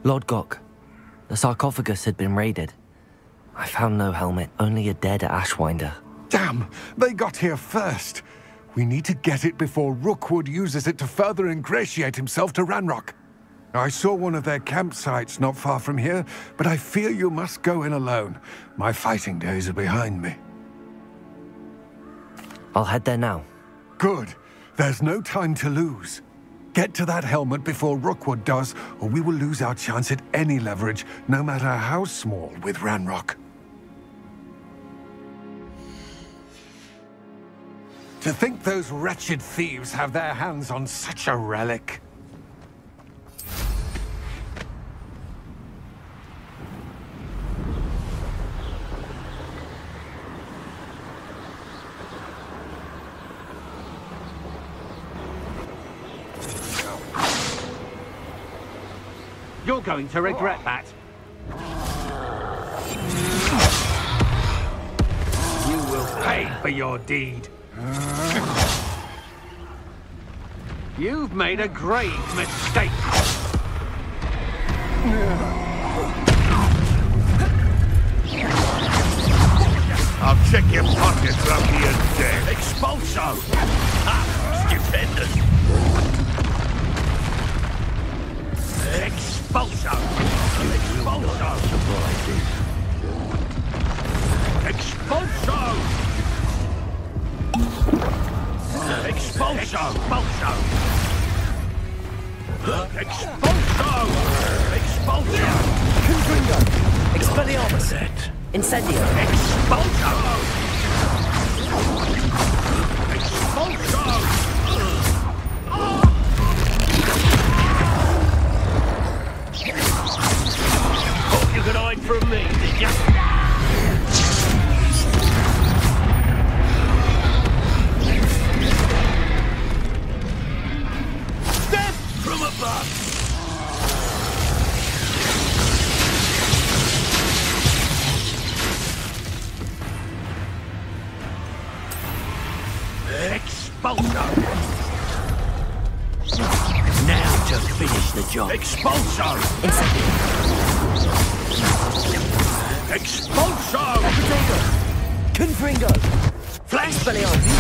Lord Gok, the sarcophagus had been raided. I found no helmet, only a dead Ashwinder. Damn! They got here first. We need to get it before Rookwood uses it to further ingratiate himself to Ranrock. I saw one of their campsites not far from here, but I fear you must go in alone. My fighting days are behind me. I'll head there now. Good. There's no time to lose. Get to that helmet before Rookwood does, or we will lose our chance at any leverage, no matter how small, with Ranrock. To think those wretched thieves have their hands on such a relic. You're going to regret that. You will pay for your deed. You've made a grave mistake. I'll check your pockets, Lucky and dead. Expulso! Ah, stupendous! Expulso! Expulso! Expulso! Expulso! Expulso! Expulso! Expulso! Confringo! Expelliarmus! Incendio! Expulso! Expulso! Thought you could hide from me, did you? Death from above! Expulso! Now to finish the job. Expulso! Incendio! Expulso! Potato! Confringo! Flash Expelliarmus!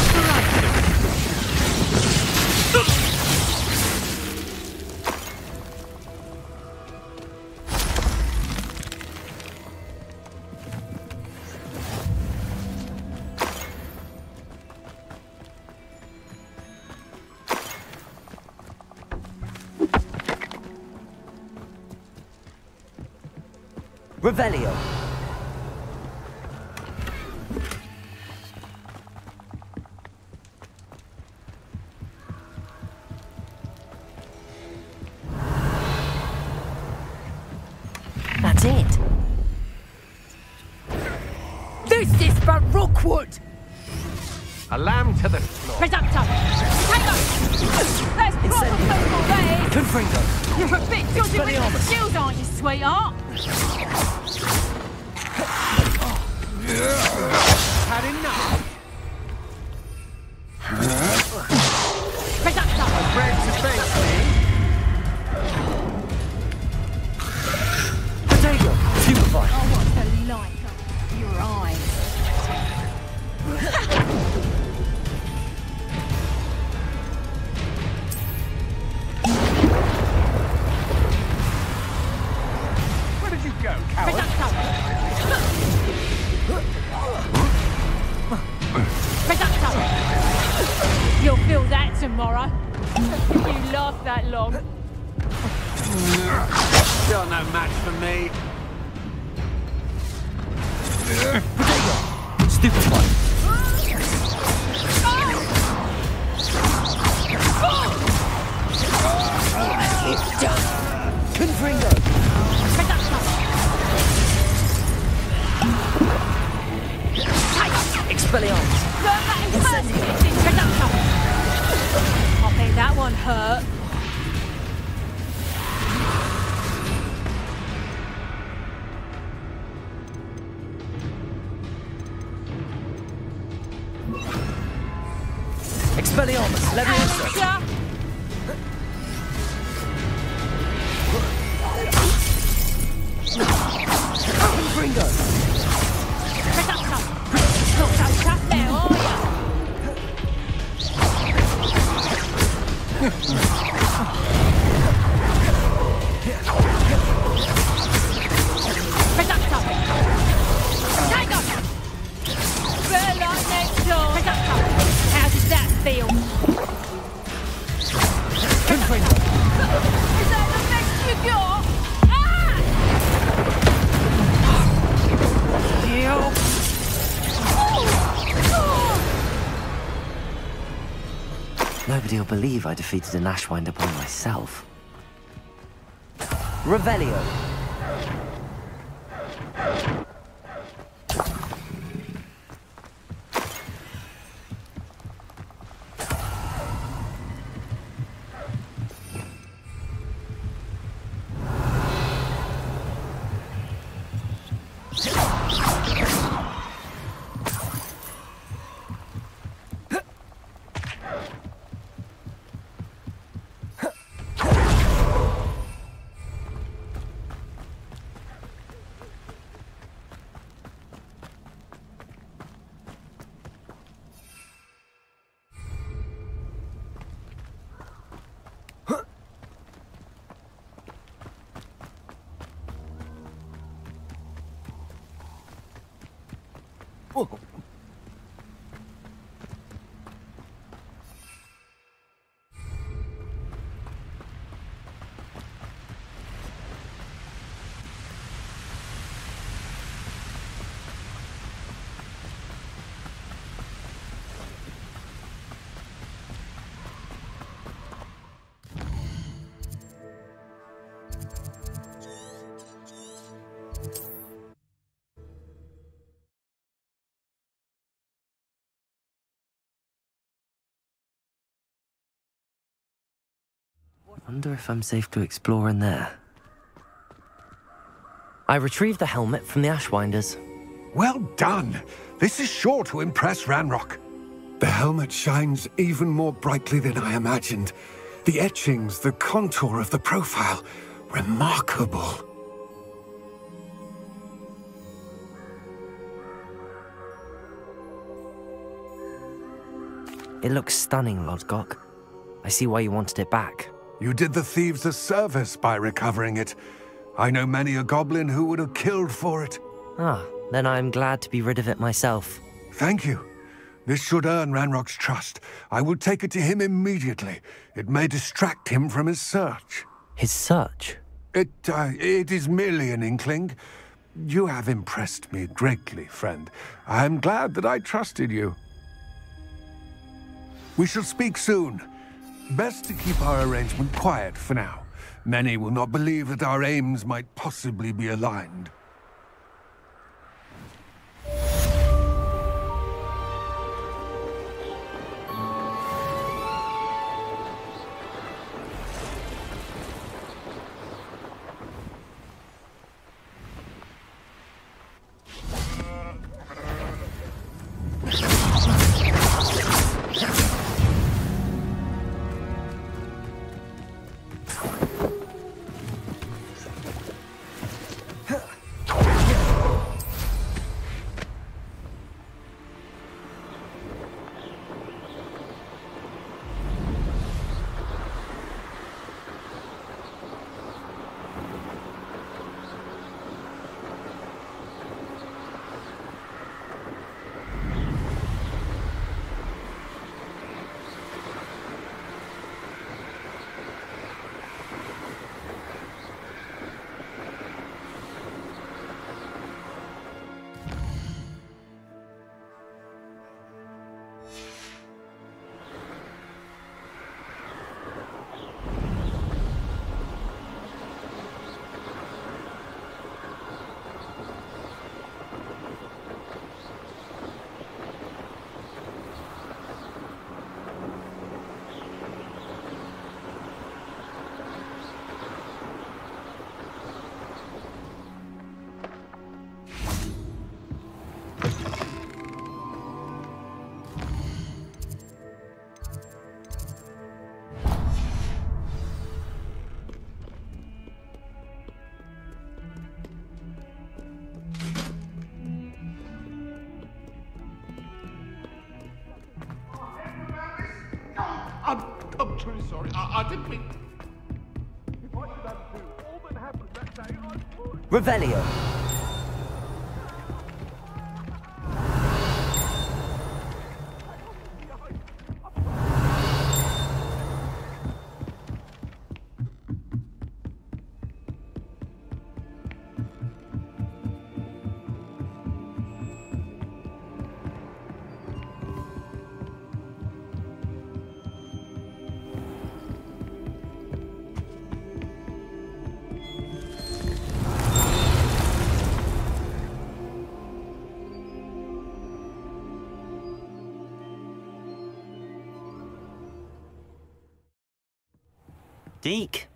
Revelio. That's it. This is for Rookwood! A lamb to the slaughter. Reducto! Potato! That's proper football, that is! Confringo! You're a bit dodgy with the Expelliarmus. skills, aren't you, sweetheart? Had enough. Reducto! Bread to face me. Potato! Stupefy! Oh, what's the light of your eyes? Where did you go, coward? Reducto! Reducto! You'll feel that tomorrow. If you last that long. Still no match for me. Potato! Stupefy! It's done! Confringo! Reducto! Expelliarmus! Learn that in person. Reducto! I think that one hurt. Expelliarmus! Leviosa! Ouch. Gringo! Press up, son. Not so tough now, are ya? Press up, son. Take off! Better like next time. Press up, son. How does that feel? Press up, son. Is that the best you got? Nobody will believe I defeated an Ashwinder by myself. Revelio. Whoa. Wonder if I'm safe to explore in there. I retrieved the helmet from the Ashwinders. Well done. This is sure to impress Ranrock. The helmet shines even more brightly than I imagined. The etchings, the contour of the profile, remarkable. It looks stunning, Lodgok. I see why you wanted it back. You did the thieves a service by recovering it. I know many a goblin who would have killed for it. Ah, then I'm glad to be rid of it myself. Thank you. This should earn Ranrock's trust. I will take it to him immediately. It may distract him from his search. His search? It is merely an inkling. You have impressed me greatly, friend. I am glad that I trusted you. We shall speak soon. Best to keep our arrangement quiet for now. Many will not believe that our aims might possibly be aligned. truly sorry. I didn't mean... If I could undo all that happened that day, I would. Revelio. Deke.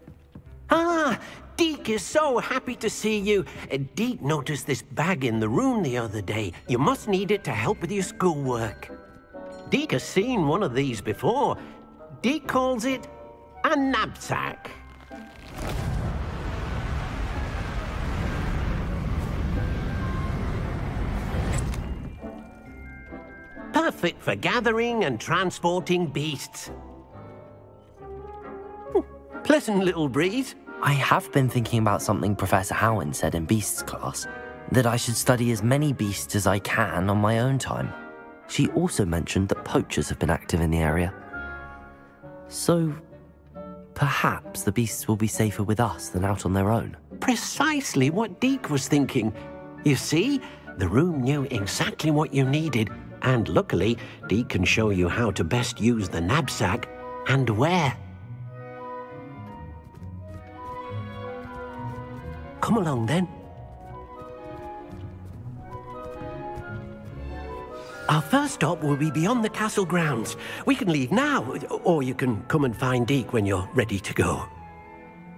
Ah, Deke is so happy to see you. Deke noticed this bag in the room the other day. You must need it to help with your schoolwork. Deke has seen one of these before. Deke calls it a knapsack. Perfect for gathering and transporting beasts. Pleasant little breeze. I have been thinking about something Professor Howin said in Beasts class, that I should study as many beasts as I can on my own time. She also mentioned that poachers have been active in the area. So, perhaps the beasts will be safer with us than out on their own. Precisely what Deke was thinking. You see, the room knew exactly what you needed, and luckily, Deke can show you how to best use the knapsack and where. Come along, then. Our first stop will be beyond the castle grounds. We can leave now, or you can come and find Deke when you're ready to go.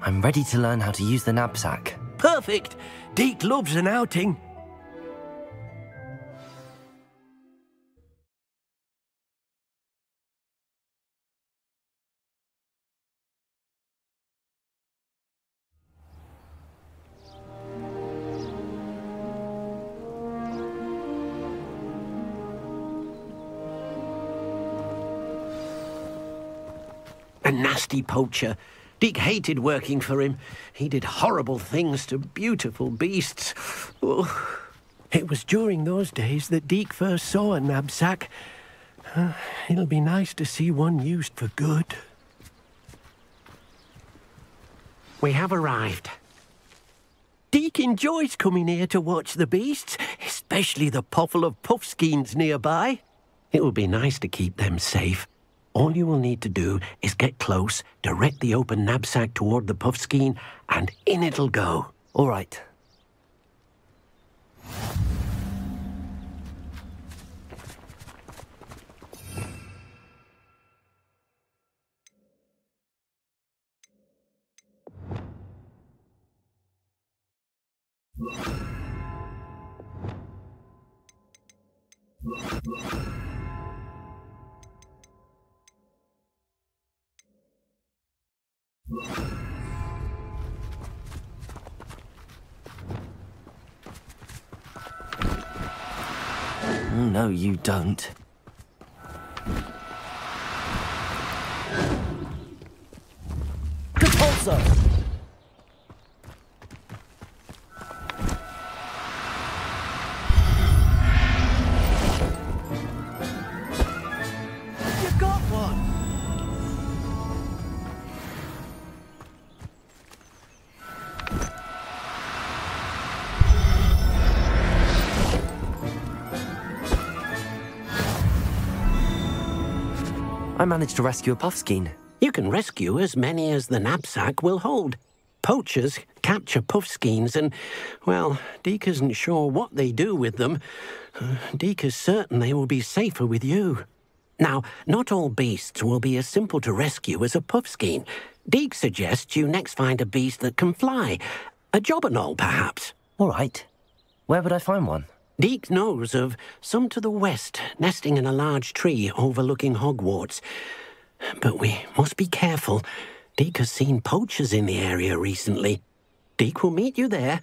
I'm ready to learn how to use the knapsack. Perfect! Deke loves an outing. A nasty poacher. Deke hated working for him. He did horrible things to beautiful beasts. Oh, it was during those days that Deke first saw a knapsack. It'll be nice to see one used for good. We have arrived. Deke enjoys coming here to watch the beasts, especially the potful of puffskeins nearby. It will be nice to keep them safe. All you will need to do is get close, direct the open knapsack toward the puffskein, and in it'll go. All right. No, you don't. Repulsor! You got one! I managed to rescue a puffskein. You can rescue as many as the knapsack will hold. Poachers capture puffskeins and, well, Deke isn't sure what they do with them. Deke is certain they will be safer with you. Now, not all beasts will be as simple to rescue as a puffskein. Deke suggests you next find a beast that can fly. A jobberknoll, perhaps. All right. Where would I find one? Deke knows of some to the west, nesting in a large tree overlooking Hogwarts. But we must be careful. Deke has seen poachers in the area recently. Deke will meet you there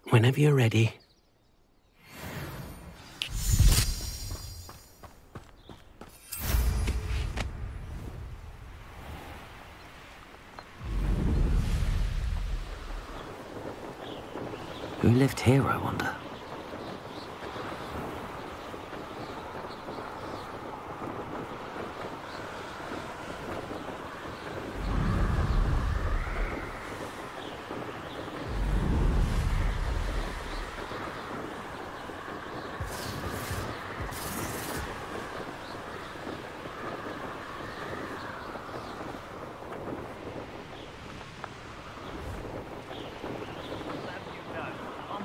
whenever you're ready. Who lived here, I wonder?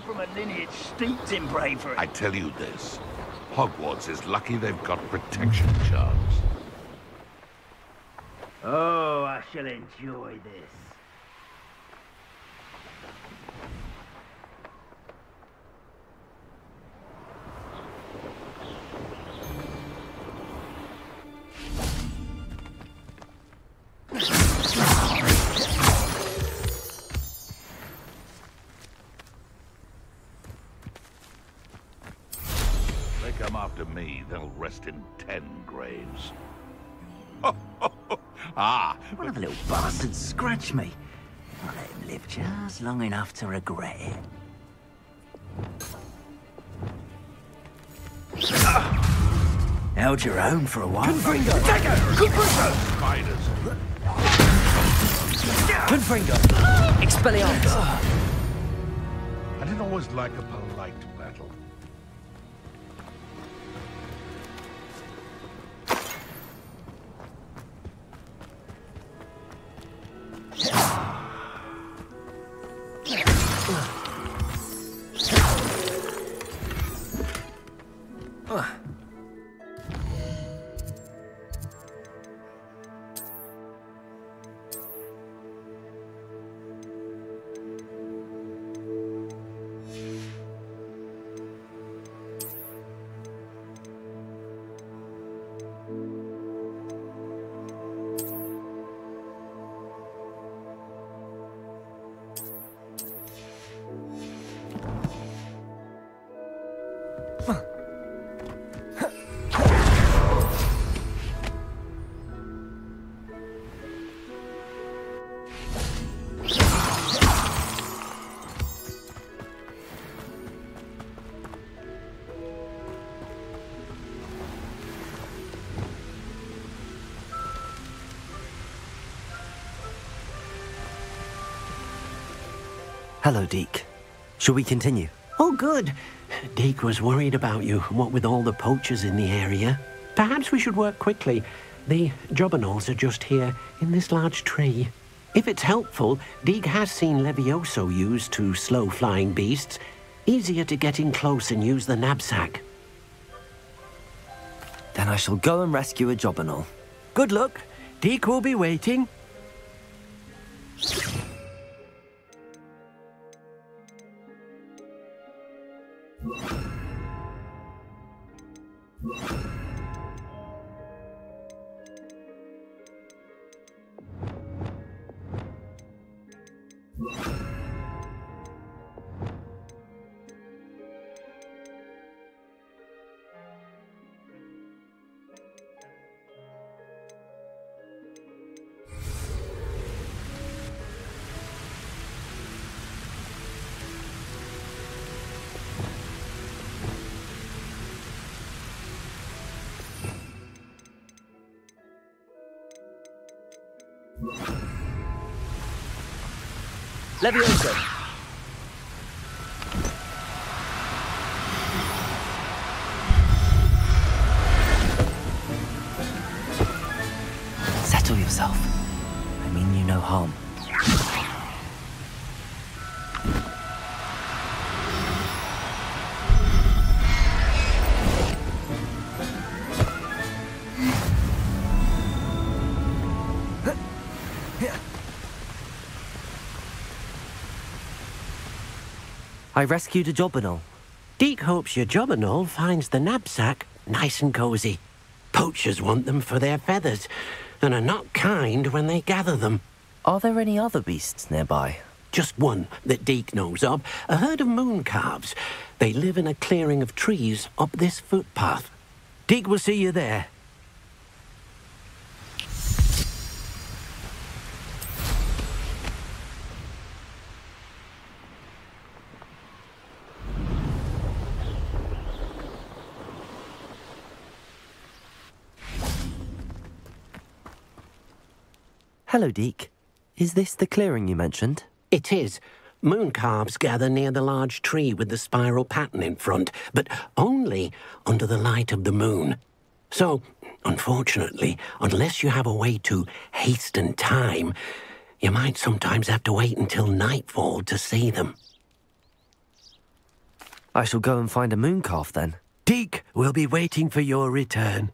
From a lineage steeped in bravery. I tell you this, Hogwarts is lucky they've got protection charms. Oh, I shall enjoy this. Come after me, they'll rest in 10 graves. One of the little bastards scratched me. I'll let him live just long enough to regret it. Held your own for a while. Spiders. Confringo! Expelliarmus! I didn't always like a polite battle. Hello, Deke. Shall we continue? Oh, good. Deke was worried about you, what with all the poachers in the area. Perhaps we should work quickly. The jobberknolls are just here, in this large tree. If it's helpful, Deke has seen Levioso used to slow flying beasts. Easier to get in close and use the knapsack. Then I shall go and rescue a jobberknoll. Good luck. Deke will be waiting. Levioso! Settle yourself. I mean you no harm. I rescued a jobberknoll. Deke hopes your jobberknoll finds the knapsack nice and cozy. Poachers want them for their feathers, and are not kind when they gather them. Are there any other beasts nearby? Just one that Deke knows of, a herd of moon calves. They live in a clearing of trees up this footpath. Deke will see you there. Hello, Deke. Is this the clearing you mentioned? It is. Moon calves gather near the large tree with the spiral pattern in front, but only under the light of the moon. So, unfortunately, unless you have a way to hasten time, you might sometimes have to wait until nightfall to see them. I shall go and find a moon calf then. Deke will be waiting for your return.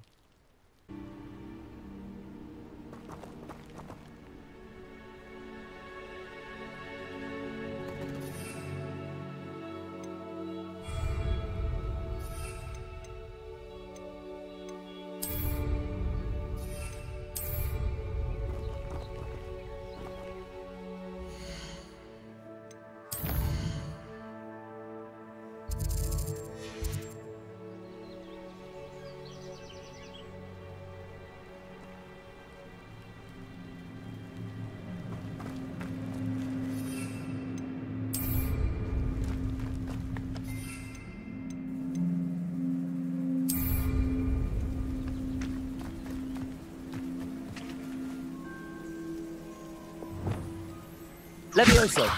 Levioso!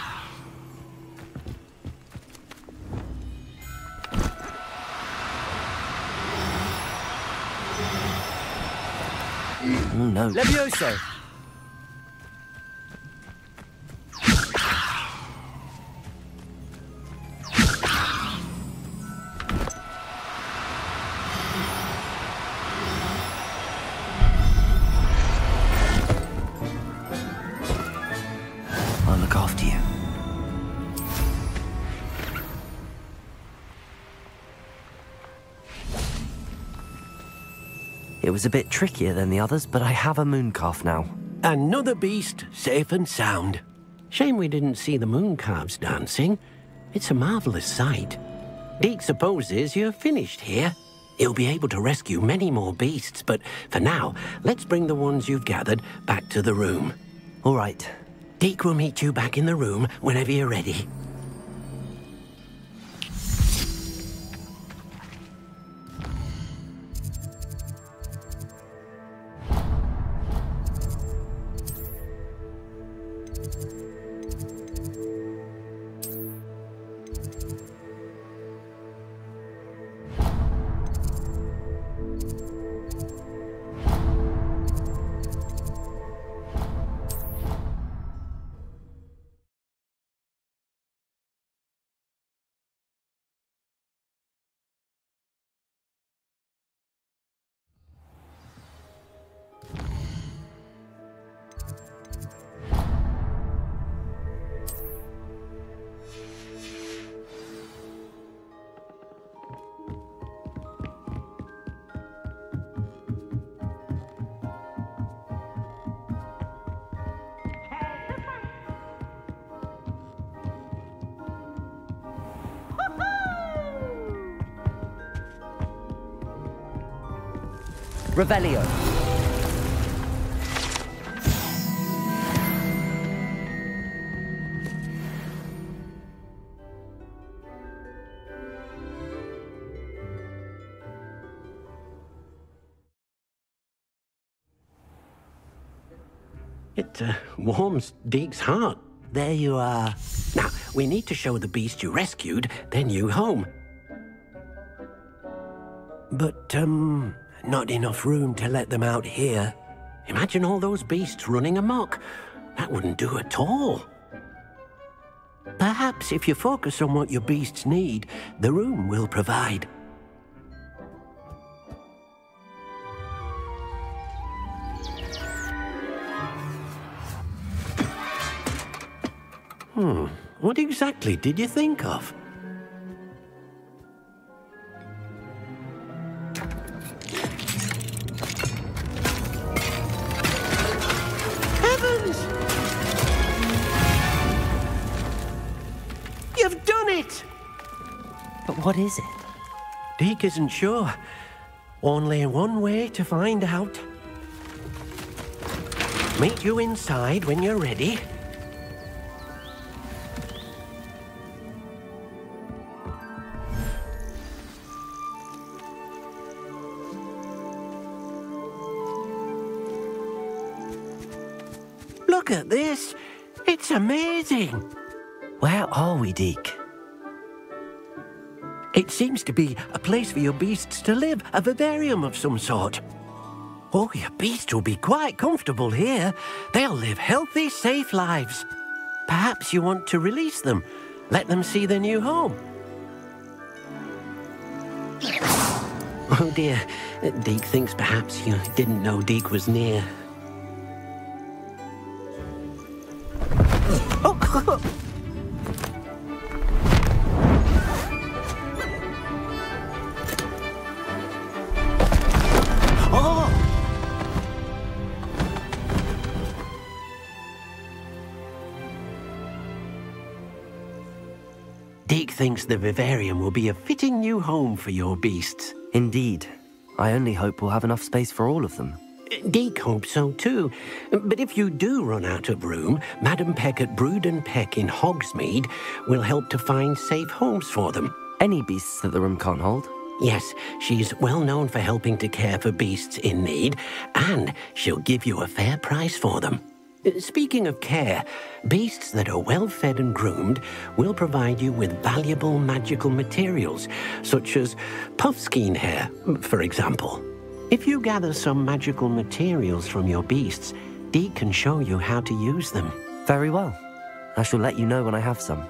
Oh no. Levioso! I'll look after you. It was a bit trickier than the others, but I have a moon calf now. Another beast, safe and sound. Shame we didn't see the moon calves dancing. It's a marvelous sight. Deke supposes you're finished here. He'll be able to rescue many more beasts, but for now, let's bring the ones you've gathered back to the room. All right. Deke will meet you back in the room whenever you're ready. Revelio. It warms Deke's heart. There you are. Now, we need to show the beast you rescued their new home. But, not enough room to let them out here. Imagine all those beasts running amok. That wouldn't do at all. Perhaps if you focus on what your beasts need, the room will provide. What exactly did you think of? Heavens! You've done it! But what is it? Deke isn't sure. Only one way to find out. Meet you inside when you're ready. Look at this. It's amazing. Where are we, Deke? It seems to be a place for your beasts to live, a vivarium of some sort. Oh, your beasts will be quite comfortable here. They'll live healthy, safe lives. Perhaps you want to release them. Let them see their new home. Oh dear, Deke thinks perhaps you didn't know Deke was near. Oh! Deke thinks the vivarium will be a fitting new home for your beasts. Indeed. I only hope we'll have enough space for all of them. Deke hopes so too. But if you do run out of room, Madam Peck at Brood and Peck in Hogsmeade will help to find safe homes for them. Any beasts that the room can't hold? Yes, she's well known for helping to care for beasts in need, and she'll give you a fair price for them. Speaking of care, beasts that are well fed and groomed will provide you with valuable magical materials, such as puffskein hair, for example. If you gather some magical materials from your beasts, Deke can show you how to use them. Very well. I shall let you know when I have some.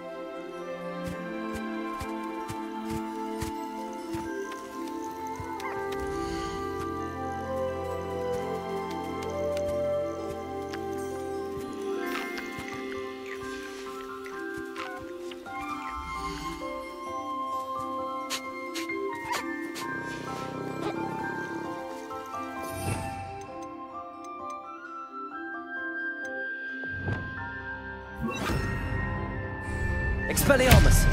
Expelliarmus!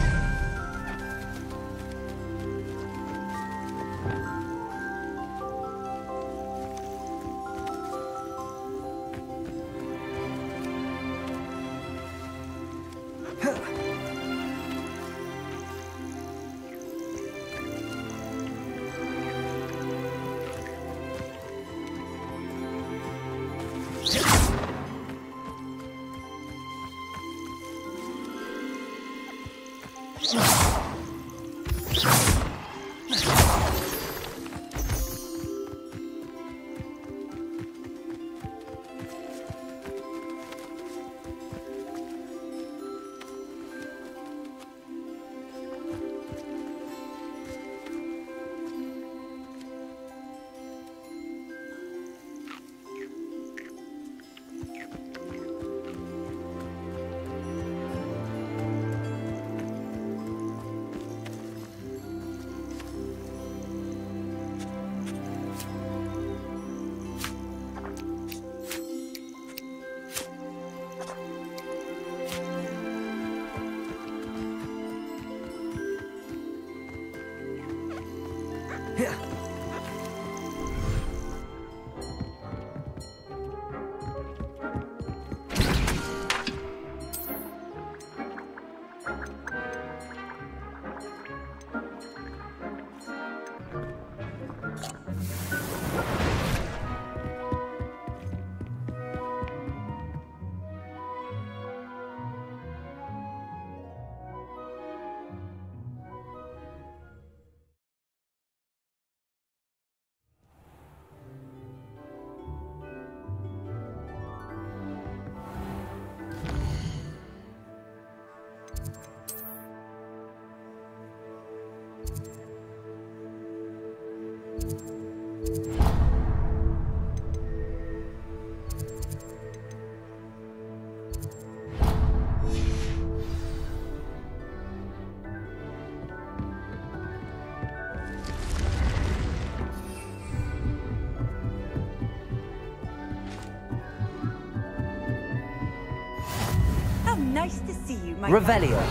Nice to see you, my Revelio.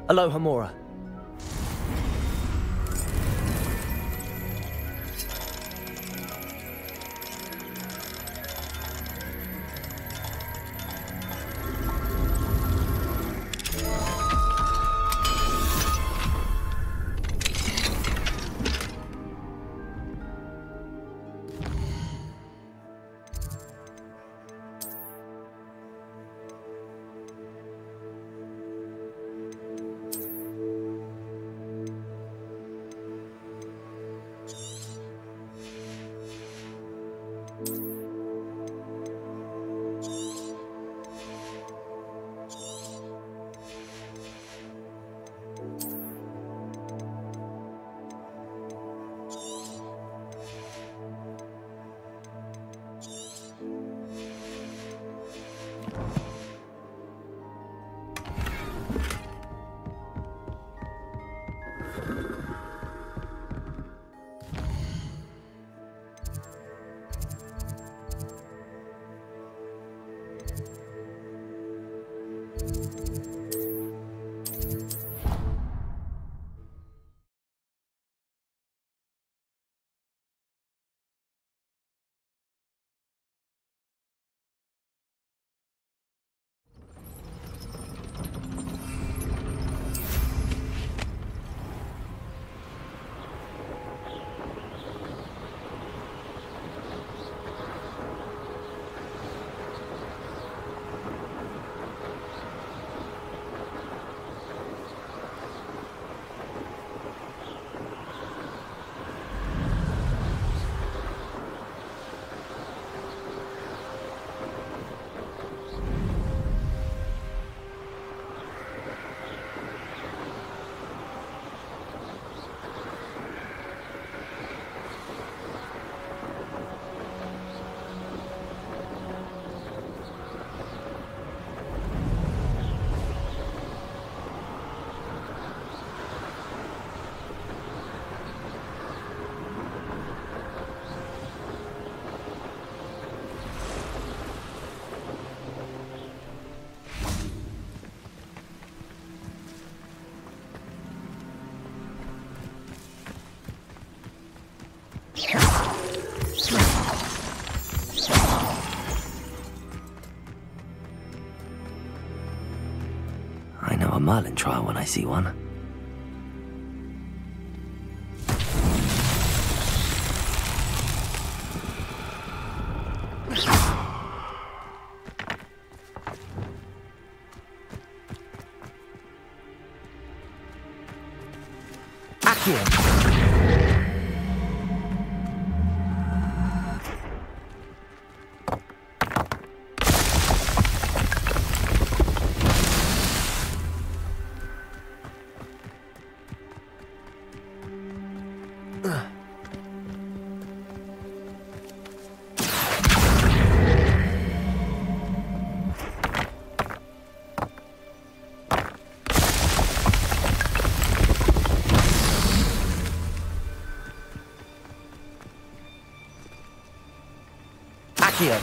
Aloha Mora. I know a Merlin trial when I see one. Here.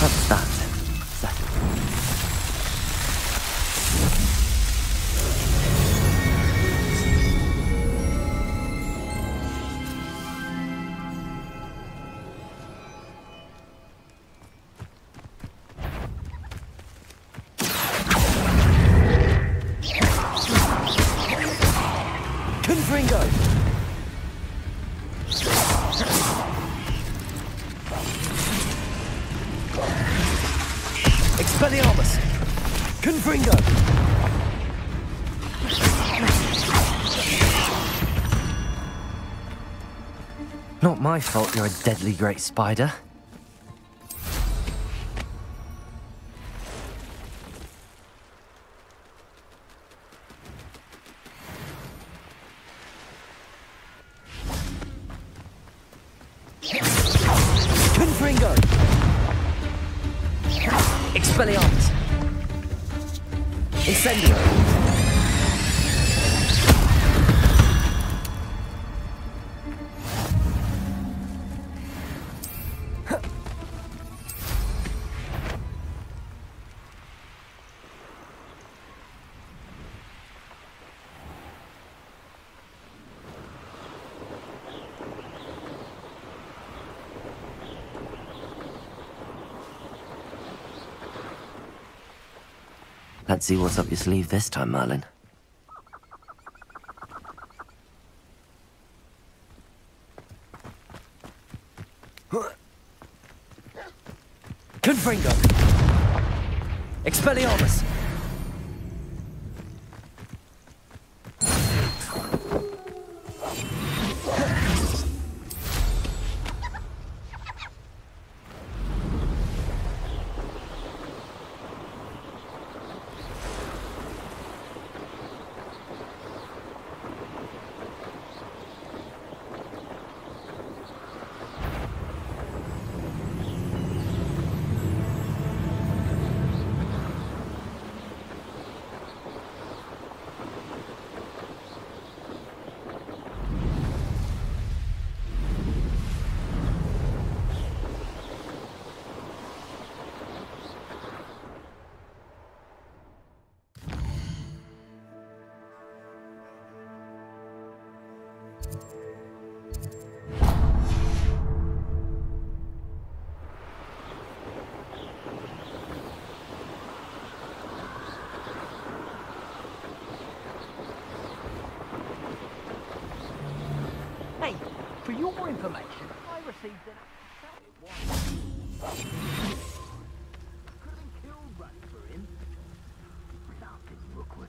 What's that? Expelliarmus! Confringo! Not my fault you're a deadly great spider. Confringo! Expelliarmus! Incendio! Let's see what's up your sleeve this time, Merlin. Confringo! Expelliarmus! your information, I received an... Could have been killed running for him. Without this Rookwood.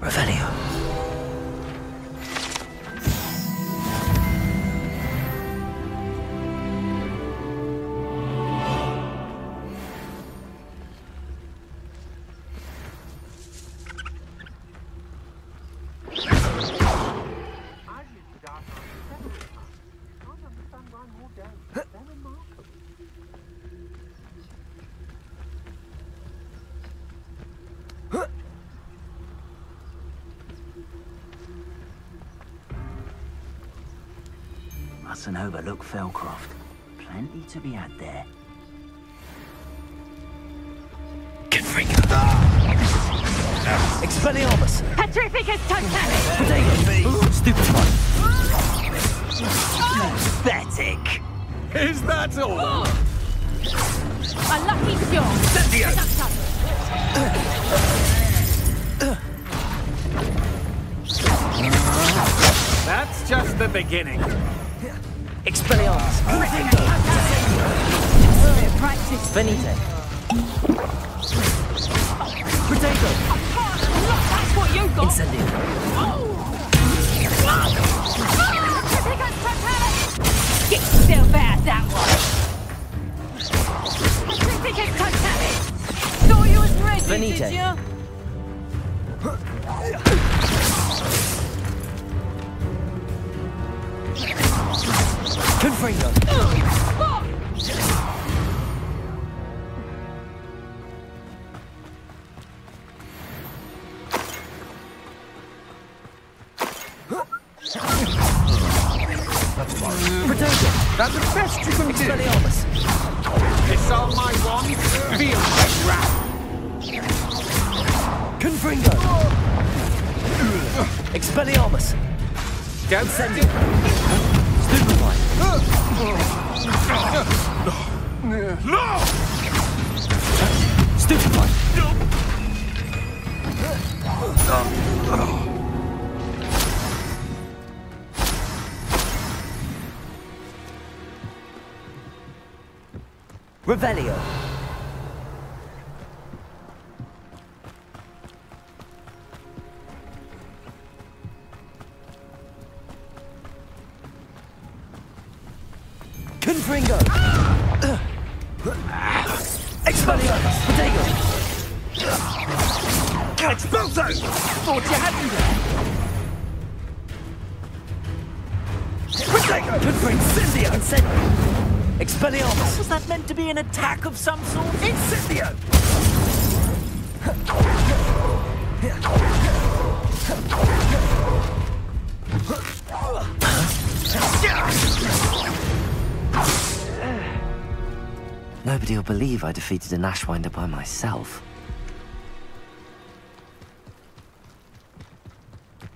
Revelio. Mustn't overlook Felcroft. Plenty to be had there. Confringo. Expelliarmus. Petrificus Totale! Potato. Stupid one. Pathetic. Is that all? A lucky shot! Incendio. That's just the beginning. Expelliarmus. Practice. Venite. Potato. That's what you got! Incendio. Petrificus Totale! Get yourself out of that one! Petrificus Totale! Thought you was ready, Venite. did you? Confringo. Potato. That's the best you can do. Expelliarmus. It's on my wand. Feel my wrath. Confringo. Expelliarmus. Don't Send it. Stupefy. Stupefy. Revelio. Confringo. Expelliarmus. Potato. Expulso! Thought you had me there. Potato. Confringo. Incendio. Incendio. Expelliarmus. Was that meant to be an attack of some sort? Incendio. Nobody will believe I defeated an Ashwinder by myself.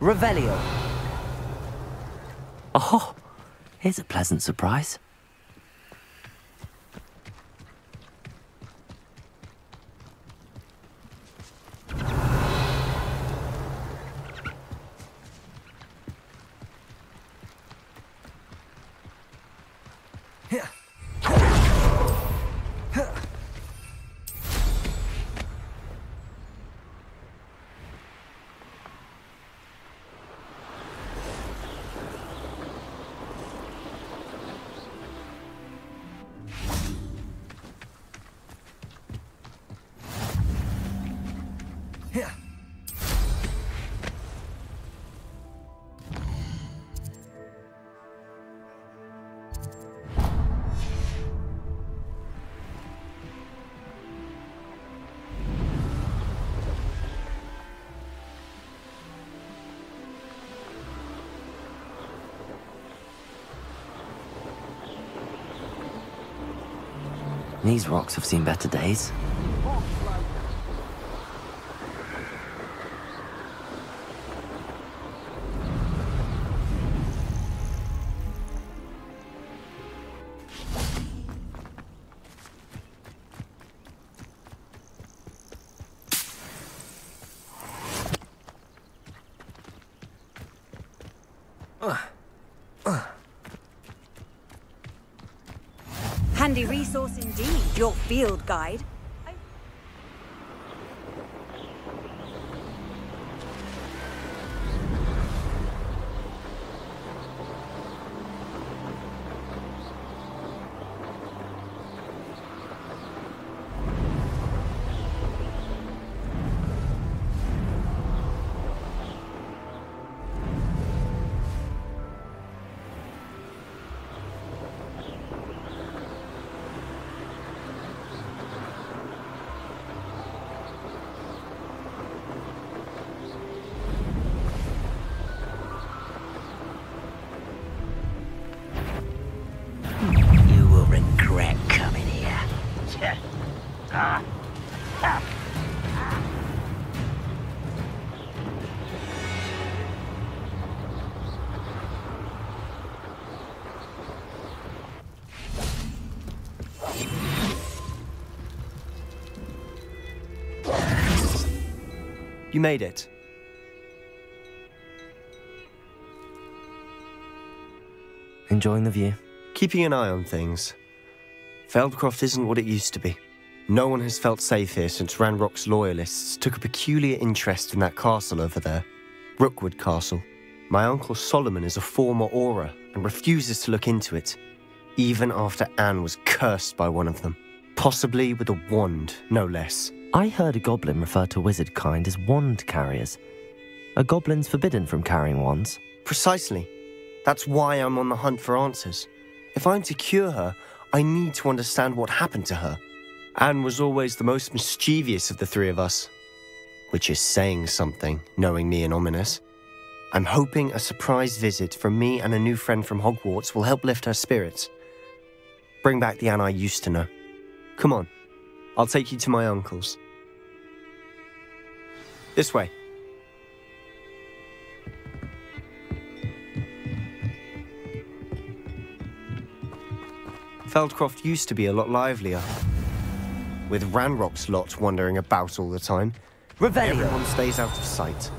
Revelio. Oh, here's a pleasant surprise. These rocks have seen better days. Handy resource indeed, your field guide. You will regret coming here. You made it. Enjoying the view? Keeping an eye on things. Feldcroft isn't what it used to be. No one has felt safe here since Ranrock's loyalists took a peculiar interest in that castle over there. Rookwood Castle. My uncle Solomon is a former Auror and refuses to look into it, even after Anne was cursed by one of them. Possibly with a wand, no less. I heard a goblin refer to wizard kind as wand carriers. Are goblins forbidden from carrying wands? Precisely. That's why I'm on the hunt for answers. If I'm to cure her, I need to understand what happened to her. Anne was always the most mischievous of the three of us. Which is saying something, knowing me and ominous. I'm hoping a surprise visit from me and a new friend from Hogwarts will help lift her spirits. Bring back the Anne I used to know. Come on, I'll take you to my uncle's. This way. Feldcroft used to be a lot livelier. With Ranrock's lot wandering about all the time. Revelio. Everyone stays out of sight.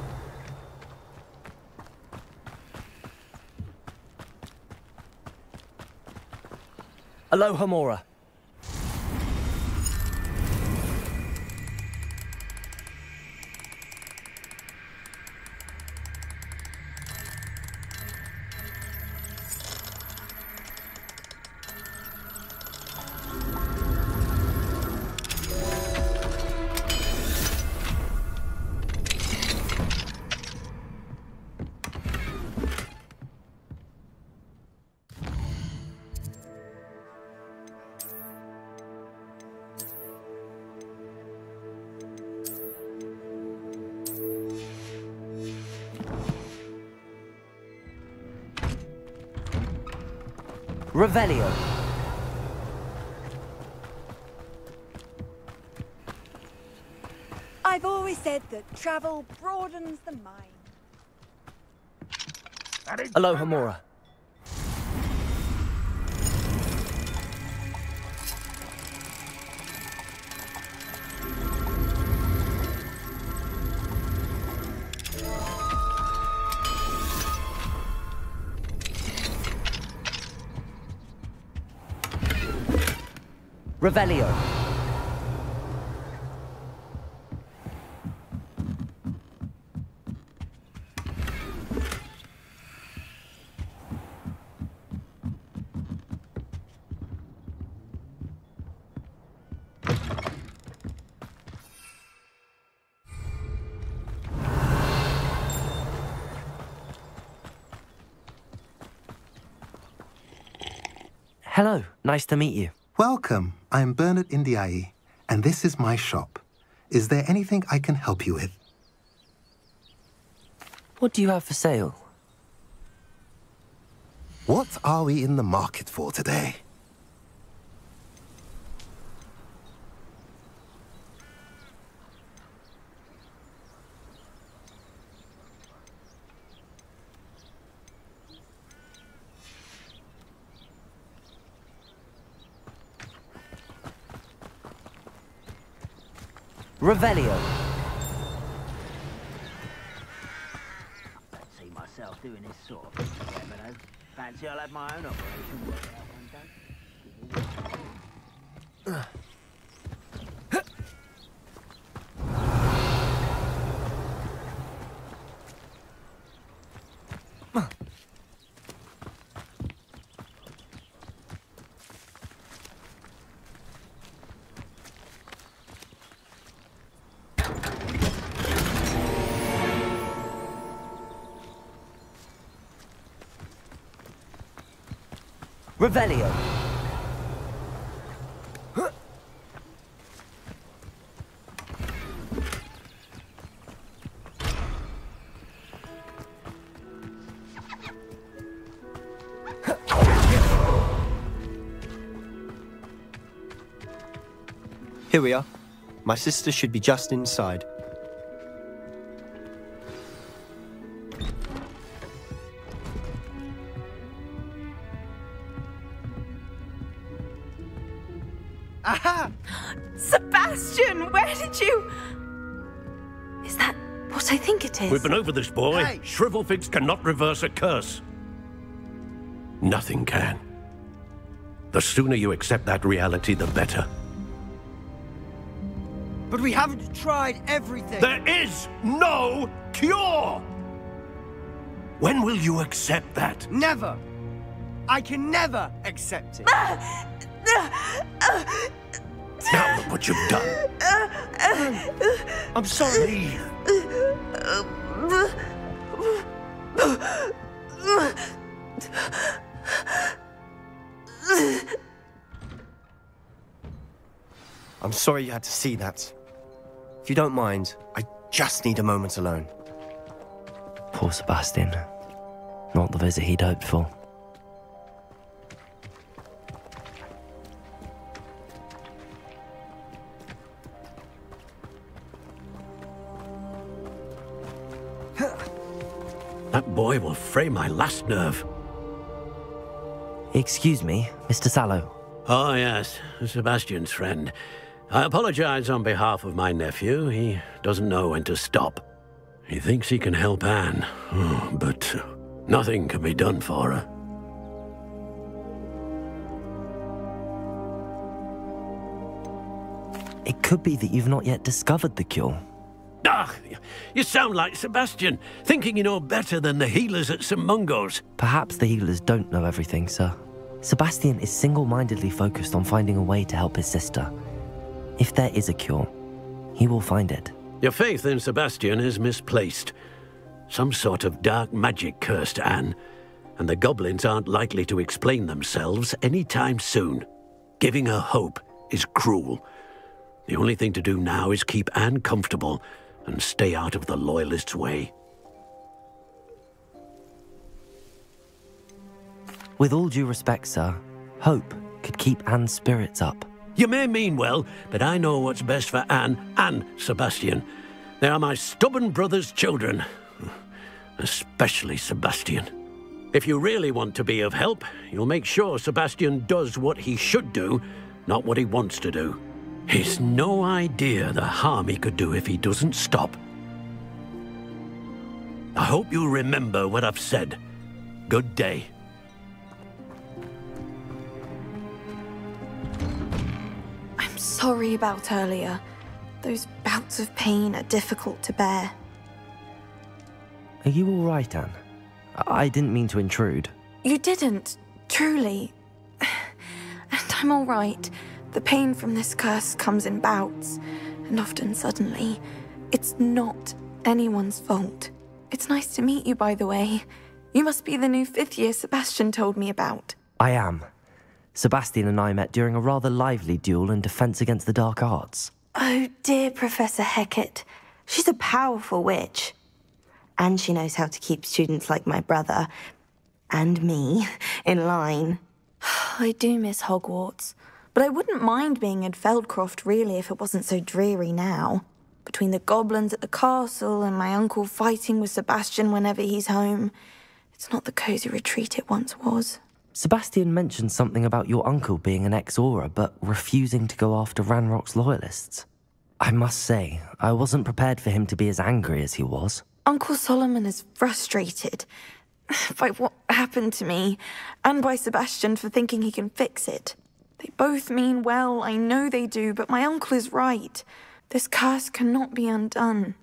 Aloha Mora. Revelio. I've always said that travel broadens the mind. Aloha Mora. Revelio. Hello, nice to meet you. Welcome. I'm Bernard Indiai, and this is my shop. Is there anything I can help you with? What do you have for sale? What are we in the market for today? Revelio. I see myself doing this sort of thing, but fancy I'll have my own operation worked out one day. Revelio. Here we are. My sister should be just inside. Aha! Sebastian, where did you... Is that what I think it is? We've been over this, boy. Hey. Shrivelfigs cannot reverse a curse. Nothing can. The sooner you accept that reality, the better. But we haven't tried everything. There is no cure! When will you accept that? Never. I can never accept it. Now look what you've done. I'm sorry. I'm sorry you had to see that. If you don't mind, I just need a moment alone. Poor Sebastian. Not the visit he'd hoped for. That boy will fray my last nerve. Excuse me, Mr. Sallow. Oh, yes, Sebastian's friend. I apologize on behalf of my nephew. He doesn't know when to stop. He thinks he can help Anne, but nothing can be done for her. It could be that you've not yet discovered the cure. Ah, you sound like Sebastian, thinking you know better than the healers at St. Mungo's. Perhaps the healers don't know everything, sir. Sebastian is single-mindedly focused on finding a way to help his sister. If there is a cure, he will find it. Your faith in Sebastian is misplaced. Some sort of dark magic cursed Anne, and the goblins aren't likely to explain themselves anytime soon. Giving her hope is cruel. The only thing to do now is keep Anne comfortable and stay out of the Loyalists' way. With all due respect, sir, hope could keep Anne's spirits up. You may mean well, but I know what's best for Anne and Sebastian. They are my stubborn brother's children. Especially Sebastian. If you really want to be of help, you'll make sure Sebastian does what he should do, not what he wants to do. He's no idea the harm he could do if he doesn't stop. I hope you'll remember what I've said. Good day. I'm sorry about earlier. Those bouts of pain are difficult to bear. Are you all right, Anne? I didn't mean to intrude. You didn't, truly. And I'm all right. The pain from this curse comes in bouts, and often suddenly. It's not anyone's fault. It's nice to meet you, by the way. You must be the new 5th year Sebastian told me about. I am. Sebastian and I met during a rather lively duel in defense against the dark arts. Oh, dear Professor Hecat. She's a powerful witch. And she knows how to keep students like my brother, and me, in line. I do miss Hogwarts. But I wouldn't mind being in Feldcroft, really, if it wasn't so dreary now. Between the goblins at the castle and my uncle fighting with Sebastian whenever he's home. It's not the cosy retreat it once was. Sebastian mentioned something about your uncle being an ex-Aura, but refusing to go after Ranrock's loyalists. I must say, I wasn't prepared for him to be as angry as he was. Uncle Solomon is frustrated by what happened to me, and by Sebastian for thinking he can fix it. They both mean well, I know they do, but my uncle is right. This curse cannot be undone.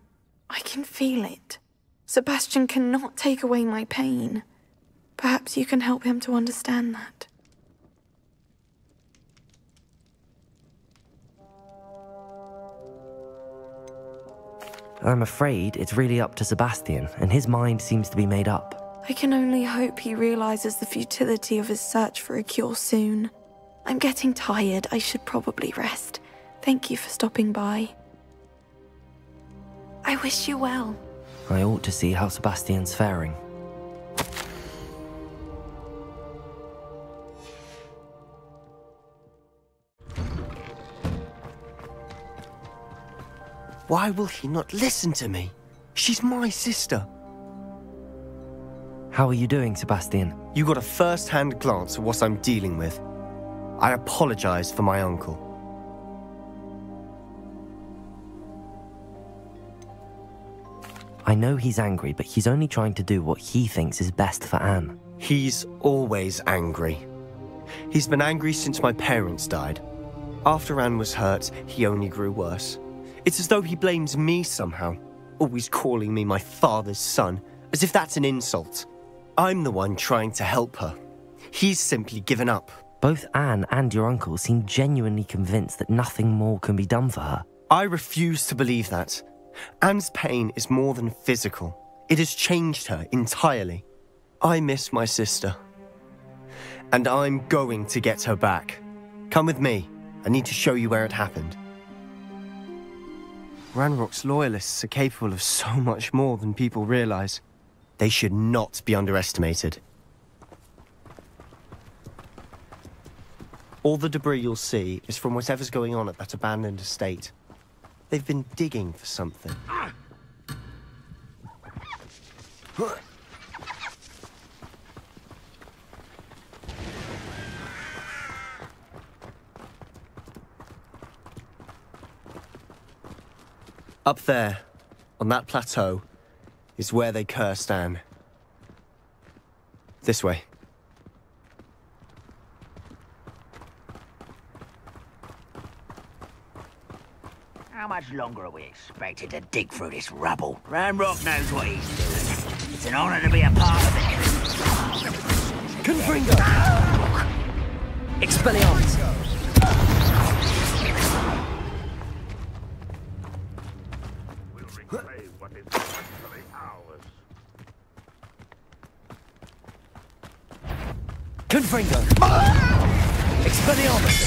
I can feel it. Sebastian cannot take away my pain. Perhaps you can help him to understand that. I'm afraid it's really up to Sebastian, and his mind seems to be made up. I can only hope he realizes the futility of his search for a cure soon. I'm getting tired. I should probably rest. Thank you for stopping by. I wish you well. I ought to see how Sebastian's faring. Why will he not listen to me? She's my sister. How are you doing, Sebastian? You got a first-hand glance at what I'm dealing with. I apologize for my uncle. I know he's angry, but he's only trying to do what he thinks is best for Anne. He's always angry. He's been angry since my parents died. After Anne was hurt, he only grew worse. It's as though he blames me somehow, always calling me my father's son, as if that's an insult. I'm the one trying to help her. He's simply given up. Both Anne and your uncle seem genuinely convinced that nothing more can be done for her. I refuse to believe that. Anne's pain is more than physical. It has changed her entirely. I miss my sister. And I'm going to get her back. Come with me. I need to show you where it happened. Ranrock's loyalists are capable of so much more than people realize. They should not be underestimated. All the debris you'll see is from whatever's going on at that abandoned estate. They've been digging for something. Up there, on that plateau, is where they cursed Anne. This way. How much longer are we expected to dig through this rubble? Ranrock knows what he's doing. It's an honor to be a part of it. Confringo! Expelliarmus! Confringo! Expelliarmus!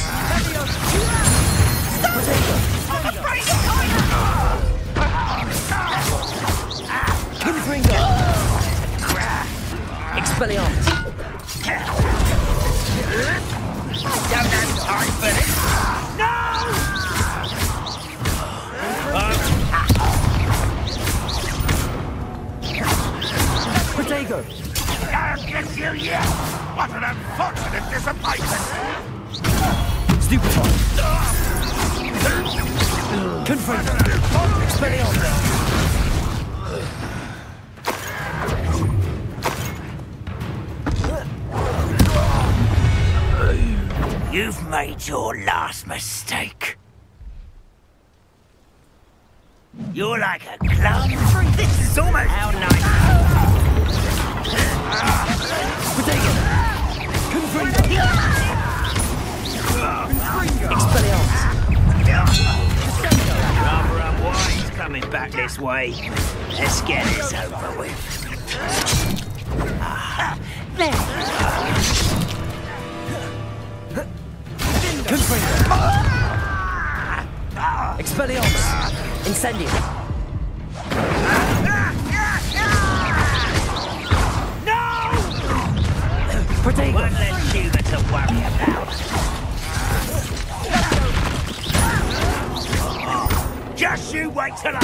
Confringo! Expelliarmus! Don't have time for this! No! Protego! I'll get you yet! What an unfortunate disappointment! Stupefy! Confringo! Expelliarmus! You've made your last mistake. You're like a clown. This is almost how nice. Confringo! Expelliarmus! Rather unwise coming back this way. Let's get this over with. There. Confringo! Expelliarmus! Incendio! No! Protego! One less human to worry about. Just you wait till I'm on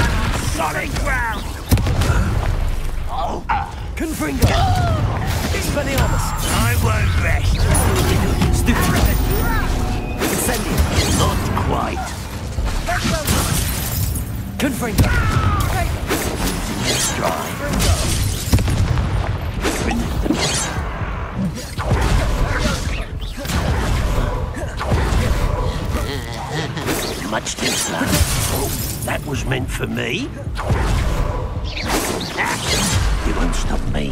solid ground! Confringo! Expelliarmus! I won't rest. Stupid! Incendio! Not quite. Confringo! Destroy. much too slow. Oh, that was meant for me. You won't stop me.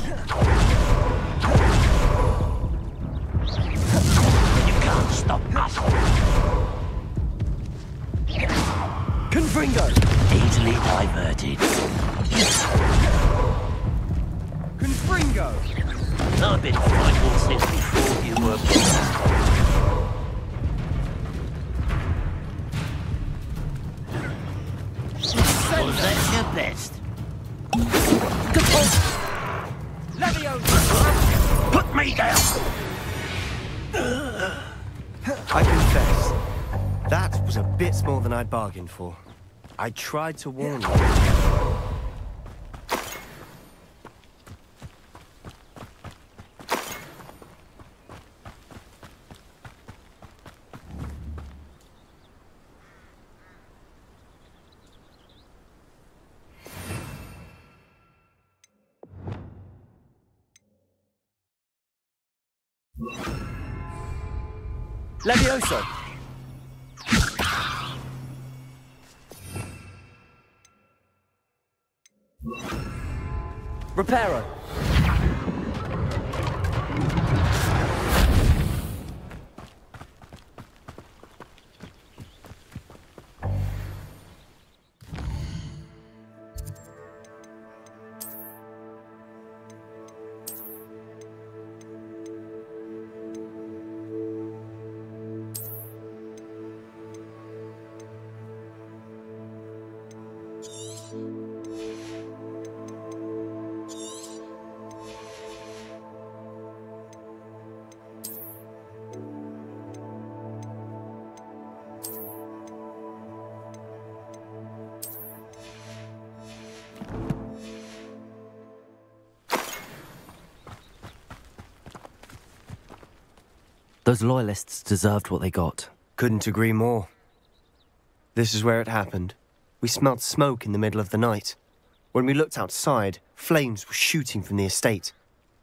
You can't stop us. Confringo! Easily diverted. Confringo! I've been fighting since before you were born. Was that your best? Leviosa! Put me down! I confess, that was a bit more than I'd bargained for. I tried to warn you. Leviosa! Reparo! Those loyalists deserved what they got. Couldn't agree more. This is where it happened. We smelled smoke in the middle of the night. When we looked outside, flames were shooting from the estate.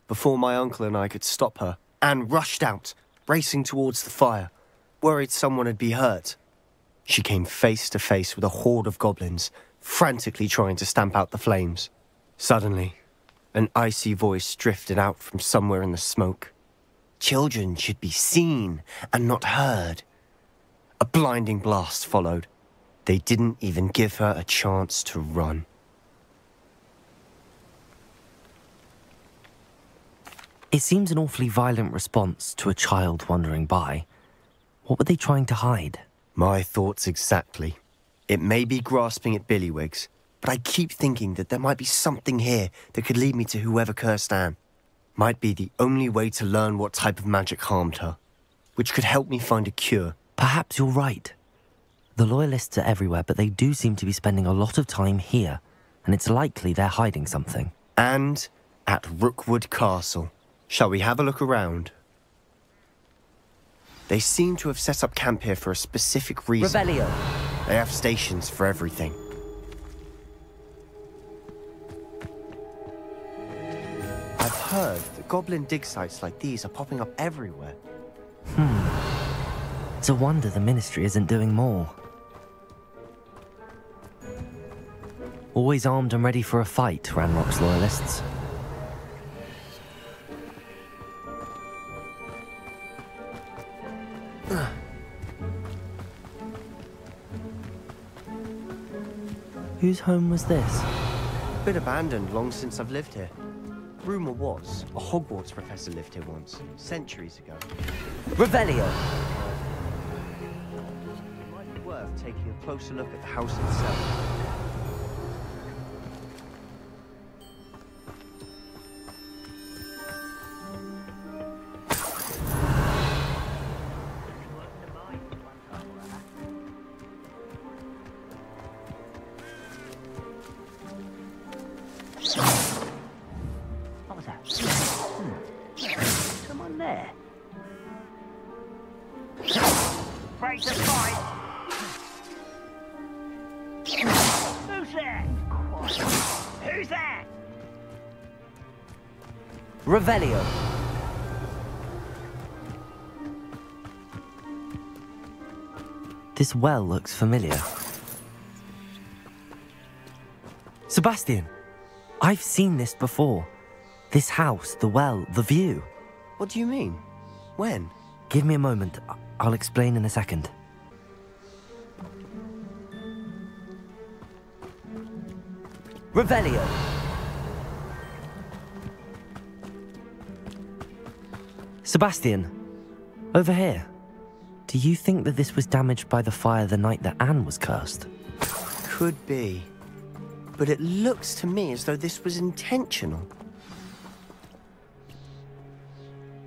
Before my uncle and I could stop her, Anne rushed out, racing towards the fire, worried someone had been hurt. She came face to face with a horde of goblins, frantically trying to stamp out the flames. Suddenly, an icy voice drifted out from somewhere in the smoke. Children should be seen and not heard. A blinding blast followed. They didn't even give her a chance to run. It seems an awfully violent response to a child wandering by. What were they trying to hide? My thoughts exactly. It may be grasping at billywhigs, but I keep thinking that there might be something here that could lead me to whoever cursed Anne. Might be the only way to learn what type of magic harmed her, which could help me find a cure. Perhaps you're right. The Loyalists are everywhere, but they do seem to be spending a lot of time here, and it's likely they're hiding something. And at Rookwood Castle. Shall we have a look around? They seem to have set up camp here for a specific reason. Revelio. They have stations for everything. I've heard that goblin dig sites like these are popping up everywhere. It's a wonder the Ministry isn't doing more. Always armed and ready for a fight, Ranrock's Loyalists. Whose home was this? Been abandoned long since I've lived here. Rumour was, a Hogwarts professor lived here once, centuries ago. Revelio. It might be worth taking a closer look at the house itself. What was that? Someone there. Break the fight. Who's there? Who's that? Revelio. This well looks familiar. Sebastian, I've seen this before. This house, the well, the view. What do you mean? When? Give me a moment. I'll explain in a second. Revelio. Sebastian, over here. Do you think that this was damaged by the fire the night that Anne was cursed? Could be. But it looks to me as though this was intentional.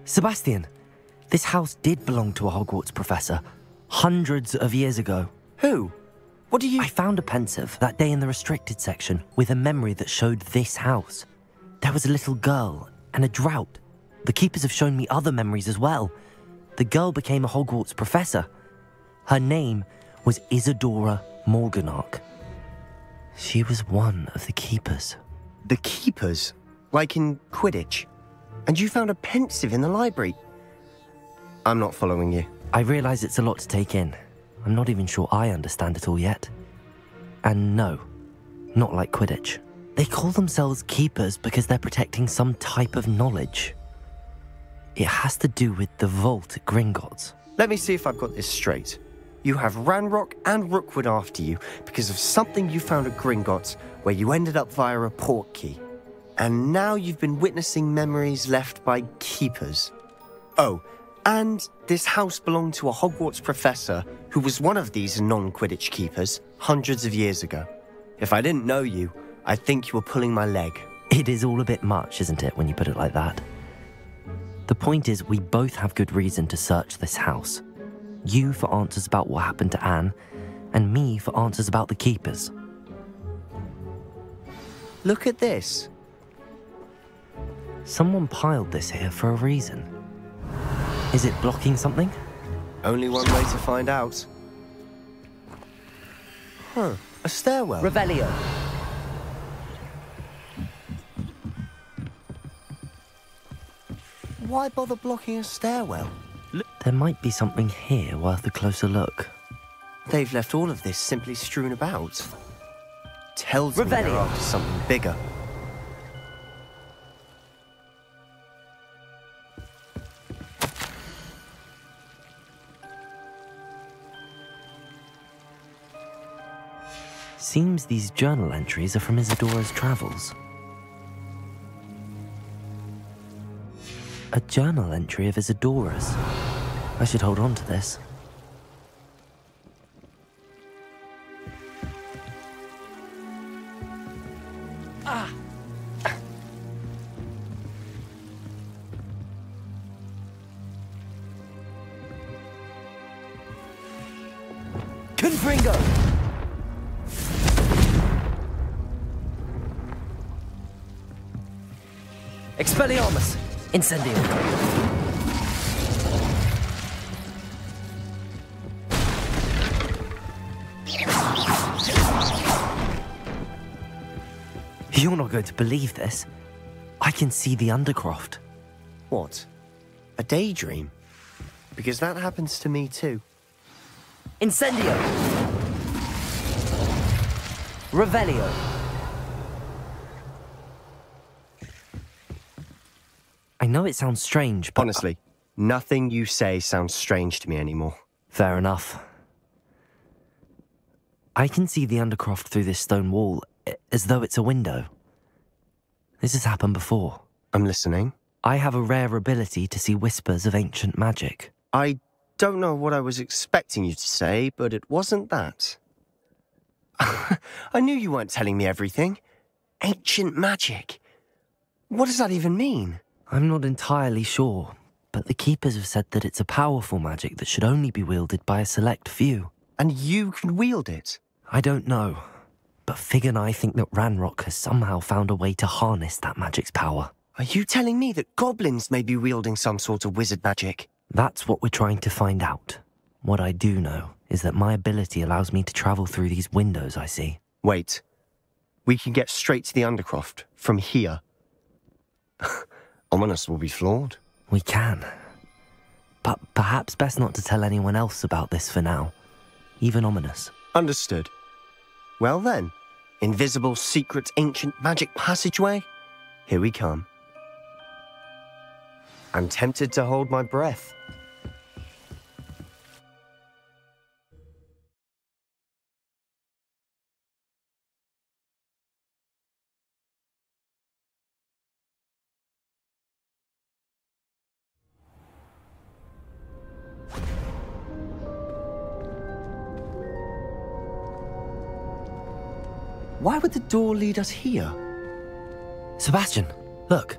Sebastian, this house did belong to a Hogwarts professor, hundreds of years ago. Who? What do you... I found a pensive that day in the restricted section with a memory that showed this house. There was a little girl and a drought. The keepers have shown me other memories as well. The girl became a Hogwarts professor. Her name was Isadora Morganach. She was one of the keepers. The keepers? Like in Quidditch? And you found a pensive in the library? I'm not following you. I realise it's a lot to take in. I'm not even sure I understand it all yet. And no, not like Quidditch. They call themselves keepers because they're protecting some type of knowledge. It has to do with the vault at Gringotts. Let me see if I've got this straight. You have Ranrock and Rookwood after you because of something you found at Gringotts where you ended up via a port key. And now you've been witnessing memories left by keepers. Oh, and this house belonged to a Hogwarts professor who was one of these non-Quidditch keepers hundreds of years ago. If I didn't know you, I'd think you were pulling my leg. It is all a bit much, isn't it, when you put it like that? The point is, we both have good reason to search this house. You for answers about what happened to Anne, and me for answers about the keepers. Look at this. Someone piled this here for a reason. Is it blocking something? Only one way to find out. Huh, a stairwell. Revelio. Why bother blocking a stairwell? There might be something here worth a closer look. They've left all of this simply strewn about. Tells me they're after something bigger. Seems these journal entries are from Isadora's travels. A journal entry of Isadora's. I should hold on to this. Confringo! Expelliarmus! Incendio! You're not going to believe this. I can see the Undercroft. What? A daydream? Because that happens to me too. Incendio! Revelio! I know it sounds strange, but... Honestly, nothing you say sounds strange to me anymore. Fair enough. I can see the Undercroft through this stone wall, as though it's a window. This has happened before. I'm listening. I have a rare ability to see whispers of ancient magic. I don't know what I was expecting you to say, but it wasn't that. I knew you weren't telling me everything. Ancient magic. What does that even mean? I'm not entirely sure, but the Keepers have said that it's a powerful magic that should only be wielded by a select few. And you can wield it? I don't know, but Fig and I think that Ranrock has somehow found a way to harness that magic's power. Are you telling me that goblins may be wielding some sort of wizard magic? That's what we're trying to find out. What I do know is that my ability allows me to travel through these windows I see. Wait. We can get straight to the Undercroft from here. Ominous will be flawed. We can. But perhaps best not to tell anyone else about this for now. even ominous. Understood. Well then, invisible, secret, ancient magic passageway? Here we come. I'm tempted to hold my breath. Why would the door lead us here? Sebastian, look.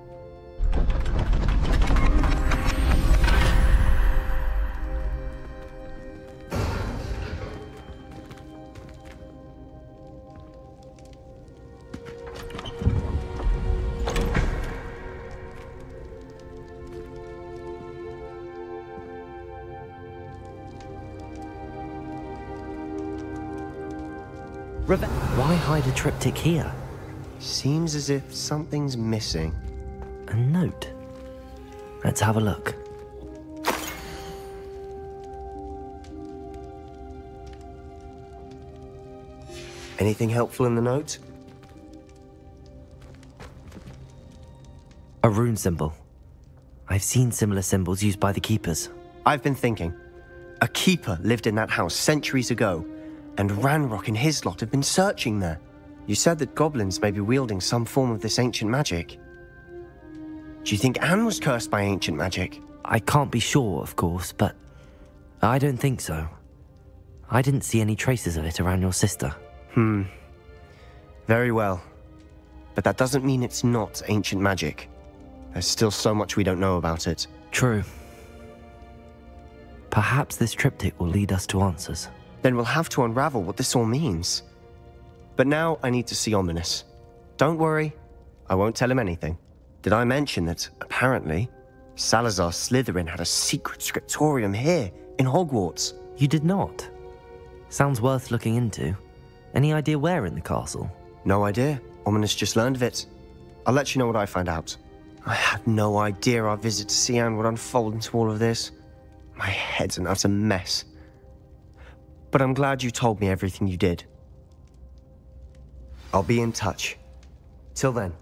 Why hide a triptych here? Seems as if something's missing. A note. Let's have a look. Anything helpful in the note? A rune symbol. I've seen similar symbols used by the keepers. I've been thinking. A keeper lived in that house centuries ago, and Ranrock and his lot have been searching there. You said that goblins may be wielding some form of this ancient magic. Do you think Anne was cursed by ancient magic? I can't be sure, of course, but I don't think so. I didn't see any traces of it around your sister. Very well. But that doesn't mean it's not ancient magic. There's still so much we don't know about it. True. Perhaps this triptych will lead us to answers. Then we'll have to unravel what this all means. But now I need to see Ominous. Don't worry, I won't tell him anything. Did I mention that, apparently, Salazar Slytherin had a secret scriptorium here, in Hogwarts? You did not? Sounds worth looking into. Any idea where in the castle? No idea. Ominous just learned of it. I'll let you know what I find out. I had no idea our visit to Cian would unfold into all of this. My head's an utter mess. But I'm glad you told me everything you did. I'll be in touch. Till then.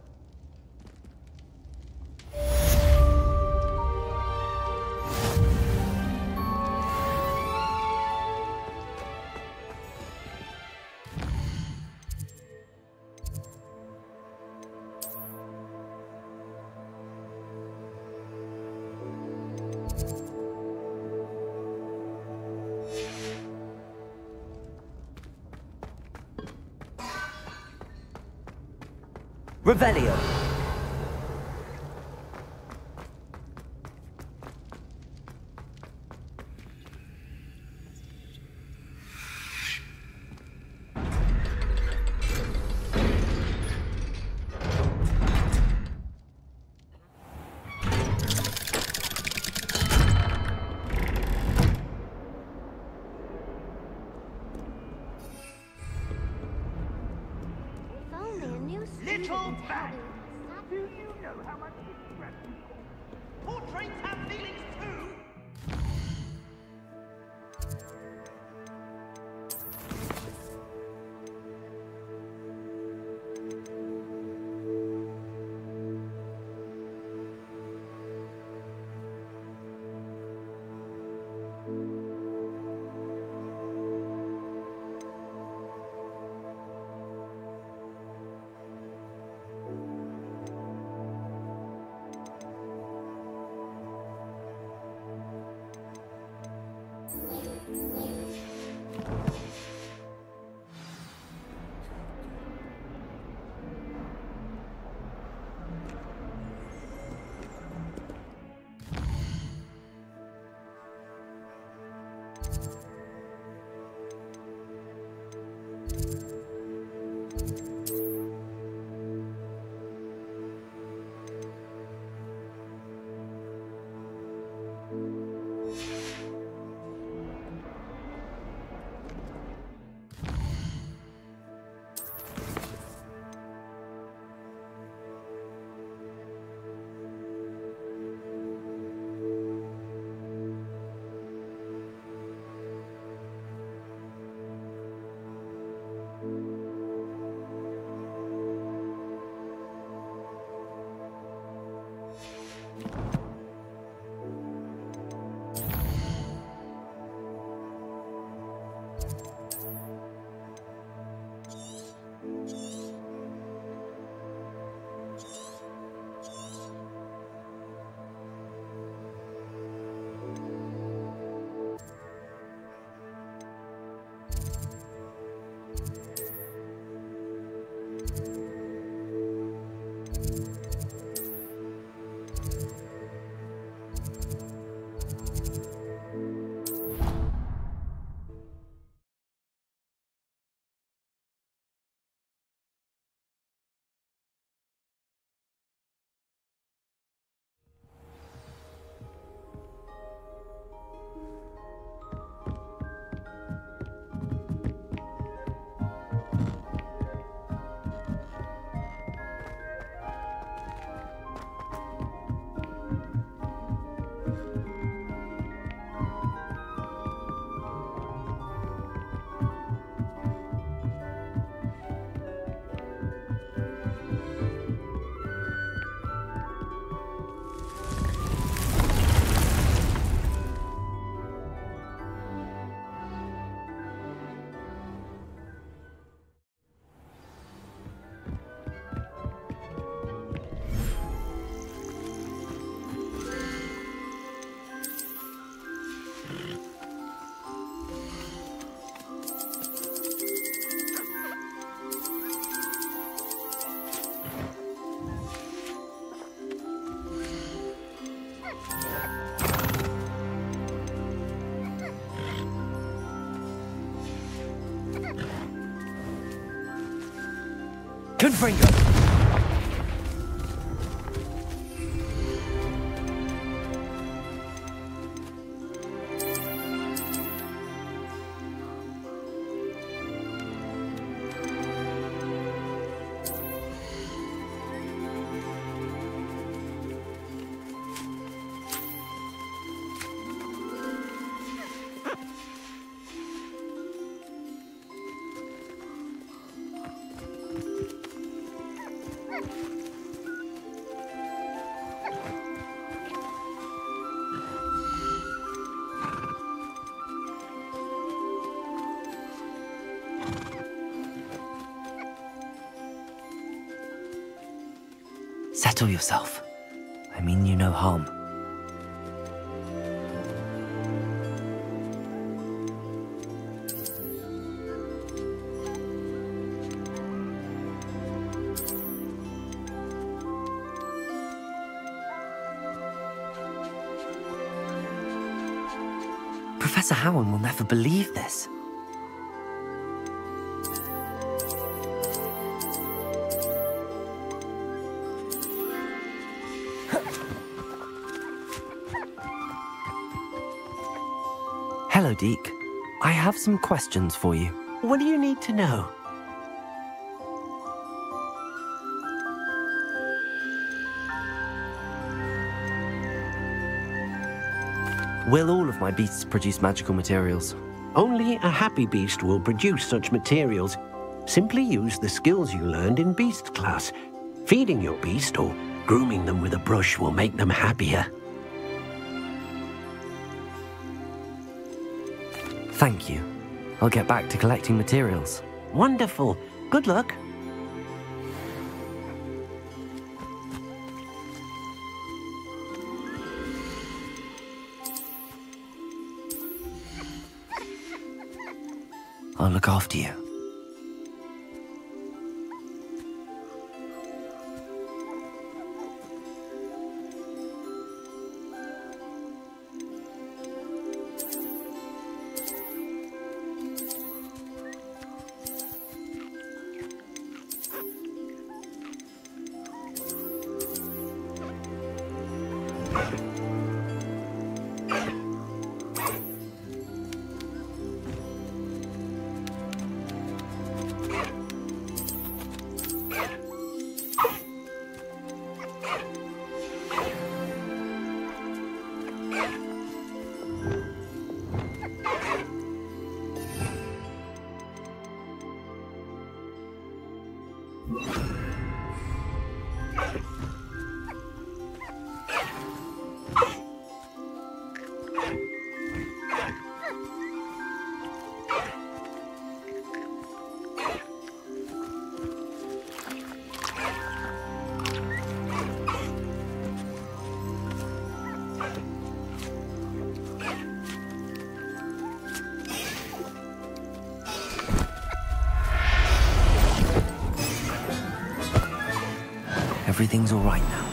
Revelio. Little bag. Do you know how much this rat portraits have feelings too? Confringo! Settle yourself. I mean you no harm. Professor Howen will never believe this. Hello, Deke. I have some questions for you. What do you need to know? Will all of my beasts produce magical materials? Only a happy beast will produce such materials. Simply use the skills you learned in beast class. Feeding your beast or grooming them with a brush will make them happier. Thank you. I'll get back to collecting materials. Wonderful. Good luck. I'll look after you. Everything's all right now.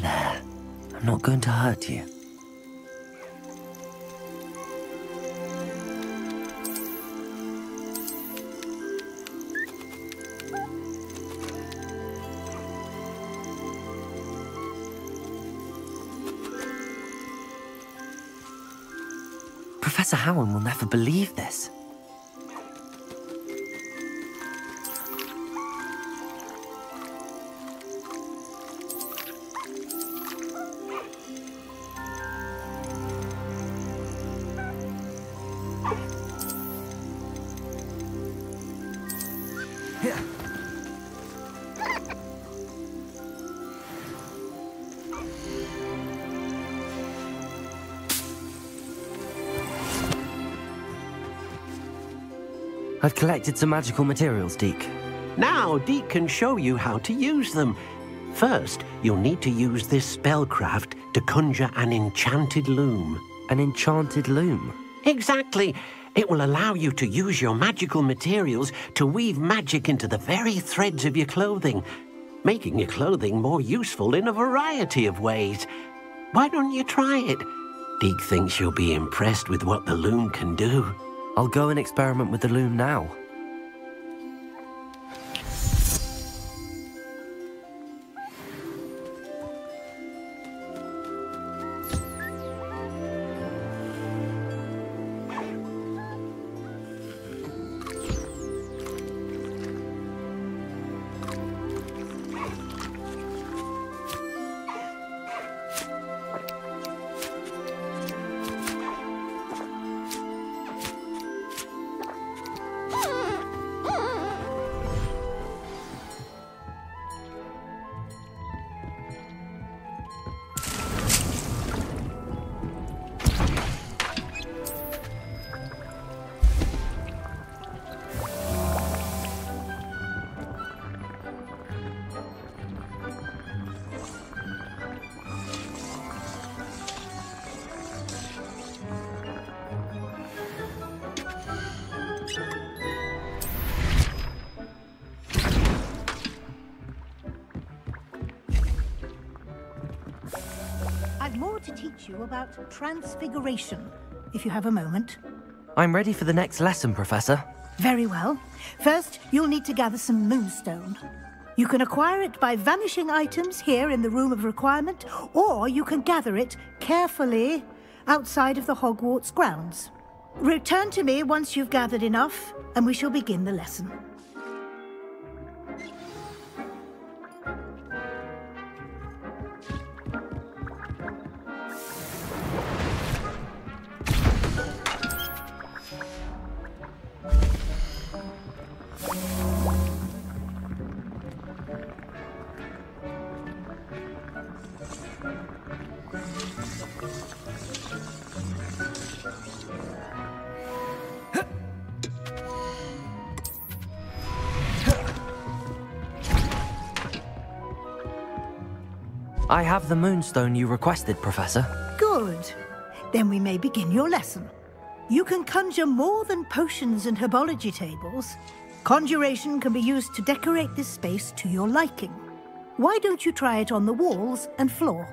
There. I'm not going to hurt you. Professor Howard will never believe this. I've collected some magical materials, Deke. Now, Deke can show you how to use them. First, you'll need to use this spellcraft to conjure an enchanted loom. An enchanted loom? Exactly. It will allow you to use your magical materials to weave magic into the very threads of your clothing, making your clothing more useful in a variety of ways. Why don't you try it? Deke thinks you'll be impressed with what the loom can do. I'll go and experiment with the loom now. I've more to teach you about transfiguration, if you have a moment. I'm ready for the next lesson, Professor. Very well. First, you'll need to gather some moonstone. You can acquire it by vanishing items here in the Room of Requirement, or you can gather it carefully outside of the Hogwarts grounds. Return to me once you've gathered enough, and we shall begin the lesson. I have the moonstone you requested, Professor. Good. Then we may begin your lesson. You can conjure more than potions and herbology tables. Conjuration can be used to decorate this space to your liking. Why don't you try it on the walls and floor?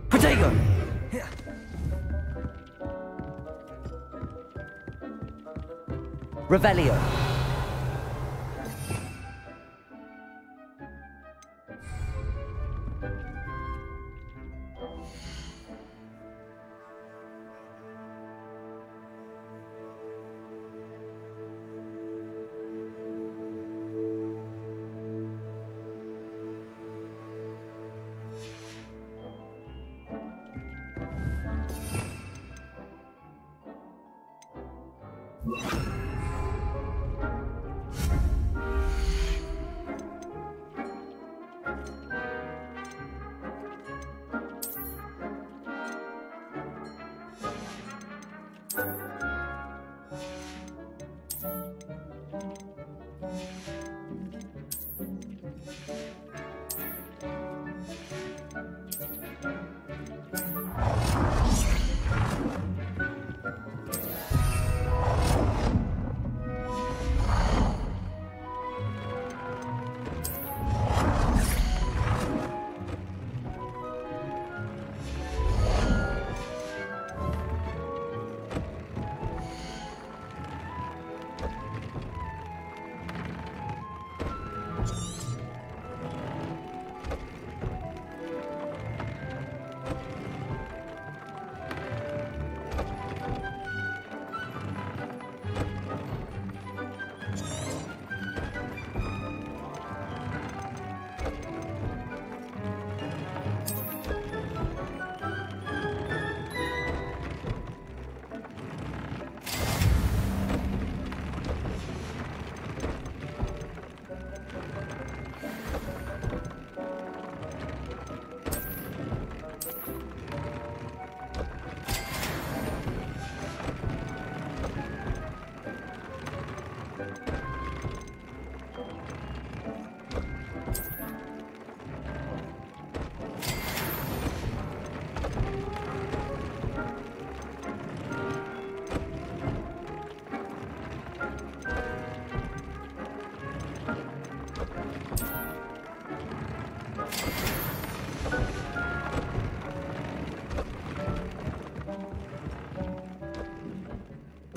Protego! Revelio.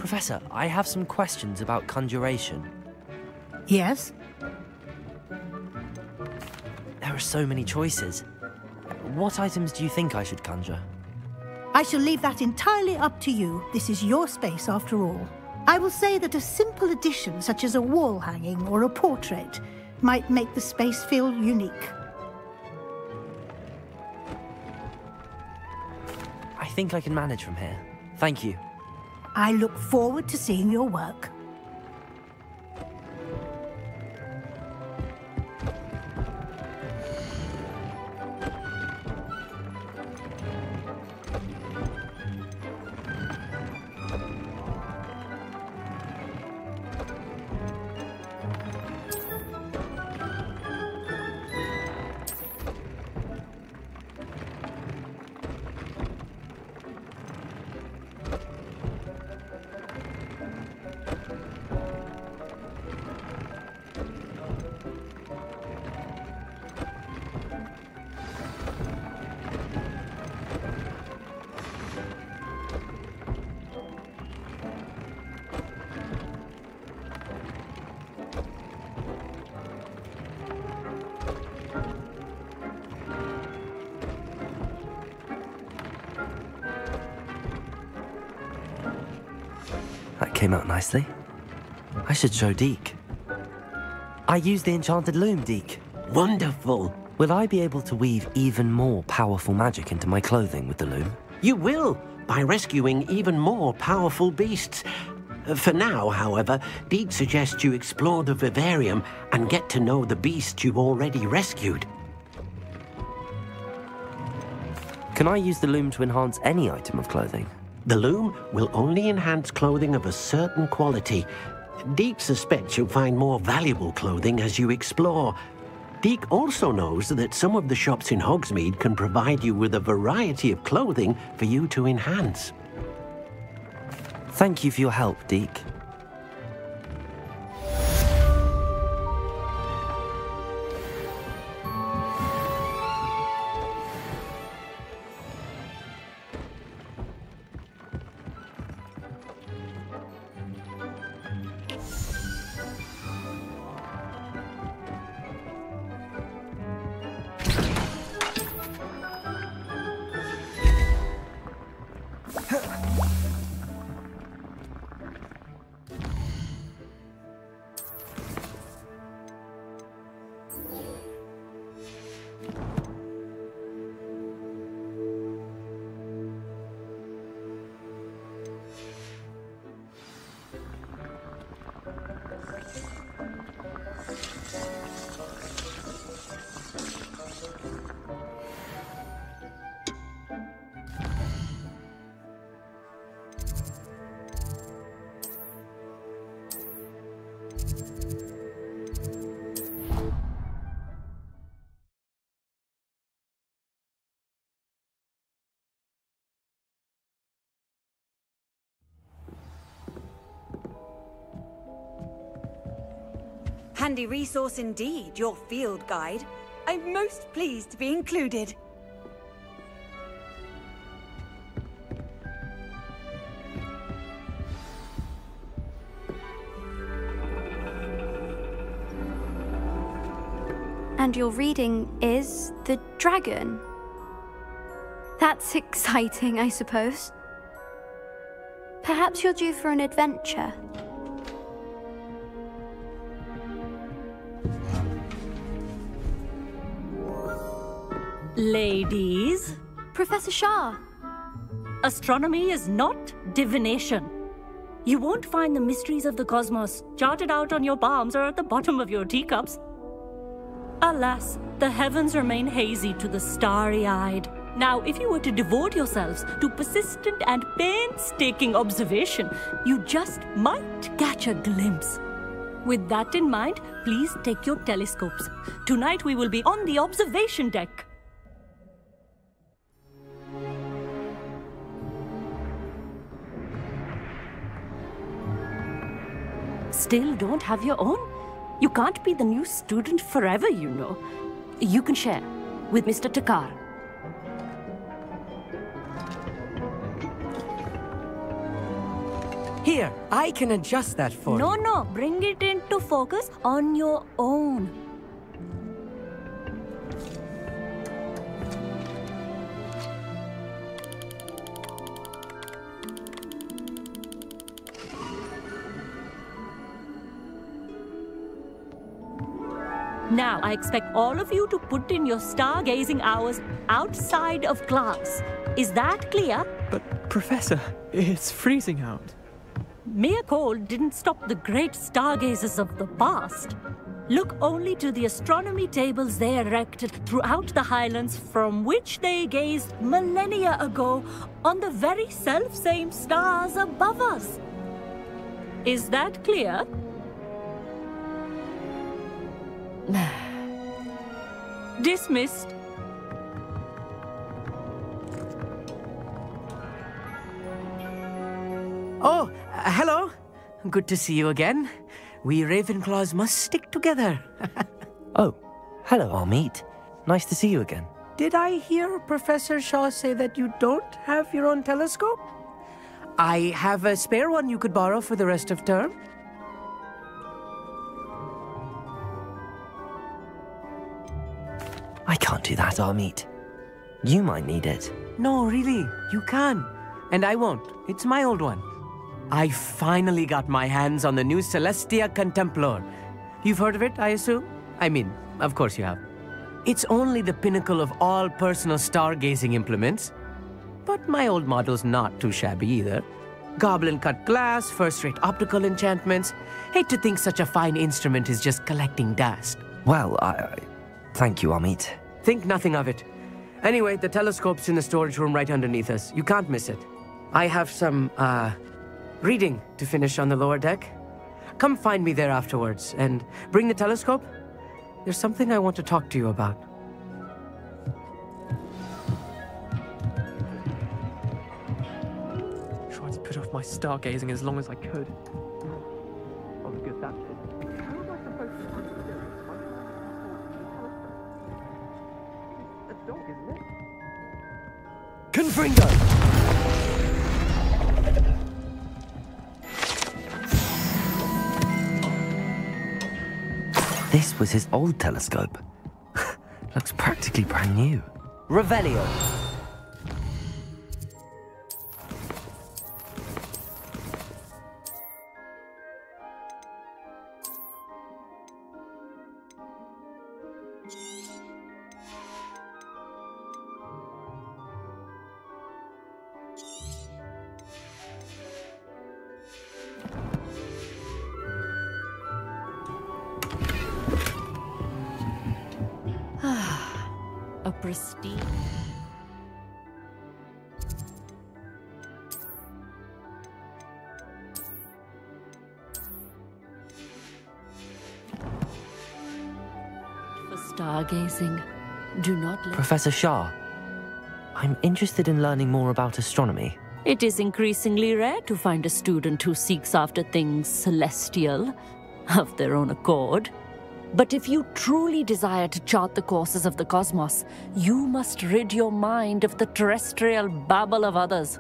Professor, I have some questions about conjuration. Yes? There are so many choices. What items do you think I should conjure? I shall leave that entirely up to you. This is your space after all. I will say that a simple addition such as a wall hanging or a portrait might make the space feel unique. I think I can manage from here. Thank you. I look forward to seeing your work. came out nicely. I should show Deke. I used the enchanted loom, Deke. Wonderful. Will I be able to weave even more powerful magic into my clothing with the loom? You will, by rescuing even more powerful beasts. For now, however, Deke suggests you explore the vivarium and get to know the beasts you've already rescued. Can I use the loom to enhance any item of clothing? The loom will only enhance clothing of a certain quality. Deke suspects you'll find more valuable clothing as you explore. Deke also knows that some of the shops in Hogsmeade can provide you with a variety of clothing for you to enhance. Thank you for your help, Deke. Handy resource indeed, your field guide. I'm most pleased to be included. And your reading is the dragon. That's exciting, I suppose. Perhaps you're due for an adventure. Ladies. Professor Shah. Astronomy is not divination. You won't find the mysteries of the cosmos charted out on your palms or at the bottom of your teacups. Alas, the heavens remain hazy to the starry-eyed. Now, if you were to devote yourselves to persistent and painstaking observation, you just might catch a glimpse. With that in mind, please take your telescopes. Tonight we will be on the observation deck. Still don't have your own? You can't be the new student forever, you know. You can share with Mr. Takar. Here, I can adjust that for you. No, bring it into focus on your own. Now, I expect all of you to put in your stargazing hours outside of class. Is that clear? But, Professor, it's freezing out. Mere cold didn't stop the great stargazers of the past. Look only to the astronomy tables they erected throughout the Highlands from which they gazed millennia ago on the very self-same stars above us. Is that clear? Dismissed. Oh, hello. Good to see you again. We Ravenclaws must stick together. Oh, hello, Amit. Nice to see you again. Did I hear Professor Shaw say that you don't have your own telescope? I have a spare one you could borrow for the rest of term. I can't do that, Amit. You might need it. No, really, you can. And I won't. It's my old one. I finally got my hands on the new Celestia Contemplar. You've heard of it, I assume? I mean, of course you have. It's only the pinnacle of all personal stargazing implements. But my old model's not too shabby either. Goblin-cut glass, first-rate optical enchantments. Hate to think such a fine instrument is just collecting dust. Well, thank you, Amit. Think nothing of it. Anyway, the telescope's in the storage room right underneath us. You can't miss it. I have some, reading to finish on the lower deck. Come find me there afterwards, and bring the telescope. There's something I want to talk to you about. Tried to put off my stargazing as long as I could. Oh, the good that did. How was I supposed to find the telescope? It's a dog, isn't it? Confringo! This was his old telescope. Looks practically brand new. Revelio. A pristine. For stargazing, do not let... Professor Shah, I'm interested in learning more about astronomy. It is increasingly rare to find a student who seeks after things celestial of their own accord. But if you truly desire to chart the courses of the cosmos, you must rid your mind of the terrestrial babble of others.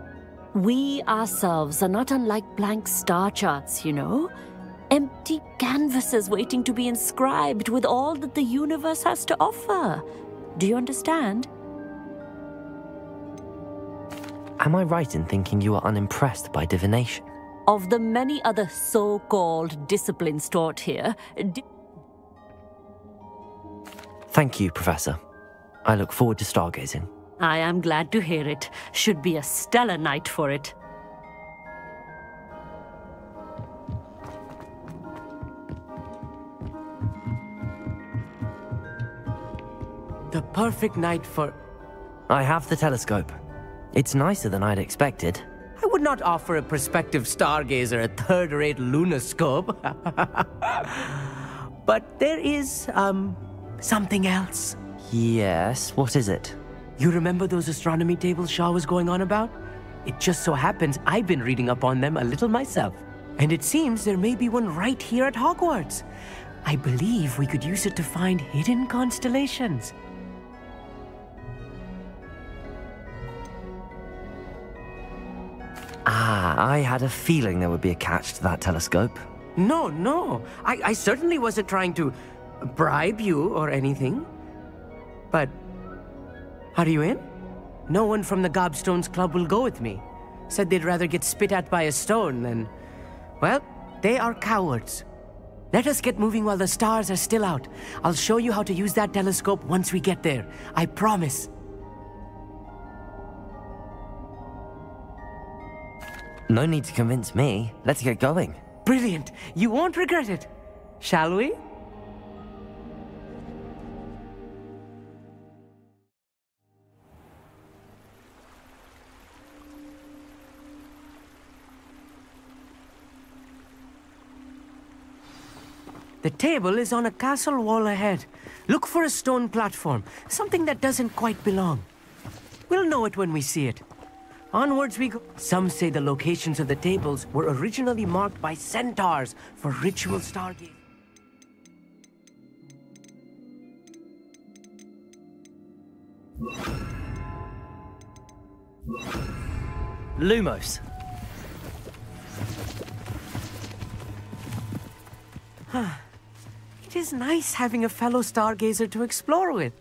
We ourselves are not unlike blank star charts, you know? Empty canvases waiting to be inscribed with all that the universe has to offer. Do you understand? Am I right in thinking you are unimpressed by divination? Of the many other so-called disciplines taught here, Thank you, Professor. I look forward to stargazing. I am glad to hear it. Should be a stellar night for it. The perfect night for... I have the telescope. It's nicer than I'd expected. I would not offer a prospective stargazer a third-rate lunoscope. But there is, something else. Yes, what is it? You remember those astronomy tables Shaw was going on about? It just so happens I've been reading up on them a little myself. And it seems there may be one right here at Hogwarts. I believe we could use it to find hidden constellations. I had a feeling there would be a catch to that telescope. No. I certainly wasn't trying to bribe you or anything. But, are you in? No one from the Gobstones Club will go with me. Said they'd rather get spit at by a stone than... Well, they are cowards. Let us get moving while the stars are still out. I'll show you how to use that telescope once we get there. I promise. No need to convince me. Let's get going. Brilliant. You won't regret it. Shall we? The table is on a castle wall ahead. Look for a stone platform, something that doesn't quite belong. We'll know it when we see it. Onwards we go. Some say the locations of the tables were originally marked by centaurs for ritual stargazing. Lumos. It is nice having a fellow stargazer to explore with.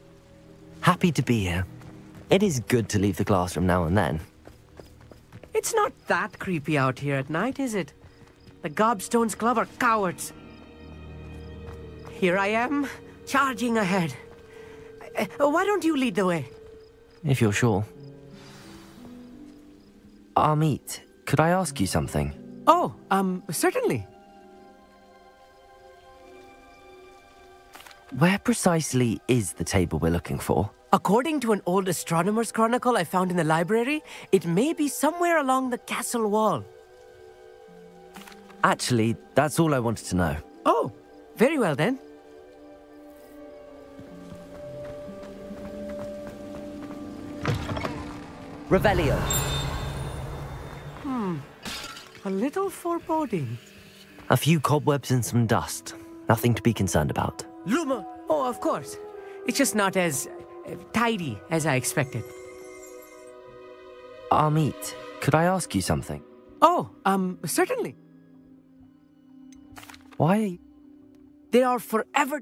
Happy to be here. It is good to leave the classroom now and then. It's not that creepy out here at night, is it? The Gobstones Club are cowards. Here I am, charging ahead. Why don't you lead the way? If you're sure. Amit, could I ask you something? Oh, certainly. Where precisely is the table we're looking for? According to an old astronomer's chronicle I found in the library, it may be somewhere along the castle wall. Actually, that's all I wanted to know. Oh, very well then. Revelio. A little foreboding. A few cobwebs and some dust. Nothing to be concerned about. Luma! Oh, of course. It's just not as tidy as I expected. Amit, could I ask you something? Oh, certainly. Why? They are forever...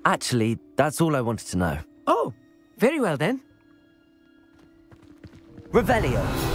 Actually, that's all I wanted to know. Oh, very well then. Revelio.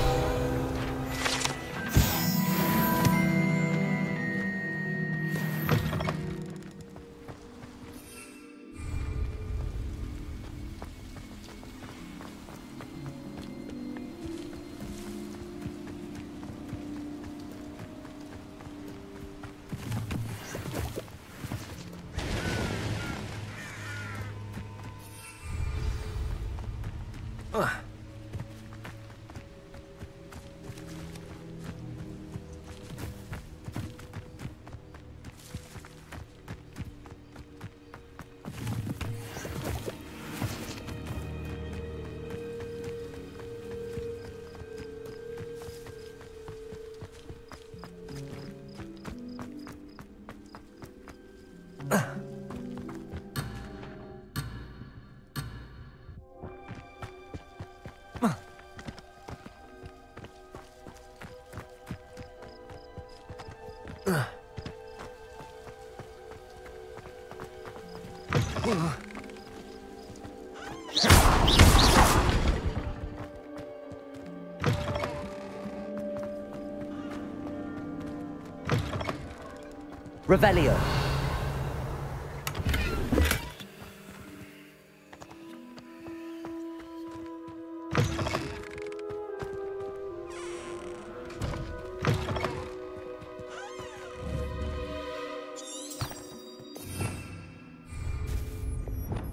Revelio.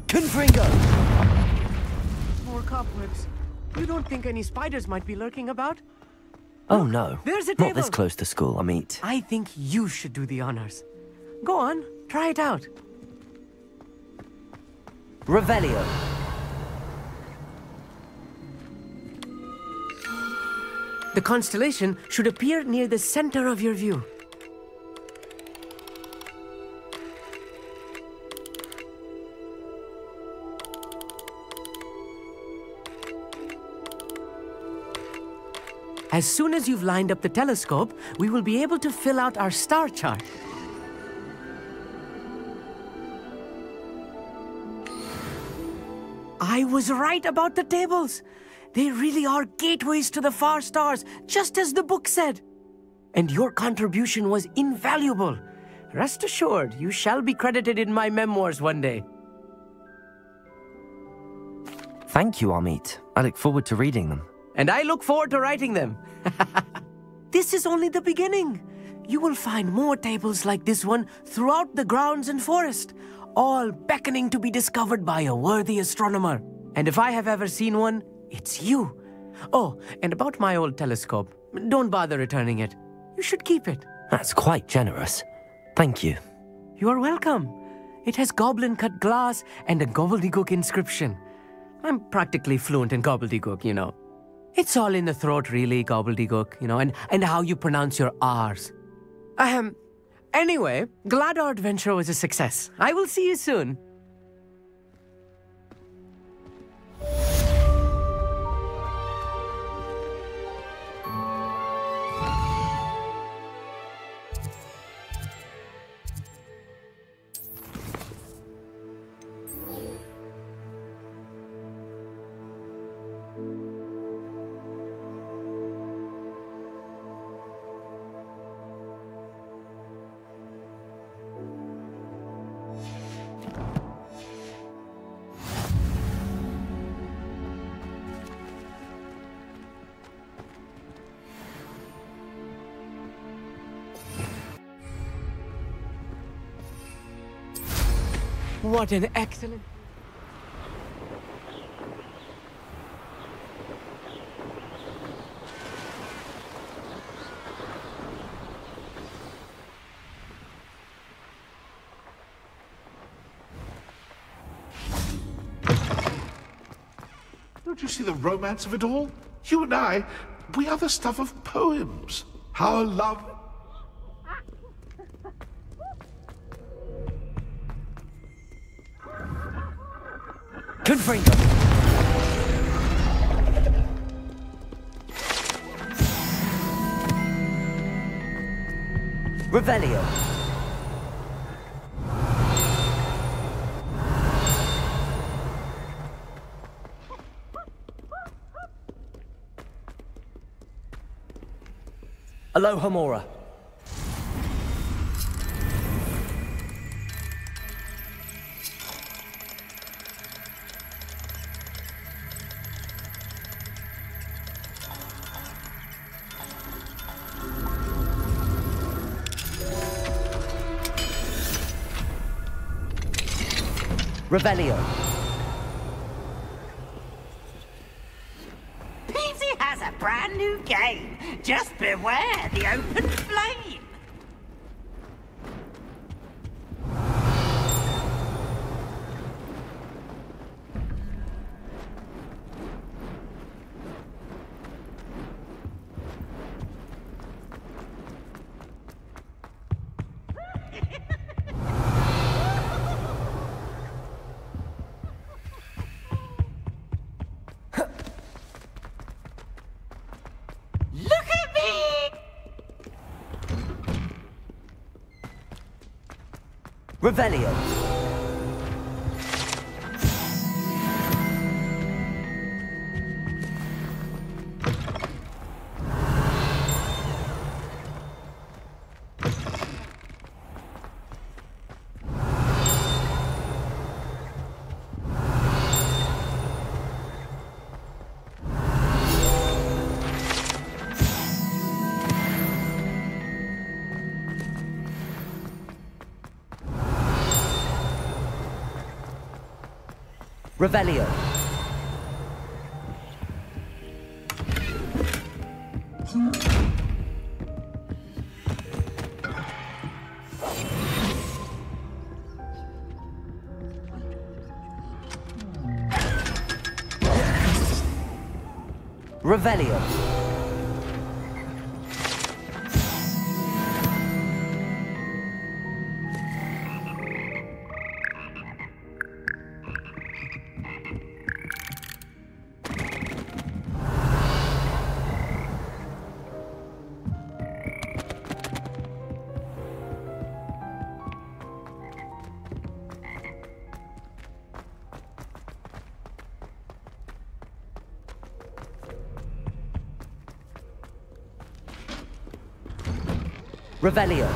Confringo! More cobwebs. You don't think any spiders might be lurking about? Oh no, there's a table. Not this close to school, Amit. I think you should do the honors. Go on, try it out. Revelio. The constellation should appear near the center of your view. As soon as you've lined up the telescope, we will be able to fill out our star chart. I was right about the tables. They really are gateways to the far stars, just as the book said. And your contribution was invaluable. Rest assured, you shall be credited in my memoirs one day. Thank you, Amit. I look forward to reading them. And I look forward to writing them. This is only the beginning. You will find more tables like this one throughout the grounds and forest, all beckoning to be discovered by a worthy astronomer. And if I have ever seen one, it's you. Oh, and about my old telescope, don't bother returning it. You should keep it. That's quite generous. Thank you. You are welcome. It has goblin-cut glass and a gobbledygook inscription. I'm practically fluent in gobbledygook, you know. It's all in the throat, really, gobbledygook, you know, and how you pronounce your R's. Anyway, glad our adventure was a success. I will see you soon. What an excellent... Don't you see the romance of it all? You and I, we are the stuff of poems. Our love... Confringo! Revelio! Alohomora. Revelio. Peasy has a brand new game. Just beware the open flame. Look at me! Revelio. Revelio. Revelio. Revelio.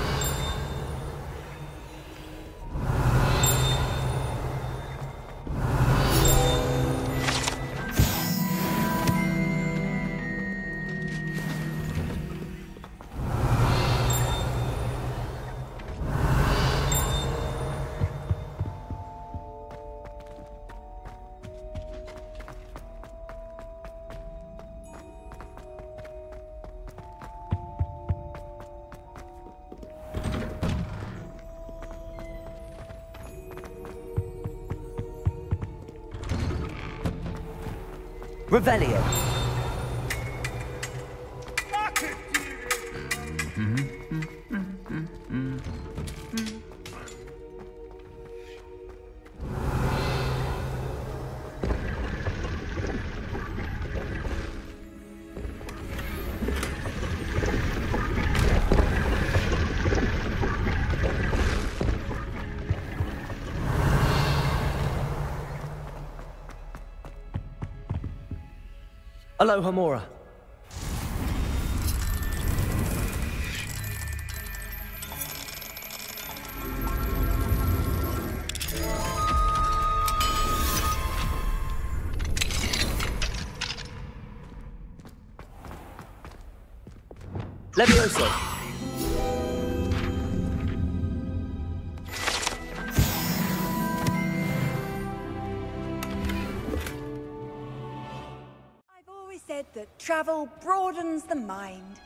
Revelio. Alohomora. Levioso. that travel broadens the mind.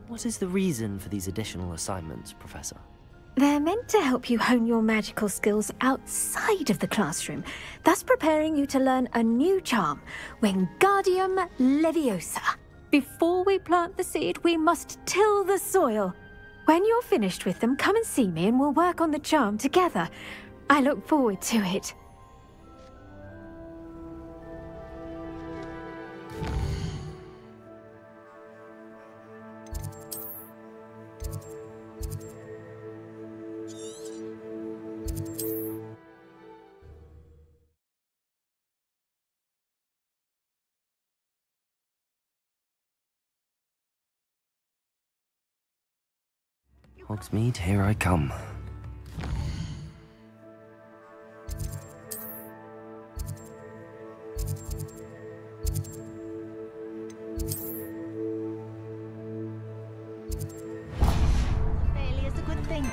What is the reason for these additional assignments, Professor? They're meant to help you hone your magical skills outside of the classroom, thus preparing you to learn a new charm, Wingardium Leviosa. Before we plant the seed, we must till the soil. When you're finished with them, come and see me and we'll work on the charm together. I look forward to it. Hogsmeade, here I come. Failure's a good thing.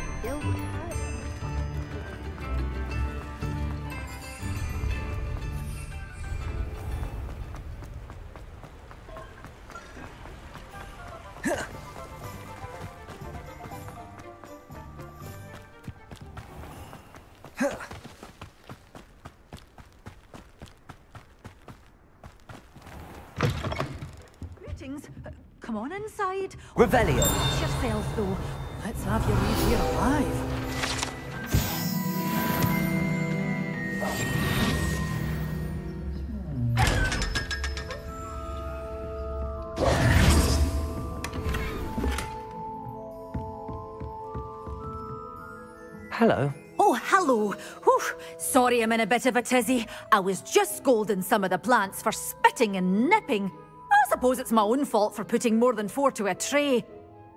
Greetings. Come on inside. Revelio. Watch yourself, though. Let's have you leave here alive. Hello. Oh, hello. Whew. Sorry I'm in a bit of a tizzy. I was just scolding some of the plants for spitting and nipping. I suppose it's my own fault for putting more than 4 to a tray.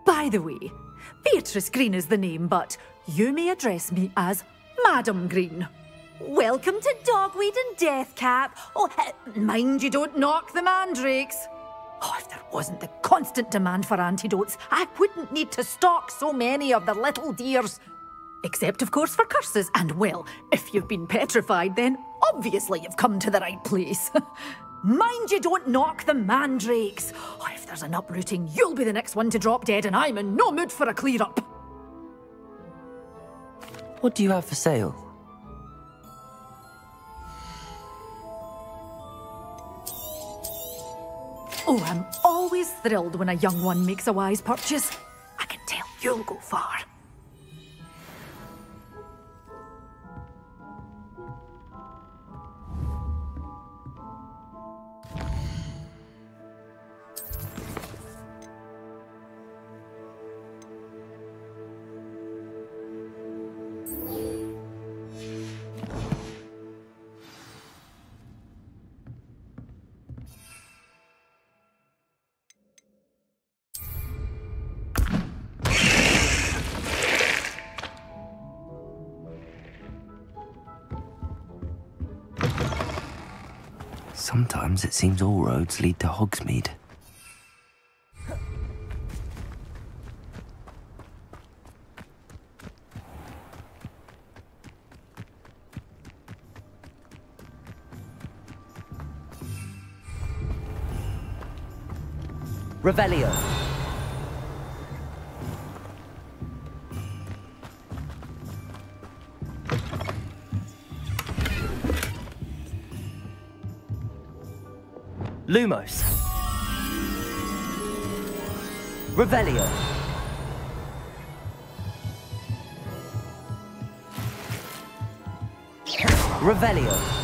By the way, Beatrice Green is the name, but you may address me as Madam Green. Welcome to Dogweed and Deathcap. Oh, mind you don't knock the mandrakes. Oh, if there wasn't the constant demand for antidotes, I wouldn't need to stock so many of the little dears. Except, of course, for curses. And, well, if you've been petrified, then obviously you've come to the right place. Mind you don't knock the mandrakes. Oh, if there's an uprooting, you'll be the next one to drop dead, and I'm in no mood for a clear-up. What do you have for sale? Oh, I'm always thrilled when a young one makes a wise purchase. I can tell you'll go far. Sometimes it seems all roads lead to Hogsmeade. Revelio. Lumos. Revelio. Revelio.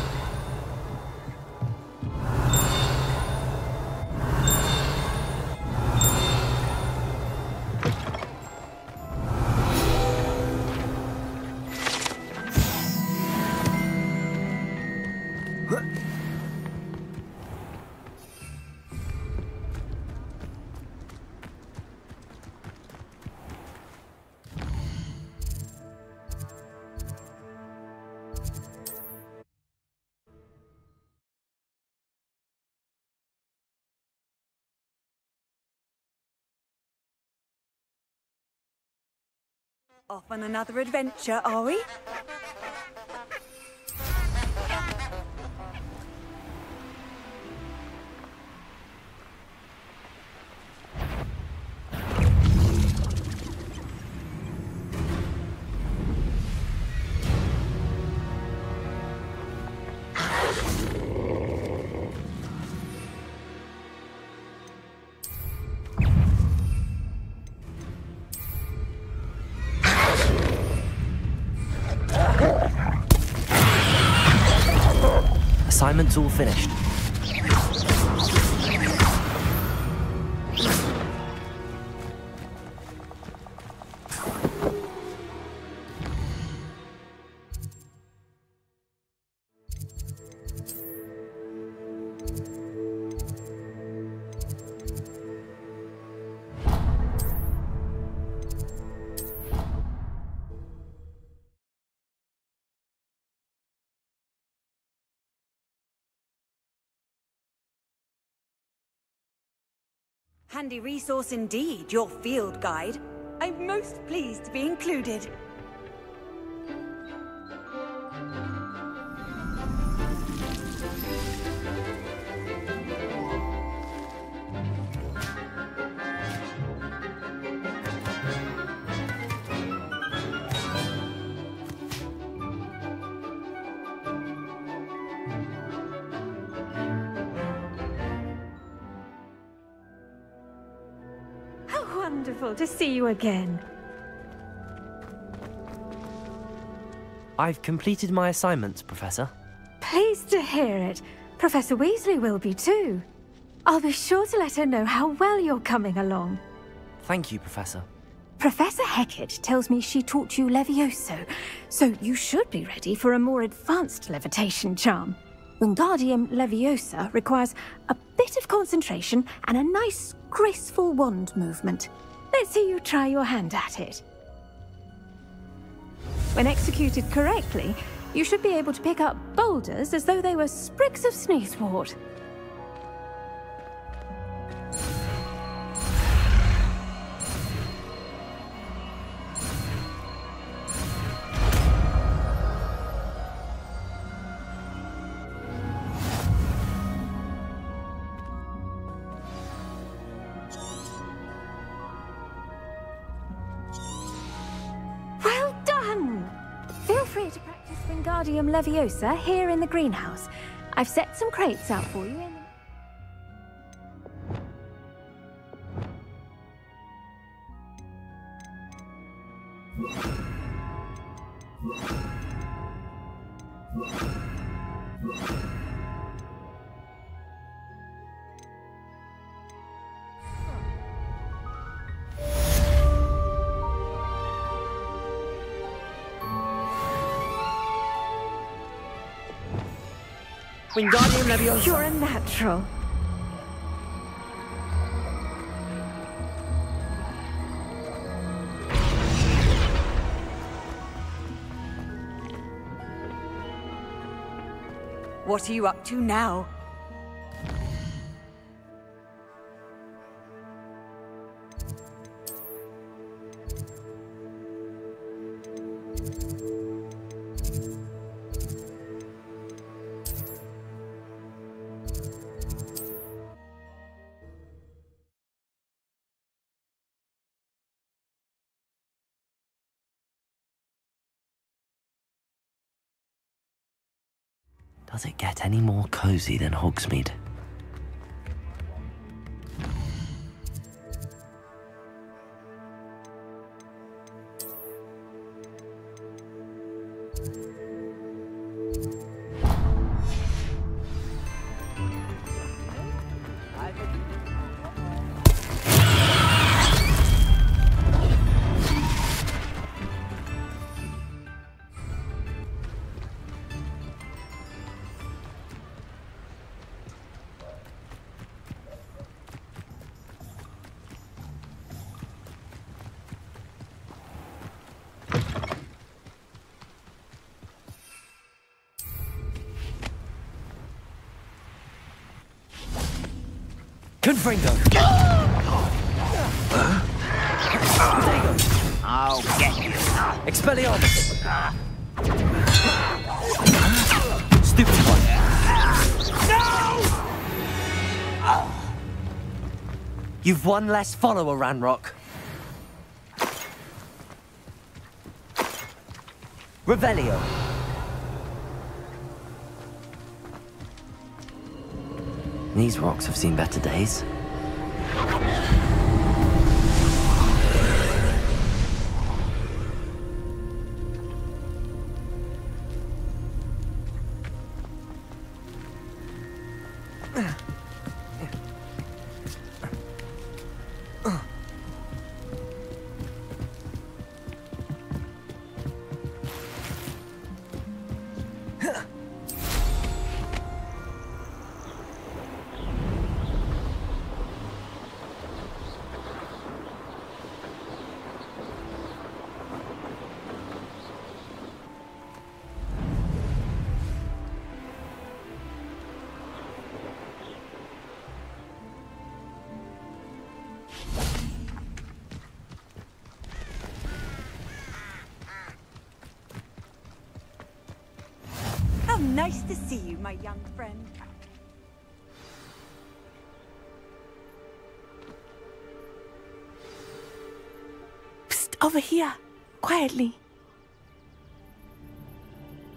Off on another adventure, are we? Assignment's all finished. Handy resource indeed, your field guide. I'm most pleased to be included. Wonderful to see you again. I've completed my assignments, Professor. Pleased to hear it. Professor Weasley will be too. I'll be sure to let her know how well you're coming along. Thank you, Professor. Professor Hecat tells me she taught you Levioso, so you should be ready for a more advanced levitation charm. Wingardium Leviosa requires a bit of concentration and a nice, graceful wand movement. Let's see you try your hand at it. When executed correctly, you should be able to pick up boulders as though they were sprigs of sneezewort. Feel free to practice Wingardium Leviosa here in the greenhouse. I've set some crates out for you in Wingardium Leviosa. You're a natural. What are you up to now? Does it get any more cozy than Hogsmeade? Confringo! I'll get you. Expelliarmus! Stupid one! No! You've one less follower, Ranrock. Revelio. These rocks have seen better days. Nice to see you, my young friend. Psst, over here. Quietly.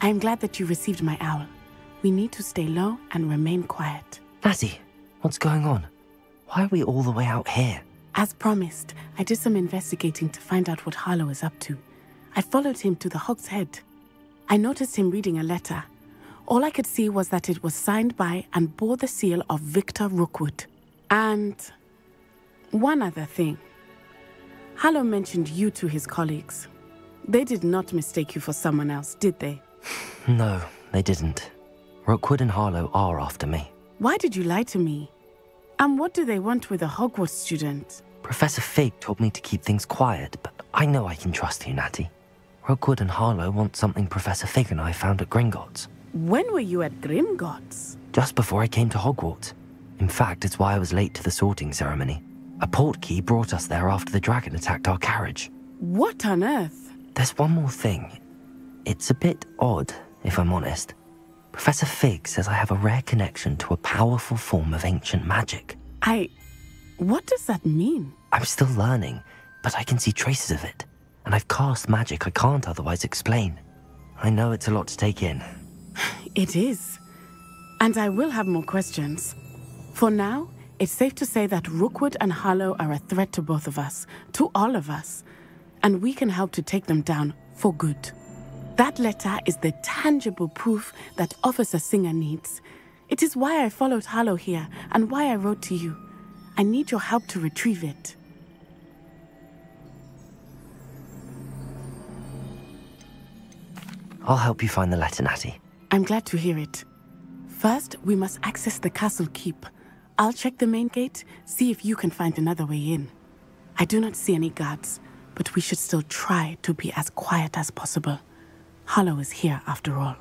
I am glad that you received my owl. We need to stay low and remain quiet. Natty, what's going on? Why are we all the way out here? As promised, I did some investigating to find out what Harlow is up to. I followed him to the Hog's Head. I noticed him reading a letter. All I could see was that it was signed by and bore the seal of Victor Rookwood. And one other thing. Harlow mentioned you to his colleagues. They did not mistake you for someone else, did they? No, they didn't. Rookwood and Harlow are after me. Why did you lie to me? And what do they want with a Hogwarts student? Professor Fig told me to keep things quiet, but I know I can trust you, Natty. Rookwood and Harlow want something Professor Fig and I found at Gringotts. When were you at Grimgotts? Just before I came to Hogwarts. In fact, it's why I was late to the sorting ceremony. A portkey brought us there after the dragon attacked our carriage. What on earth? There's one more thing. It's a bit odd, if I'm honest. Professor Fig says I have a rare connection to a powerful form of ancient magic. What does that mean? I'm still learning, but I can see traces of it. And I've cast magic I can't otherwise explain. I know it's a lot to take in. It is. And I will have more questions. For now, it's safe to say that Rookwood and Harlow are a threat to both of us, to all of us. And we can help to take them down for good. That letter is the tangible proof that Officer Singer needs. It is why I followed Harlow here and why I wrote to you. I need your help to retrieve it. I'll help you find the letter, Natty. I'm glad to hear it. First, we must access the castle keep. I'll check the main gate, see if you can find another way in. I do not see any guards, but we should still try to be as quiet as possible. Harlow is here after all.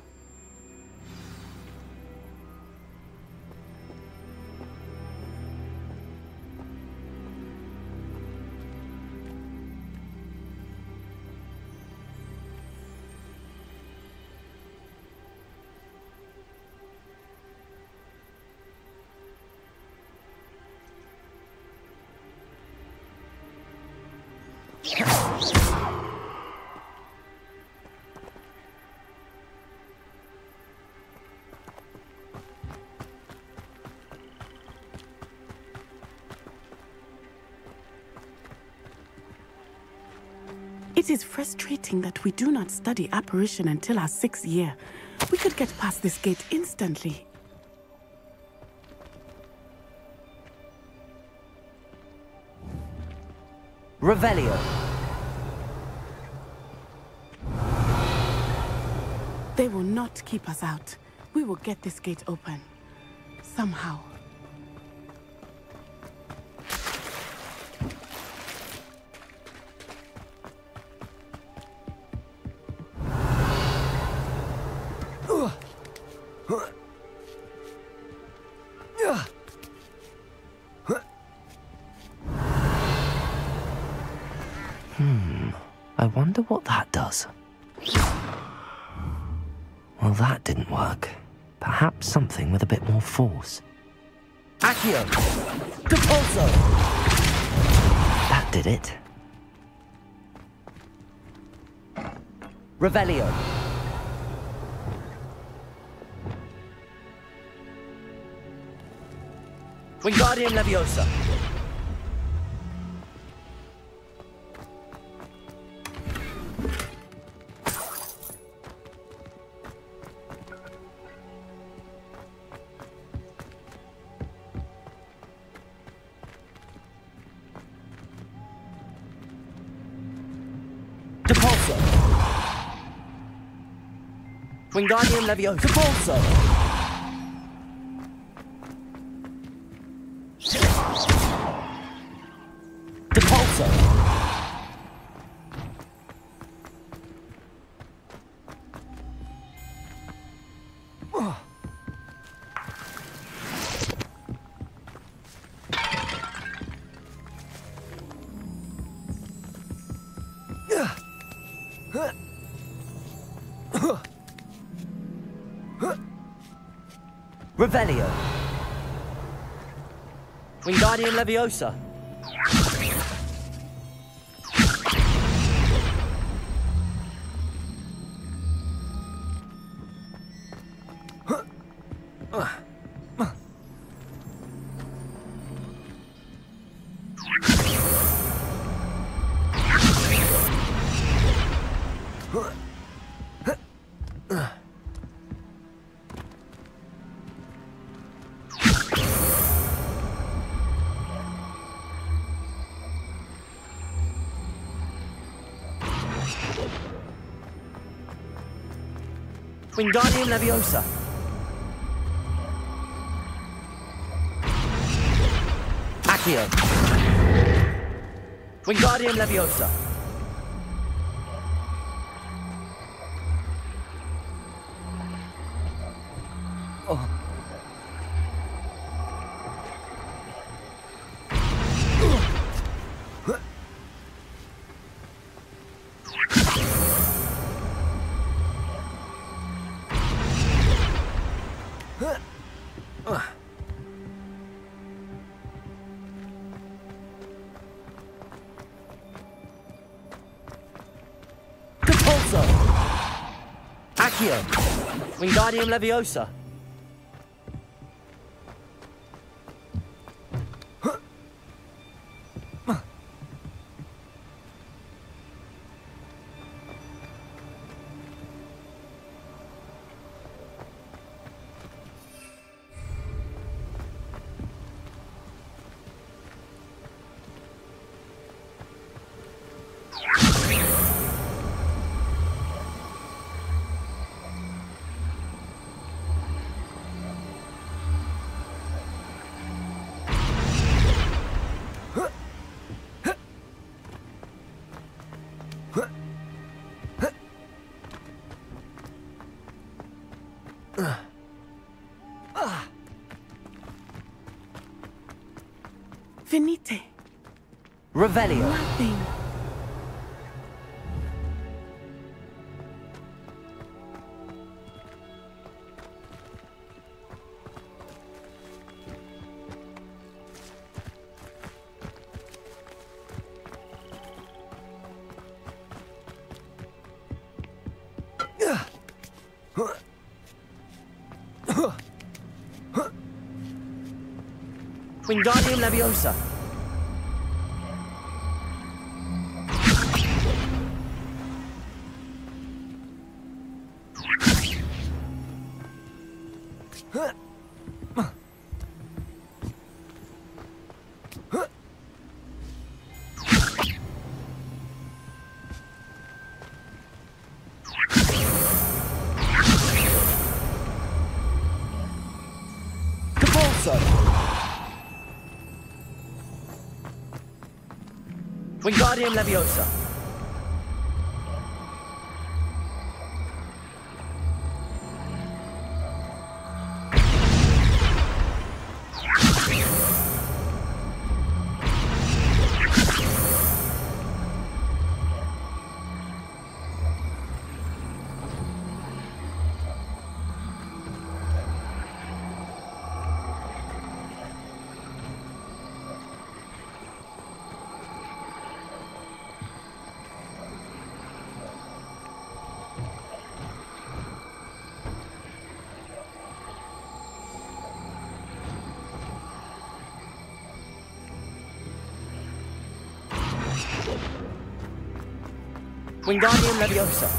It is frustrating that we do not study apparition until our 6th year. We could get past this gate instantly. Revelio. They will not keep us out. We will get this gate open. Somehow. wonder what that does. Well, that didn't work. Perhaps something with a bit more force. Accio! Depulso! That did it. Revelio. Wingardium Leviosa. Depulso. Wingardium Leviosa. Depulso. Depulso. Revelio. Wingardium Leviosa. Wingardium Leviosa. Accio. Wingardium Leviosa. Oh. Depulso. Accio. Wingardium Leviosa. Finite. Revelio. Nothing. Wingardium Leviosa. Depulso. Wingardium Leviosa. Wingardium Leviosa.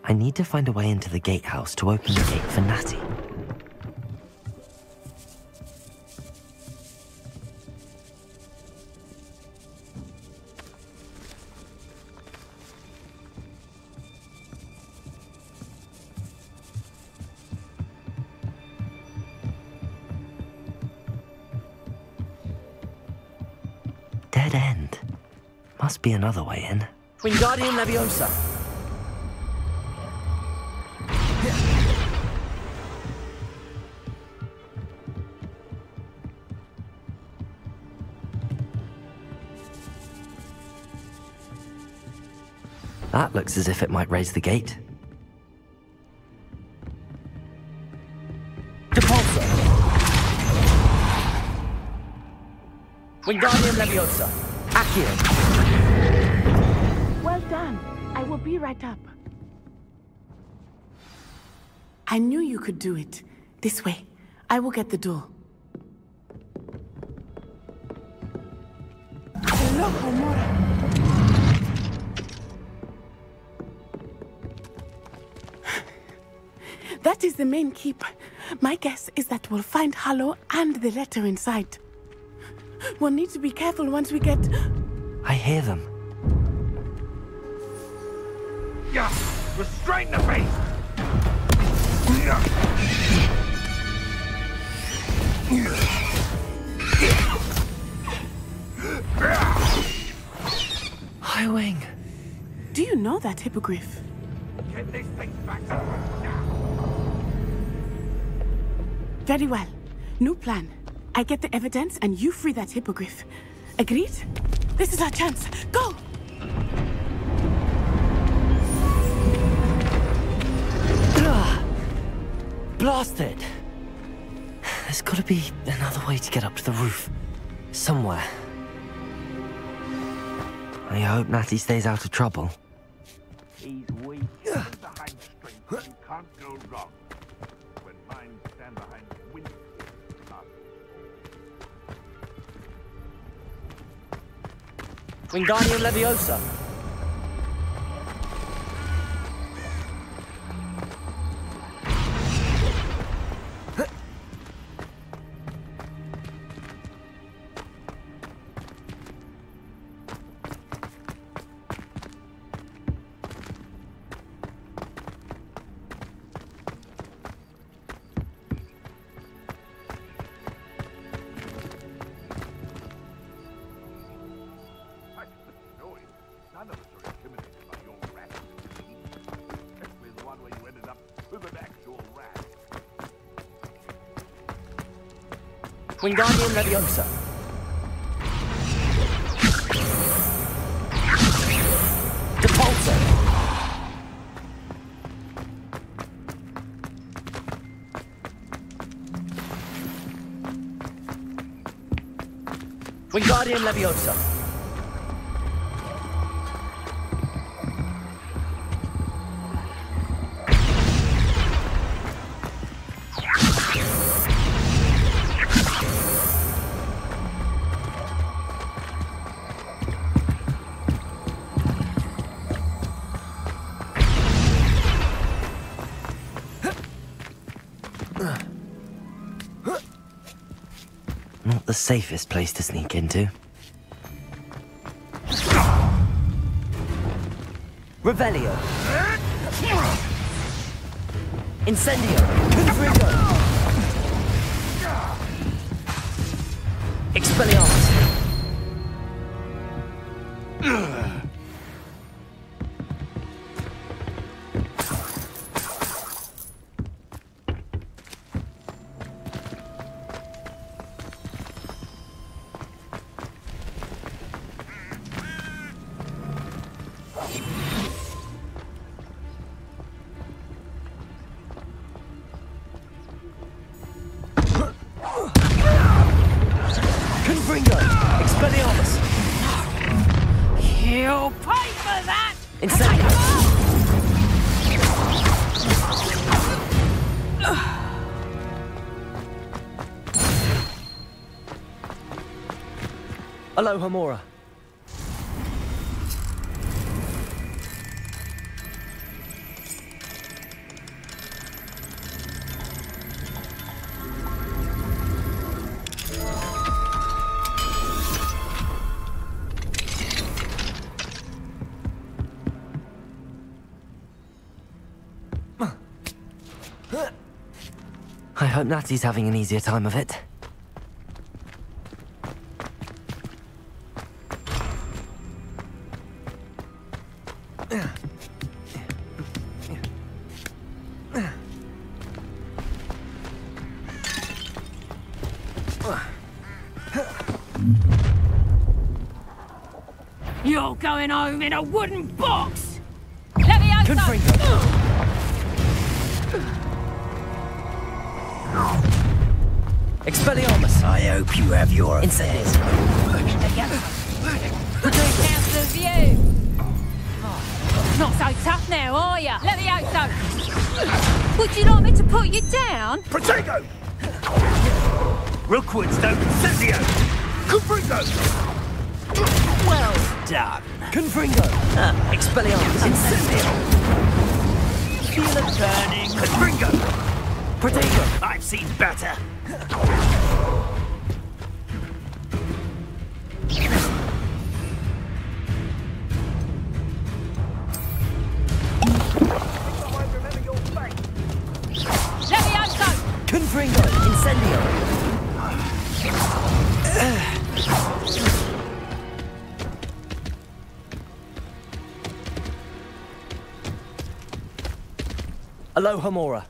I need to find a way into the gatehouse to open the gate for Natty. Dead end. Must be another way in. Wingardium Leviosa. That looks as if it might raise the gate. Depulso. Wingardium Leviosa. Accio. Well done. I will be right up. I knew you could do it. This way. I will get the door. Hello, Homura. That is the main keep. My guess is that we'll find Hallow and the letter inside. We'll need to be careful once we get... I hear them. Yeah, restrain the beast! Highwing. Do you know that hippogriff? Get this thing back now! Very well. New plan. I get the evidence and you free that hippogriff. Agreed? This is our chance. Go! Blasted! There's gotta be another way to get up to the roof. Somewhere. I hope Natty stays out of trouble. He's weak. Behind strength, you can't go wrong. When minds stand behind wind. Wingardium Leviosa. None of us are intimidated by your rat, especially the one where you ended up with an actual rat. Wingardium Leviosa. Depulso. Wingardium Leviosa. Not the safest place to sneak into. Revelio. Incendio. Confringo. Expelliarmus. Confringo! Expelliarmus! You'll pay for that! Incendio! Aloha Mora. I hope Natty's having an easier time of it. You're going home in a wooden box! Let me out! Expelliarmus! I hope you have your affairs. How's the view? Not so tough now, are ya? Let me out, son! Would you like me to put you down? Protego! Rookwood's down Incendio! Confringo! Well done. Confringo! Expelliarmus! Incendio! Feel it burning. Confringo! Protego! I've seen better. Let me out, son! Confringo! Incendio! Aloha Mora.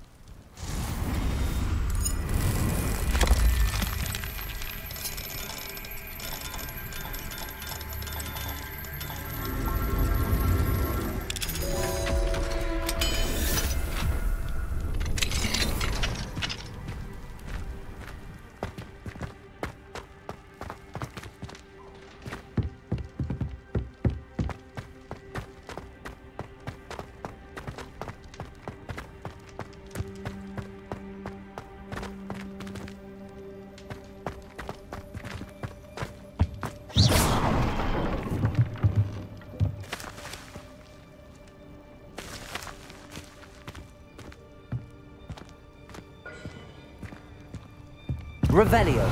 Revelio.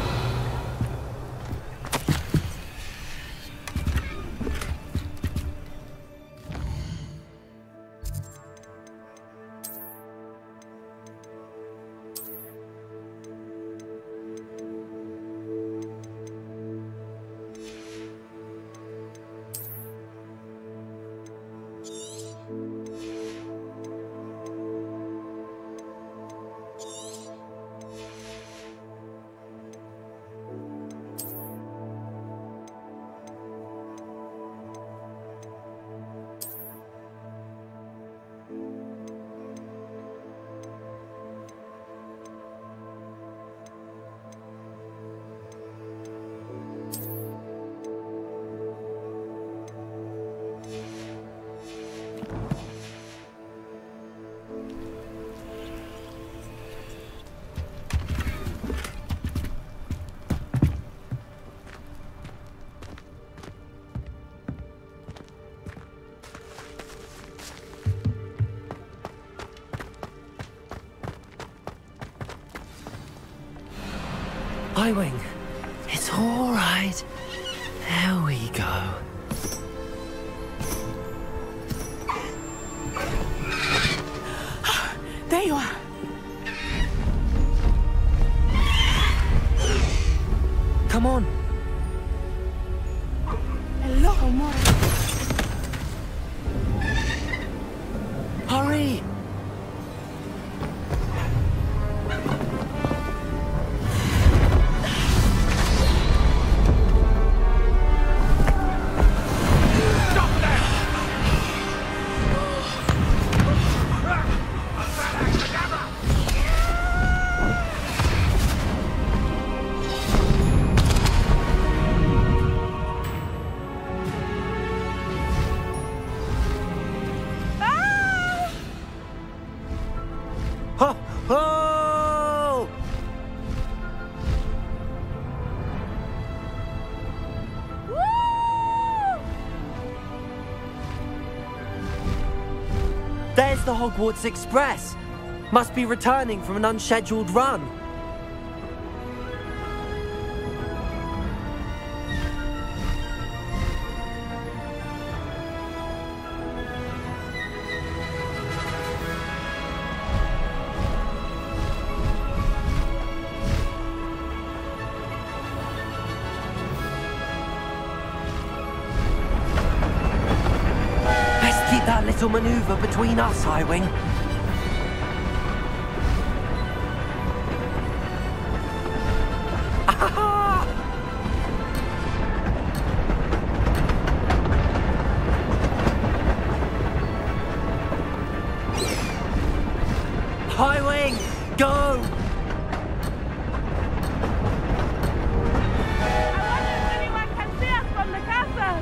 I-Wing, it's all right. There we go. There you are. Come on. Hello, Mora. Hurry! Oh! There's the Hogwarts Express. Must be returning from an unscheduled run. Let's keep that little maneuver between us, Highwing. Highwing, go! Anyone can see us from the castle.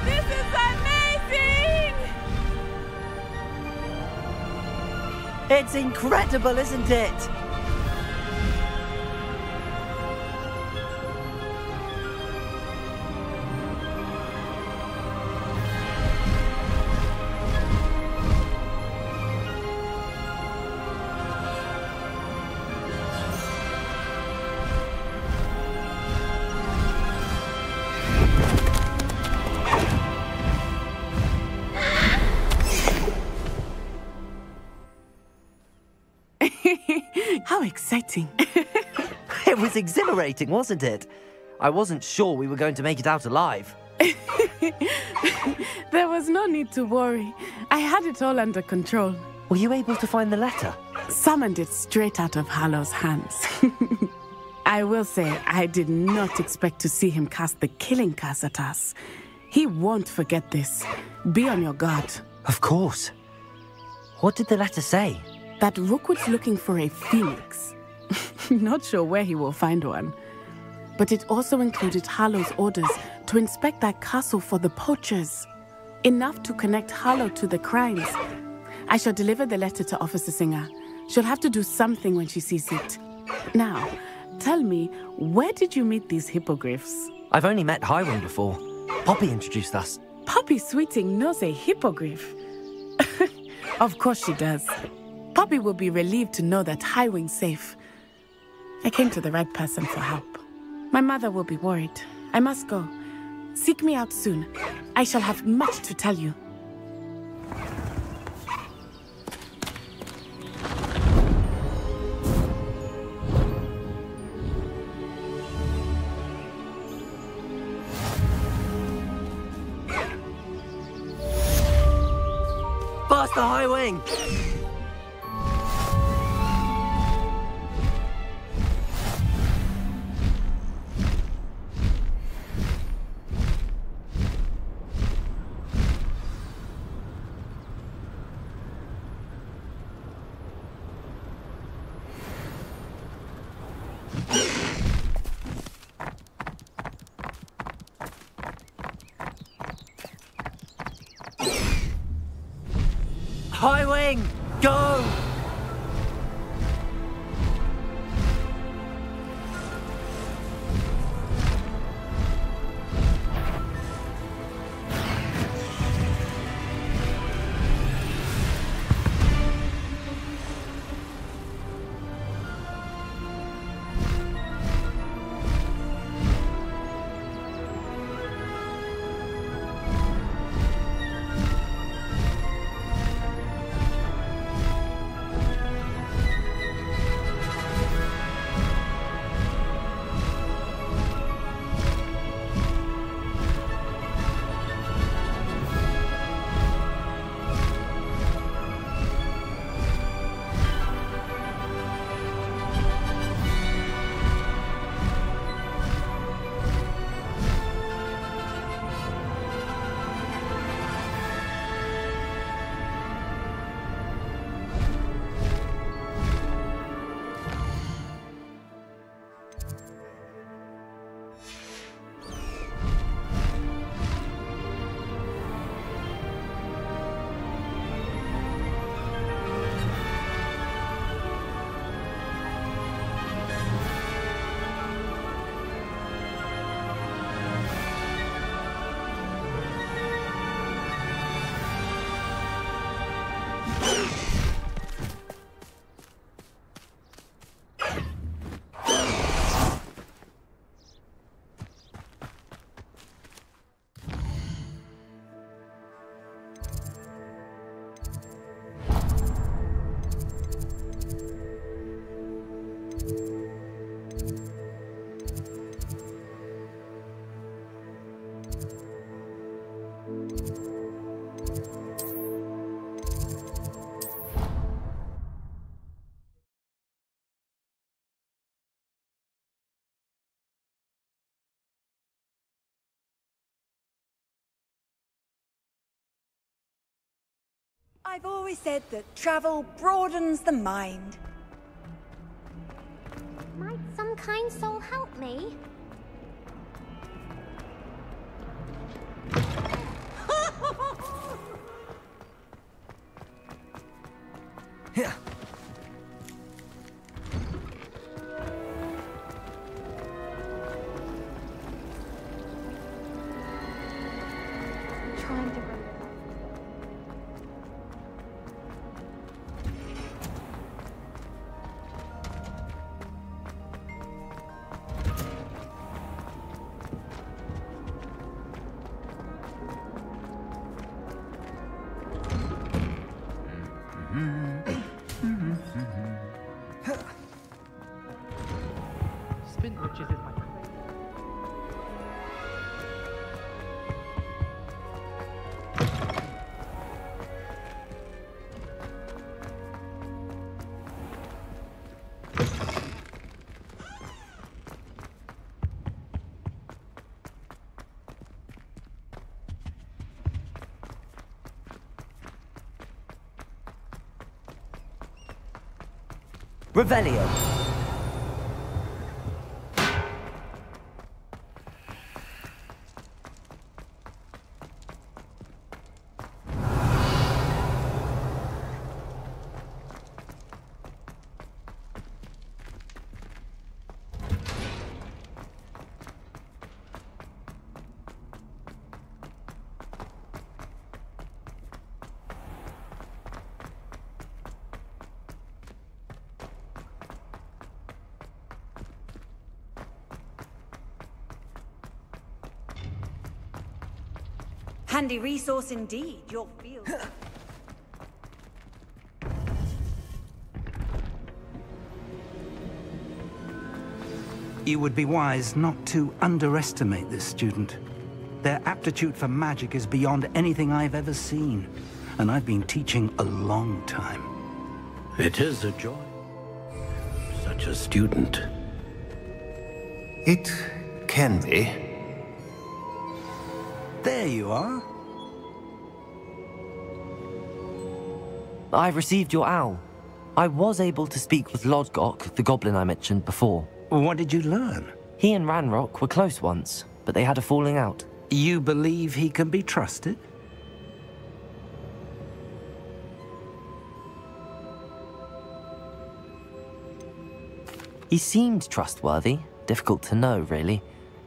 This is amazing! It's incredible, isn't it? How exciting. It was exhilarating, wasn't it? I wasn't sure we were going to make it out alive. There was no need to worry. I had it all under control. Were you able to find the letter? Summoned it straight out of Hallow's hands. I will say, I did not expect to see him cast the killing curse at us. He won't forget this. Be on your guard. Of course. What did the letter say? That Rookwood's looking for a phoenix. Not sure where he will find one. But it also included Hallow's orders to inspect that castle for the poachers. Enough to connect Hallow to the crimes. I shall deliver the letter to Officer Singer. She'll have to do something when she sees it. Now, tell me, where did you meet these hippogriffs? I've only met Highwing before. Poppy introduced us. Poppy Sweeting knows a hippogriff. Of course she does. Poppy will be relieved to know that Highwing's safe. I came to the right person for help. My mother will be worried. I must go. Seek me out soon. I shall have much to tell you. Faster, Highwing! Highwing, go! I've always said that travel broadens the mind. Might some kind soul help me? Yeah. Trying to run. Spin witches is my Revelio. Handy resource indeed, your field. You would be wise not to underestimate this student. Their aptitude for magic is beyond anything I've ever seen, and I've been teaching a long time. It is a joy. Such a student. It can be. There you are. I've received your owl. I was able to speak with Lodgok, the goblin I mentioned before. What did you learn? He and Ranrock were close once, but they had a falling out. You believe he can be trusted? He seemed trustworthy. Difficult to know, really.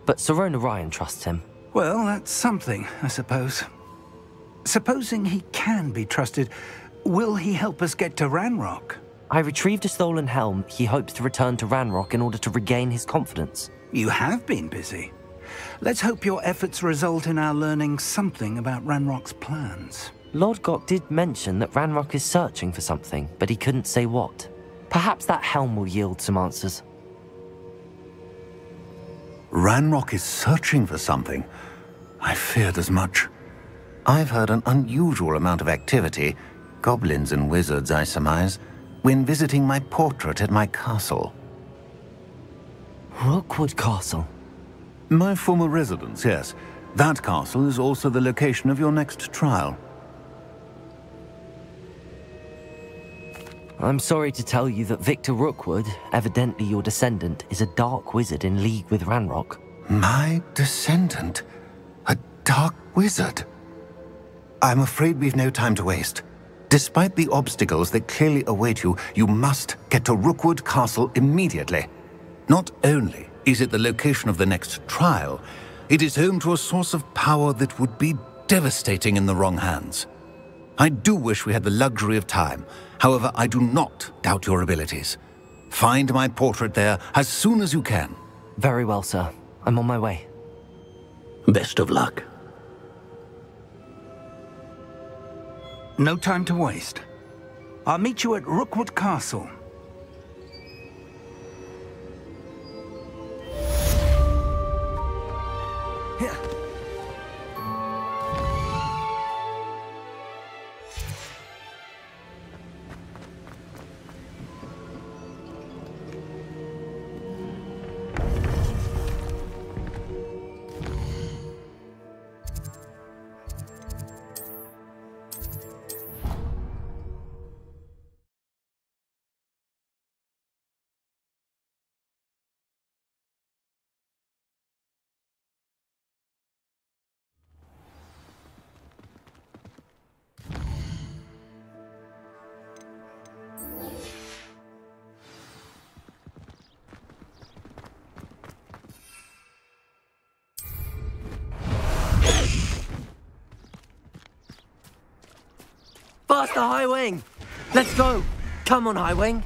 But Sirona Ryan trusts him. Well, that's something, I suppose. Supposing he can be trusted, will he help us get to Ranrock? I retrieved a stolen helm. He hopes to return to Ranrock in order to regain his confidence. You have been busy. Let's hope your efforts result in our learning something about Ranrock's plans. Lodgok did mention that Ranrock is searching for something, but he couldn't say what. Perhaps that helm will yield some answers. Ranrock is searching for something. I feared as much. I've heard an unusual amount of activity, goblins and wizards, I surmise, when visiting my portrait at my castle. Rookwood Castle? My former residence, yes. That castle is also the location of your next trial. I'm sorry to tell you that Victor Rookwood, evidently your descendant, is a dark wizard in league with Ranrock. My descendant? A dark wizard? I'm afraid we've no time to waste. Despite the obstacles that clearly await you, you must get to Rookwood Castle immediately. Not only is it the location of the next trial, it is home to a source of power that would be devastating in the wrong hands. I do wish we had the luxury of time. However, I do not doubt your abilities. Find my portrait there as soon as you can. Very well, sir. I'm on my way. Best of luck. No time to waste. I'll meet you at Rookwood Castle. Faster, High Wing! Let's go! Come on, High Wing!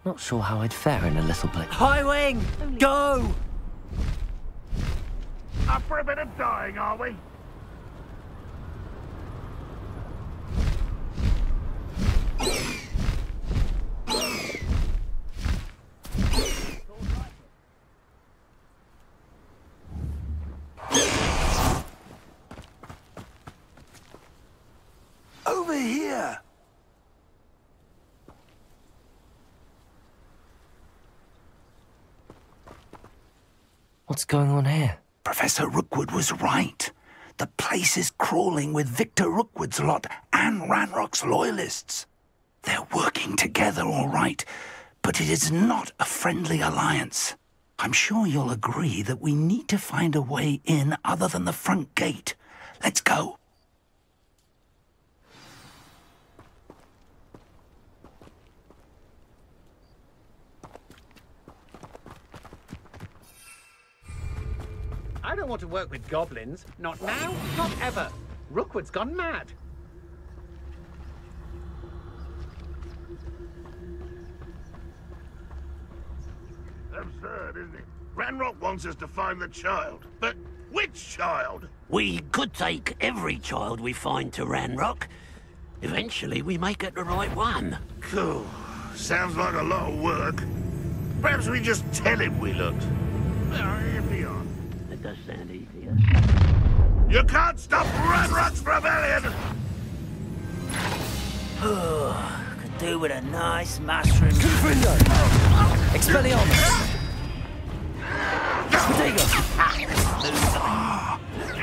Not sure how I'd fare in a little blip. High Wing! Go! Up for a bit of dying, are we? Over here! What's going on here? Professor Rookwood was right. The place is crawling with Victor Rookwood's lot and Ranrock's loyalists. They're working together all right, but it is not a friendly alliance. I'm sure you'll agree that we need to find a way in other than the front gate. Let's go. I don't want to work with goblins. Not now, not ever. Rookwood's gone mad. Absurd, isn't it? Ranrock wants us to find the child. But which child? We could take every child we find to Ranrock. Eventually, we may get the right one. Cool. Sounds like a lot of work. Perhaps we just tell him we looked. Well, here we are. That does sound easier. You can't stop Ranrock's rebellion! Could do with a nice mushroom. Confringo! Expelliarmus! Spadigo!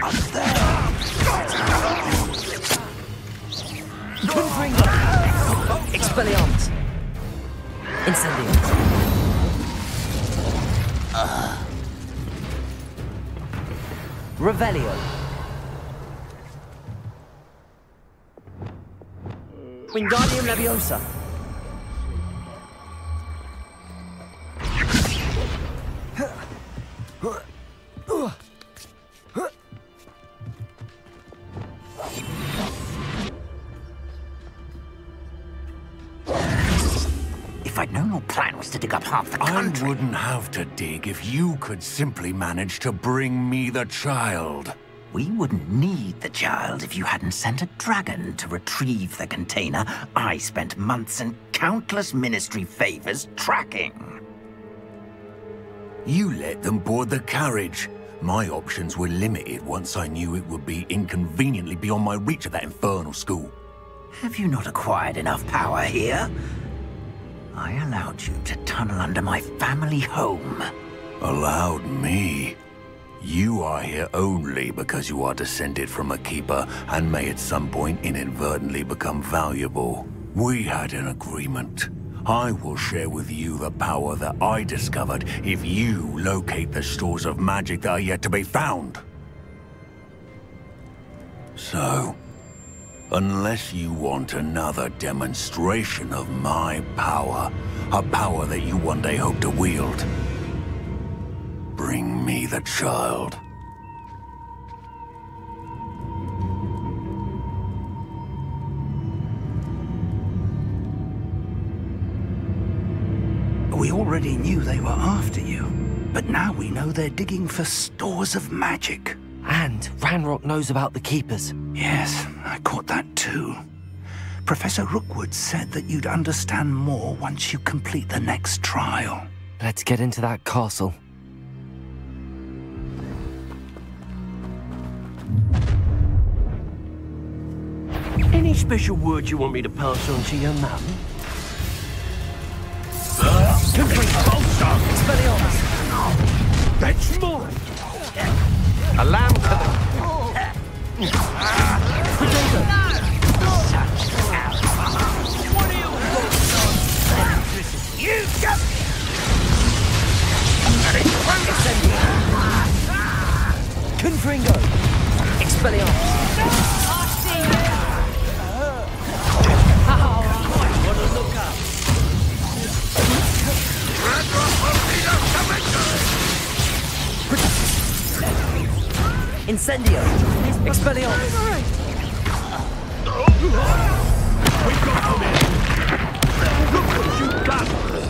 Up there! Confringo! Expelliarmus! Incendio! Revelio! Wingardium Leviosa! If I'd known your plan was to dig up half the country... I wouldn't have to dig if you could simply manage to bring me the child. We wouldn't need the child if you hadn't sent a dragon to retrieve the container I spent months and countless ministry favors tracking. You let them board the carriage. My options were limited once I knew it would be inconveniently beyond my reach at that infernal school. Have you not acquired enough power here? I allowed you to tunnel under my family home. Allowed me? You are here only because you are descended from a keeper and may at some point inadvertently become valuable. We had an agreement. I will share with you the power that I discovered if you locate the stores of magic that are yet to be found. So, unless you want another demonstration of my power, a power that you one day hope to wield, bring me the child. We already knew they were after you, but now we know they're digging for stores of magic. And Ranrock knows about the Keepers. Yes, I caught that too. Professor Rookwood said that you'd understand more once you complete the next trial. Let's get into that castle. Any special words you want me to pass on to your mum? That's mine! A lamb to the... What are you? You just... Confringo! Expelliarmus! Incendio! Expelliarmus!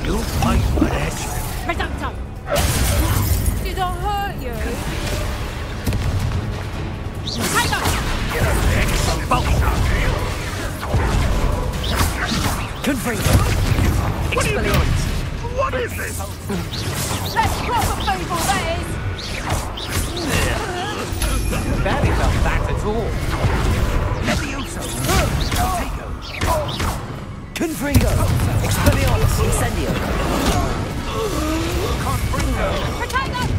You fight for it. Reductor! Did I hurt you? Tiger! Confringo! Expelliarmus! What is this? Let's proper people, that is! Barely felt that at all. Levioso! Confringo! Expelliarmus! Incendio! Confringo! Protect them!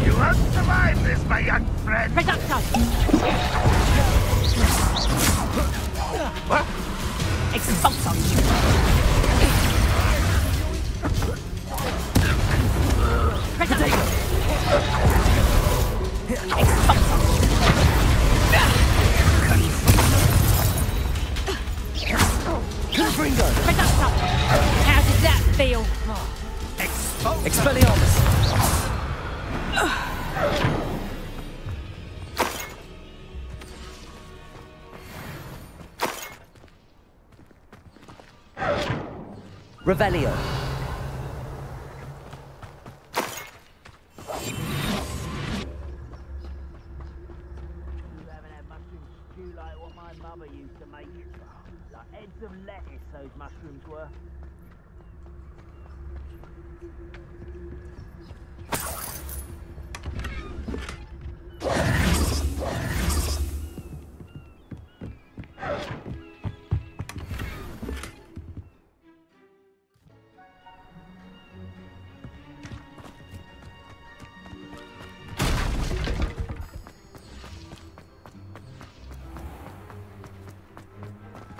You won't survive this, my young friend! Reductor! What? Expulsor! Confringo! Reductor! How did that feel? Expelliarmus! Revelio! Like what my mother used to make. Like heads of lettuce, those mushrooms were.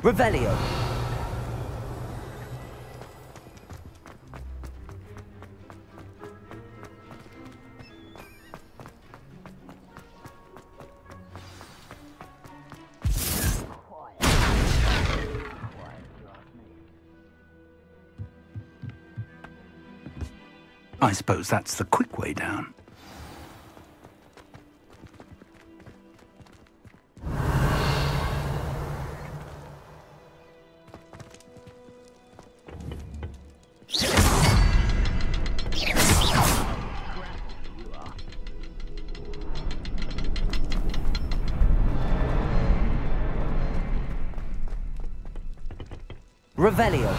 Revelio! I suppose that's the quick way down. Revelio!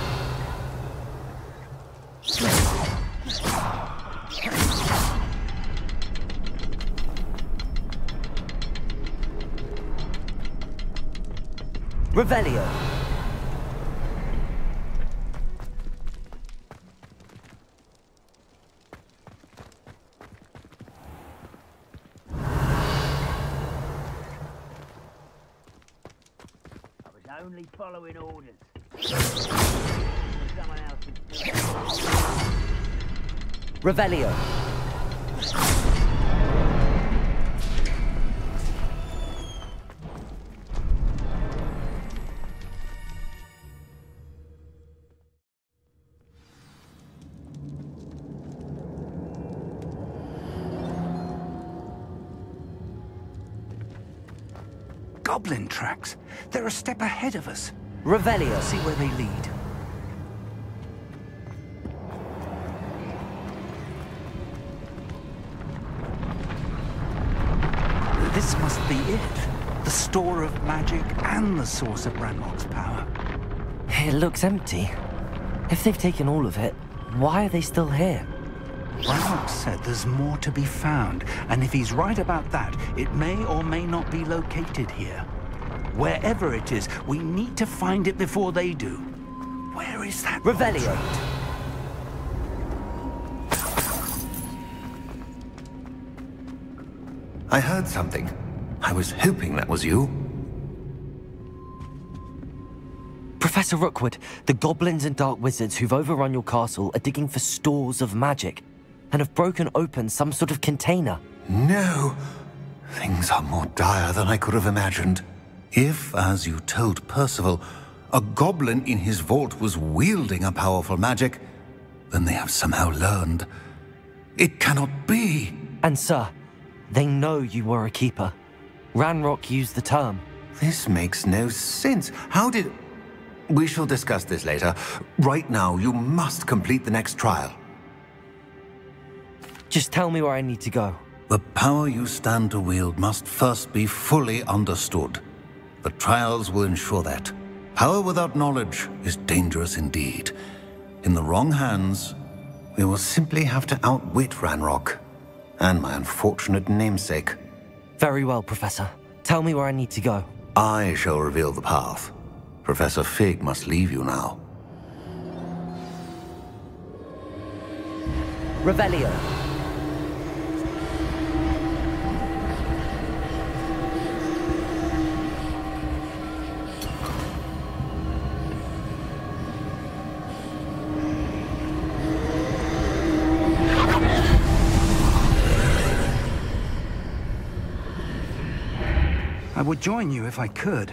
Revelio! I was only following orders. Someone else is doing it. Revelio! Goblin tracks. They're a step ahead of us. Revelio! See where they lead. This must be it. The store of magic and the source of Ranrock's power. It looks empty. If they've taken all of it, why are they still here? Ranrock said there's more to be found, and if he's right about that, it may or may not be located here. Wherever it is, we need to find it before they do. Where is that Revelio? I heard something. I was hoping that was you. Professor Rookwood, the goblins and dark wizards who've overrun your castle are digging for stores of magic and have broken open some sort of container. No! Things are more dire than I could have imagined. If, as you told Percival, a goblin in his vault was wielding a powerful magic, then they have somehow learned. It cannot be! And sir, they know you were a keeper. Ranrock used the term. This makes no sense. How did... We shall discuss this later. Right now, you must complete the next trial. Just tell me where I need to go. The power you stand to wield must first be fully understood. The trials will ensure that. Power without knowledge is dangerous indeed. In the wrong hands, we will simply have to outwit Ranrock and my unfortunate namesake. Very well, Professor. Tell me where I need to go. I shall reveal the path. Professor Fig must leave you now. Revelio. I would join you if I could.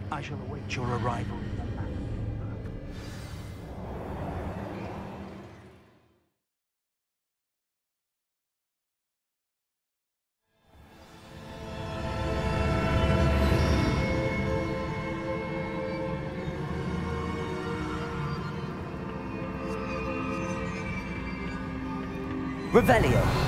I shall await your arrival. Revelio.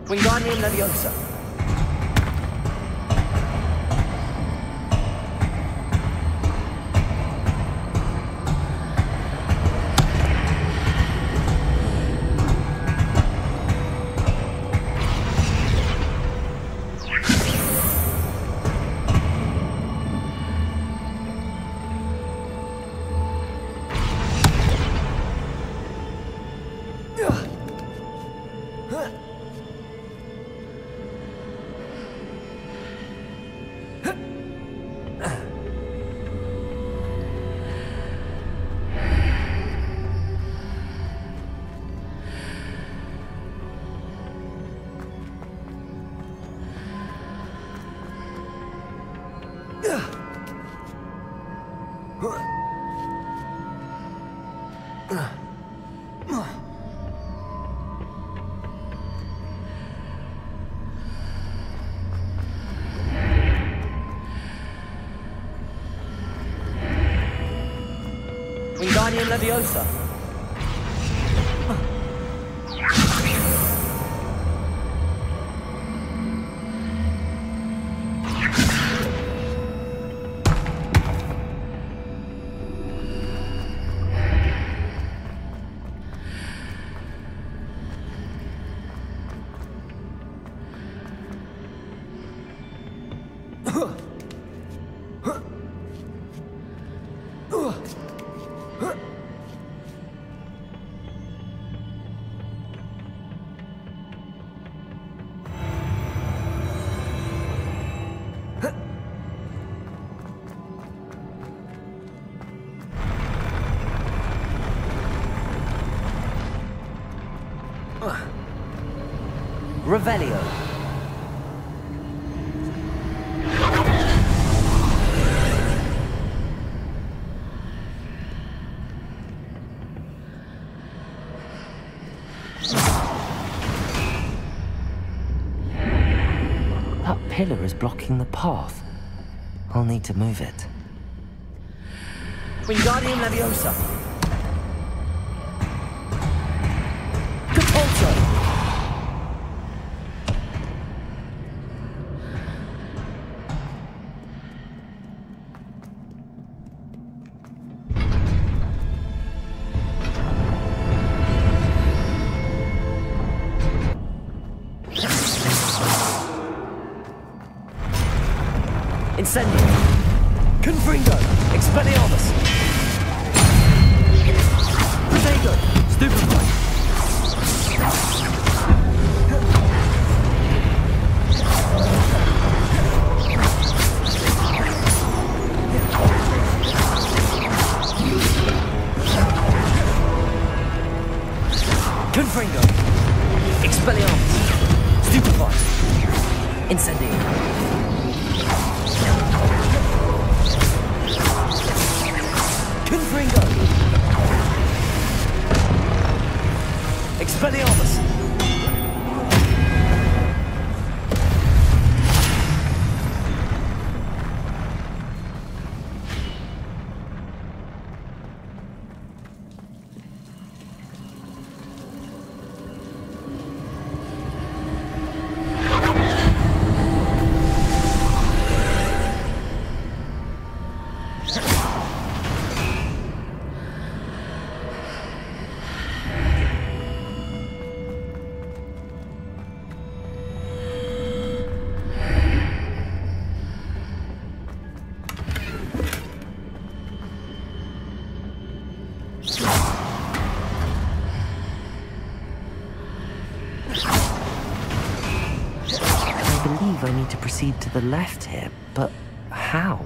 Wingardium Leviosa. Wingardium Leviosa. Revelio. That pillar is blocking the path. I'll need to move it. Wingardium Leviosa. Capulso. Incendio. Confringo. Expelliarmus. Protego. Stupefy. Confringo. Expelliarmus. Stupefy. Incendio. Confringo. Expelliarmus. I need to proceed to the left here, but how?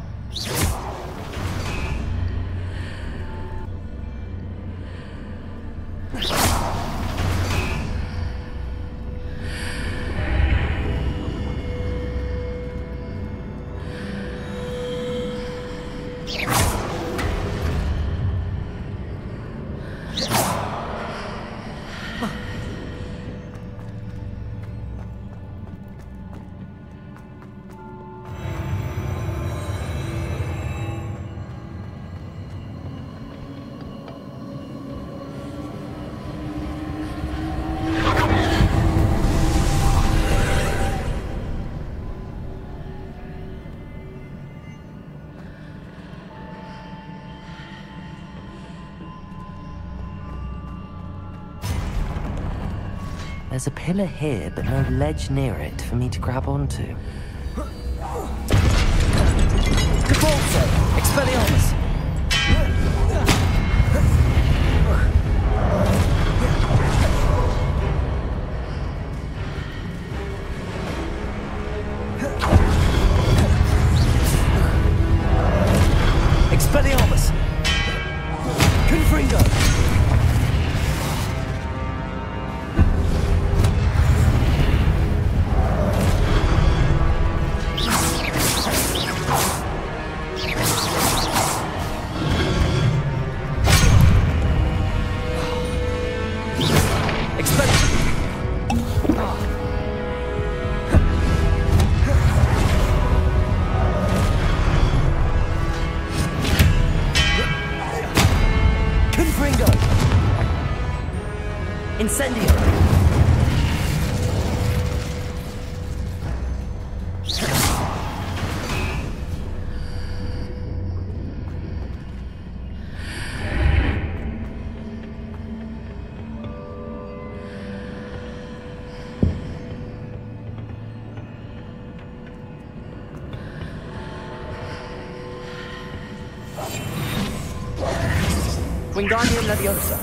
There's a pillar here, but no ledge near it for me to grab onto. Defaulto! Expelliarmus! Expelliarmus! Confringo! Incendio! Wingardium Leviosa.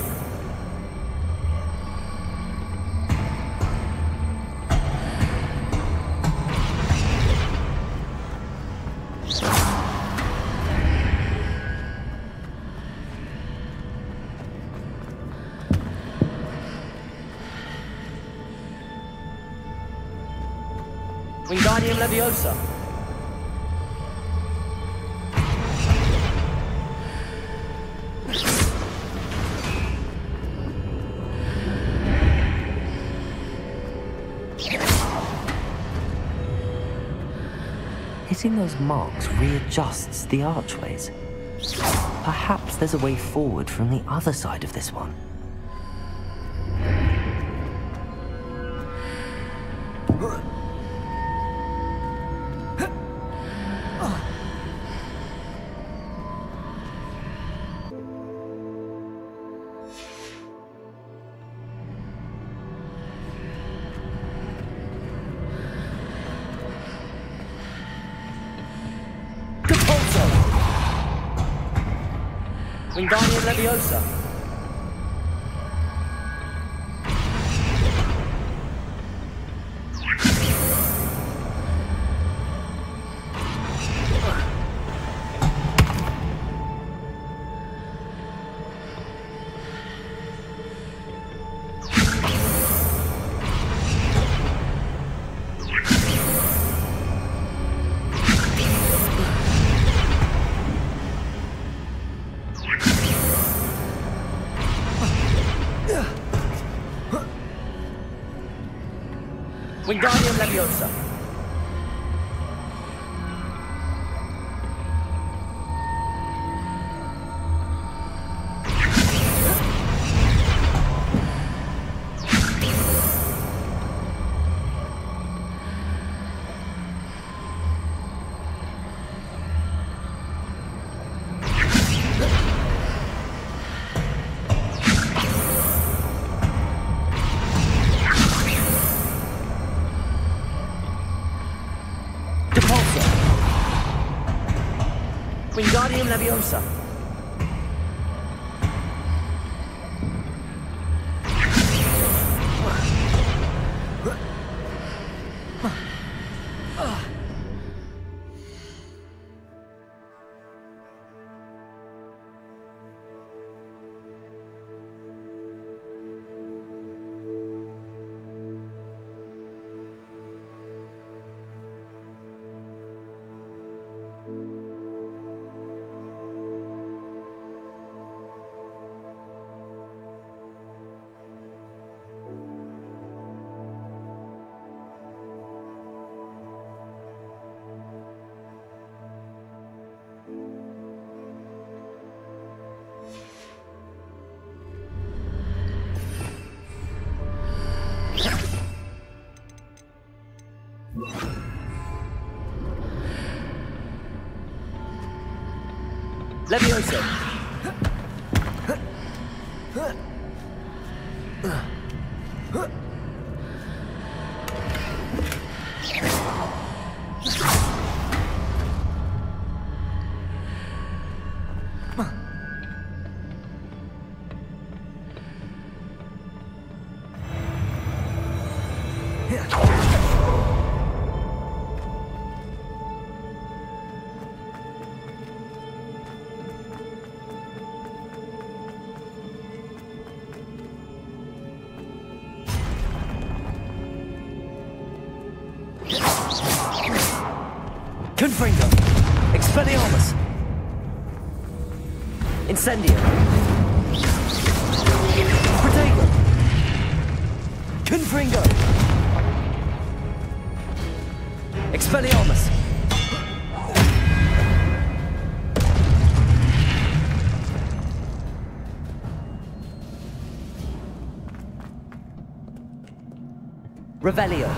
Wingardium Leviosa. Hitting those marks readjusts the archways. Perhaps there's a way forward from the other side of this one. Wingardium Leviosa. Wingardium Leviosa. Wingardium Leviosa. Leviosa. Confringo. Expelliarmus. Incendio. Protego. Confringo. Expelliarmus. Revelio.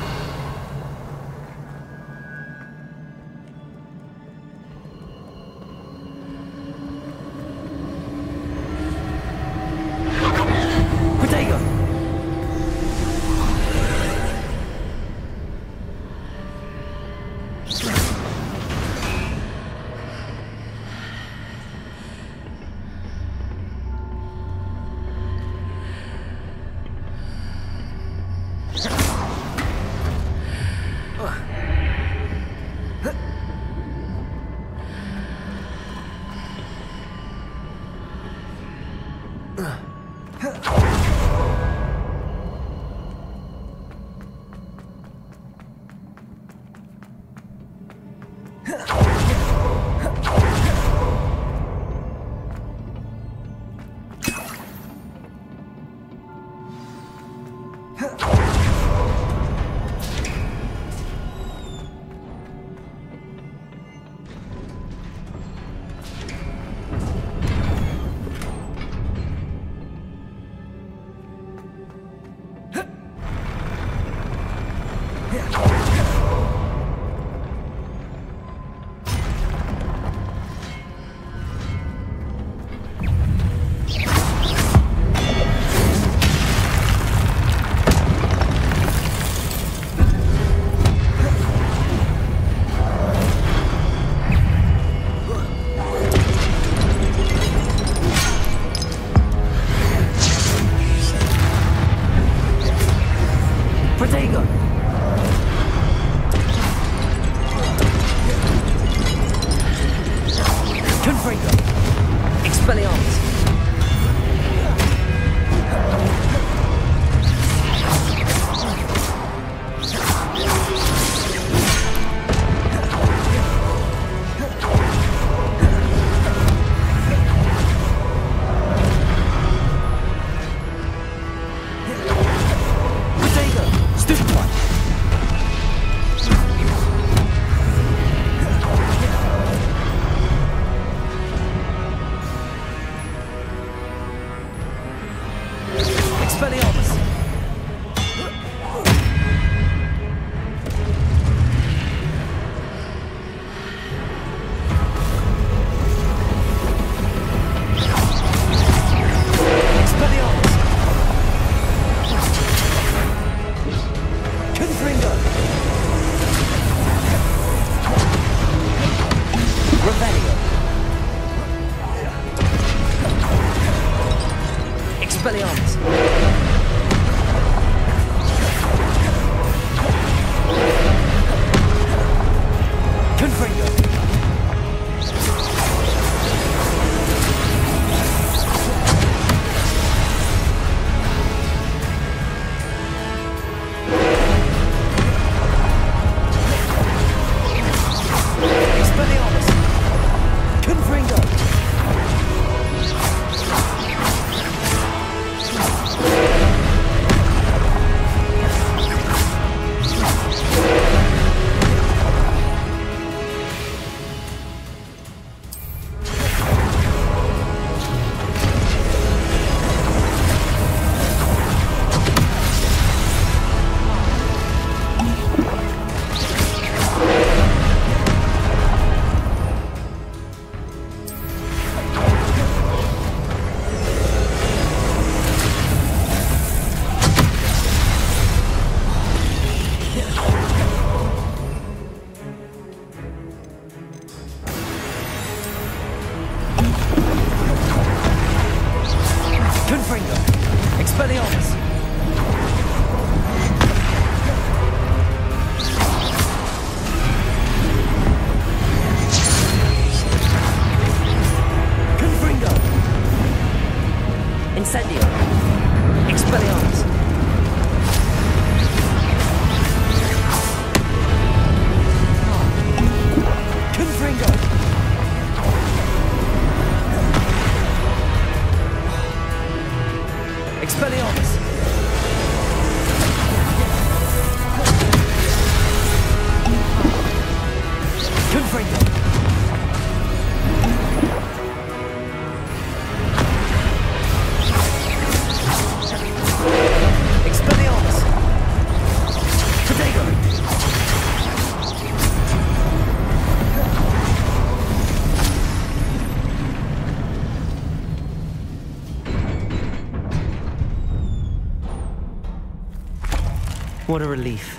What a relief.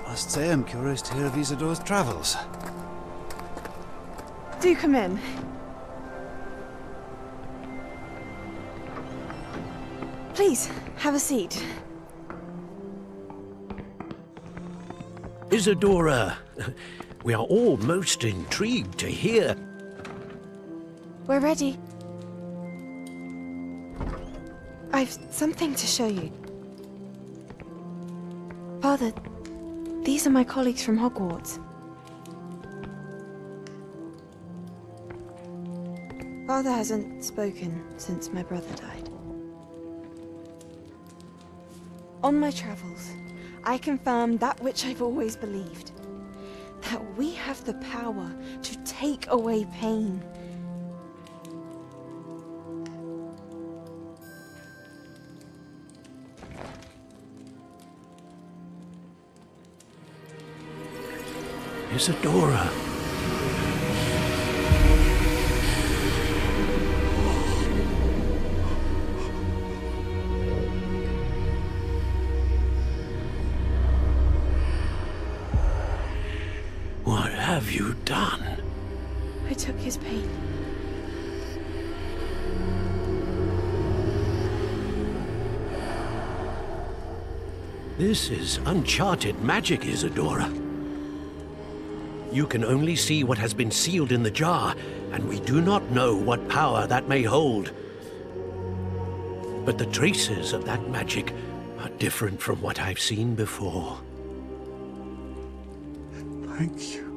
I must say I'm curious to hear of Isadore's travels. Do come in. Please, have a seat. Isadora, we are all most intrigued to hear. We're ready. I've something to show you. Father, these are my colleagues from Hogwarts. Father hasn't spoken since my brother died. On my travels, I confirmed that which I've always believed. That we have the power to take away pain. Isadora. What have you done? I took his pain. This is uncharted magic, Isadora. You can only see what has been sealed in the jar, and we do not know what power that may hold. But the traces of that magic are different from what I've seen before. Thank you.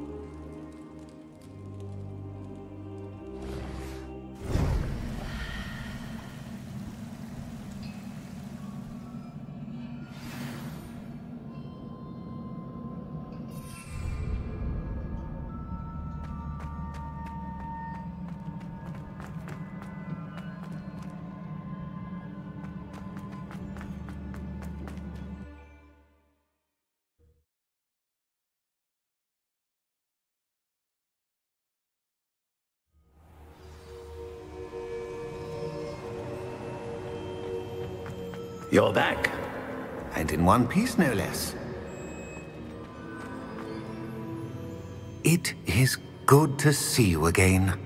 You're back. And in one piece, no less. It is good to see you again.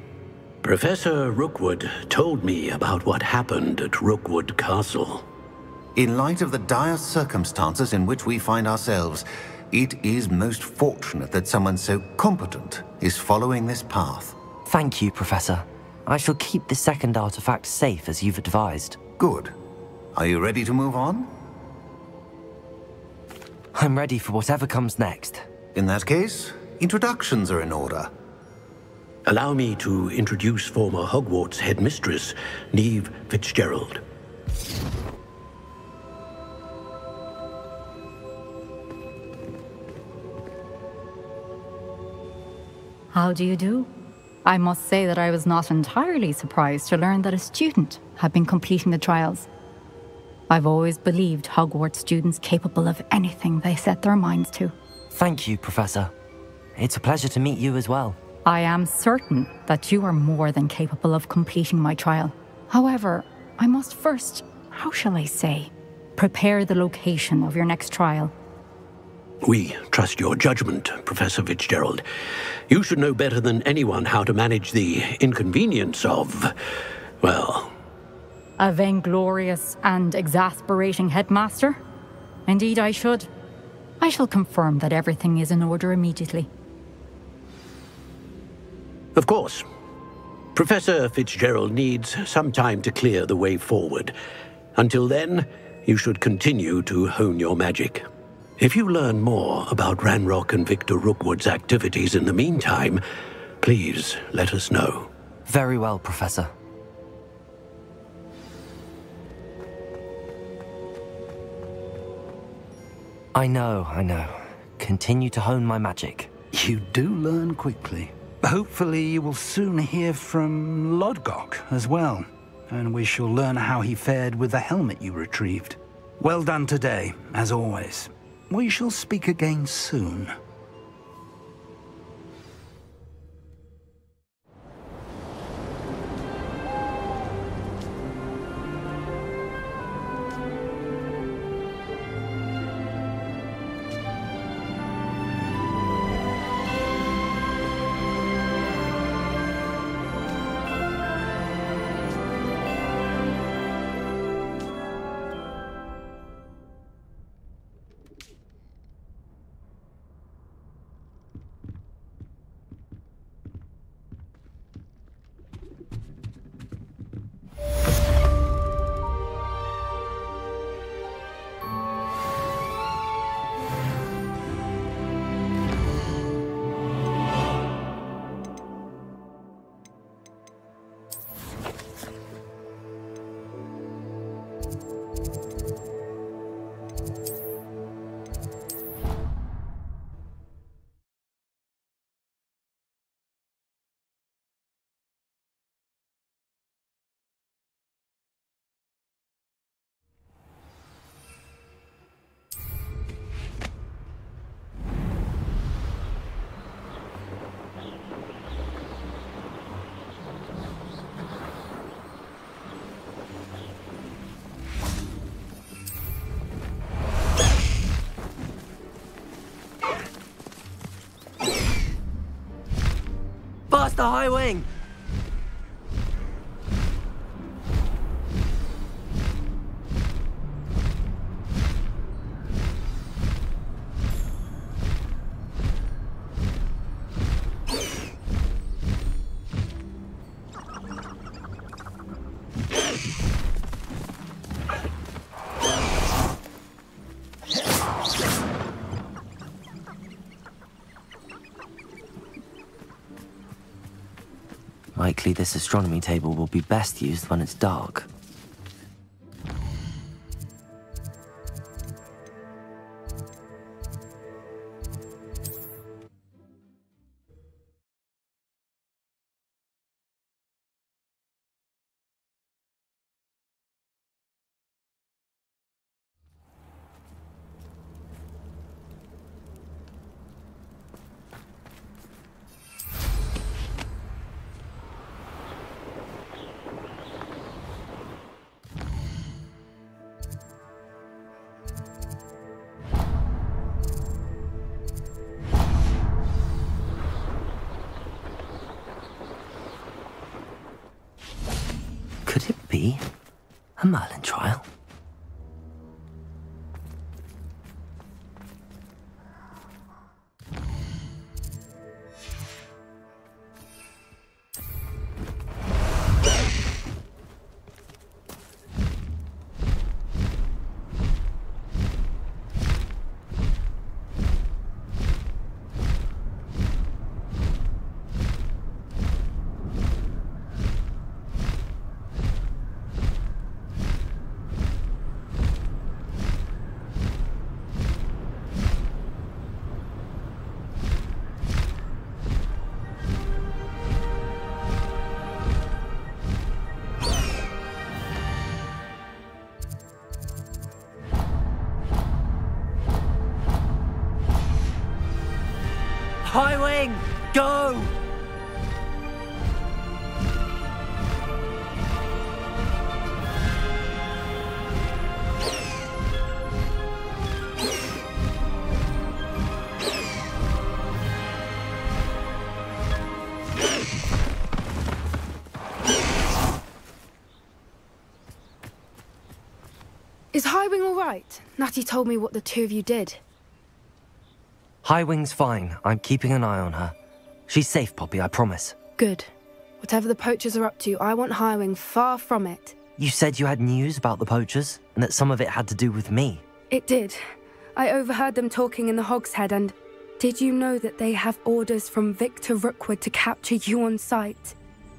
Professor Rookwood told me about what happened at Rookwood Castle. In light of the dire circumstances in which we find ourselves, it is most fortunate that someone so competent is following this path. Thank you, Professor. I shall keep the second artifact safe as you've advised. Good. Are you ready to move on? I'm ready for whatever comes next. In that case, introductions are in order. Allow me to introduce former Hogwarts headmistress, Neve Fitzgerald. How do you do? I must say that I was not entirely surprised to learn that a student had been completing the trials. I've always believed Hogwarts students capable of anything they set their minds to. Thank you, Professor. It's a pleasure to meet you as well. I am certain that you are more than capable of completing my trial. However, I must first, how shall I say, prepare the location of your next trial. We trust your judgment, Professor Fitzgerald. You should know better than anyone how to manage the inconvenience of, well... A vainglorious and exasperating headmaster? Indeed I should. I shall confirm that everything is in order immediately. Of course. Professor Fitzgerald needs some time to clear the way forward. Until then, you should continue to hone your magic. If you learn more about Ranrock and Victor Rookwood's activities in the meantime, please let us know. Very well, Professor. I know. Continue to hone my magic. You do learn quickly. Hopefully you will soon hear from Lodgok as well, and we shall learn how he fared with the helmet you retrieved. Well done today, as always. We shall speak again soon. Past the high wing! Likely this astronomy table will be best used when it's dark. Could it be a Merlin trial? High wing, go! Is Highwing all right? Natty told me what the two of you did. High Wing's fine. I'm keeping an eye on her. She's safe, Poppy, I promise. Good. Whatever the poachers are up to, I want Highwing far from it. You said you had news about the poachers, and that some of it had to do with me. It did. I overheard them talking in the Hogshead, and did you know that they have orders from Victor Rookwood to capture you on sight?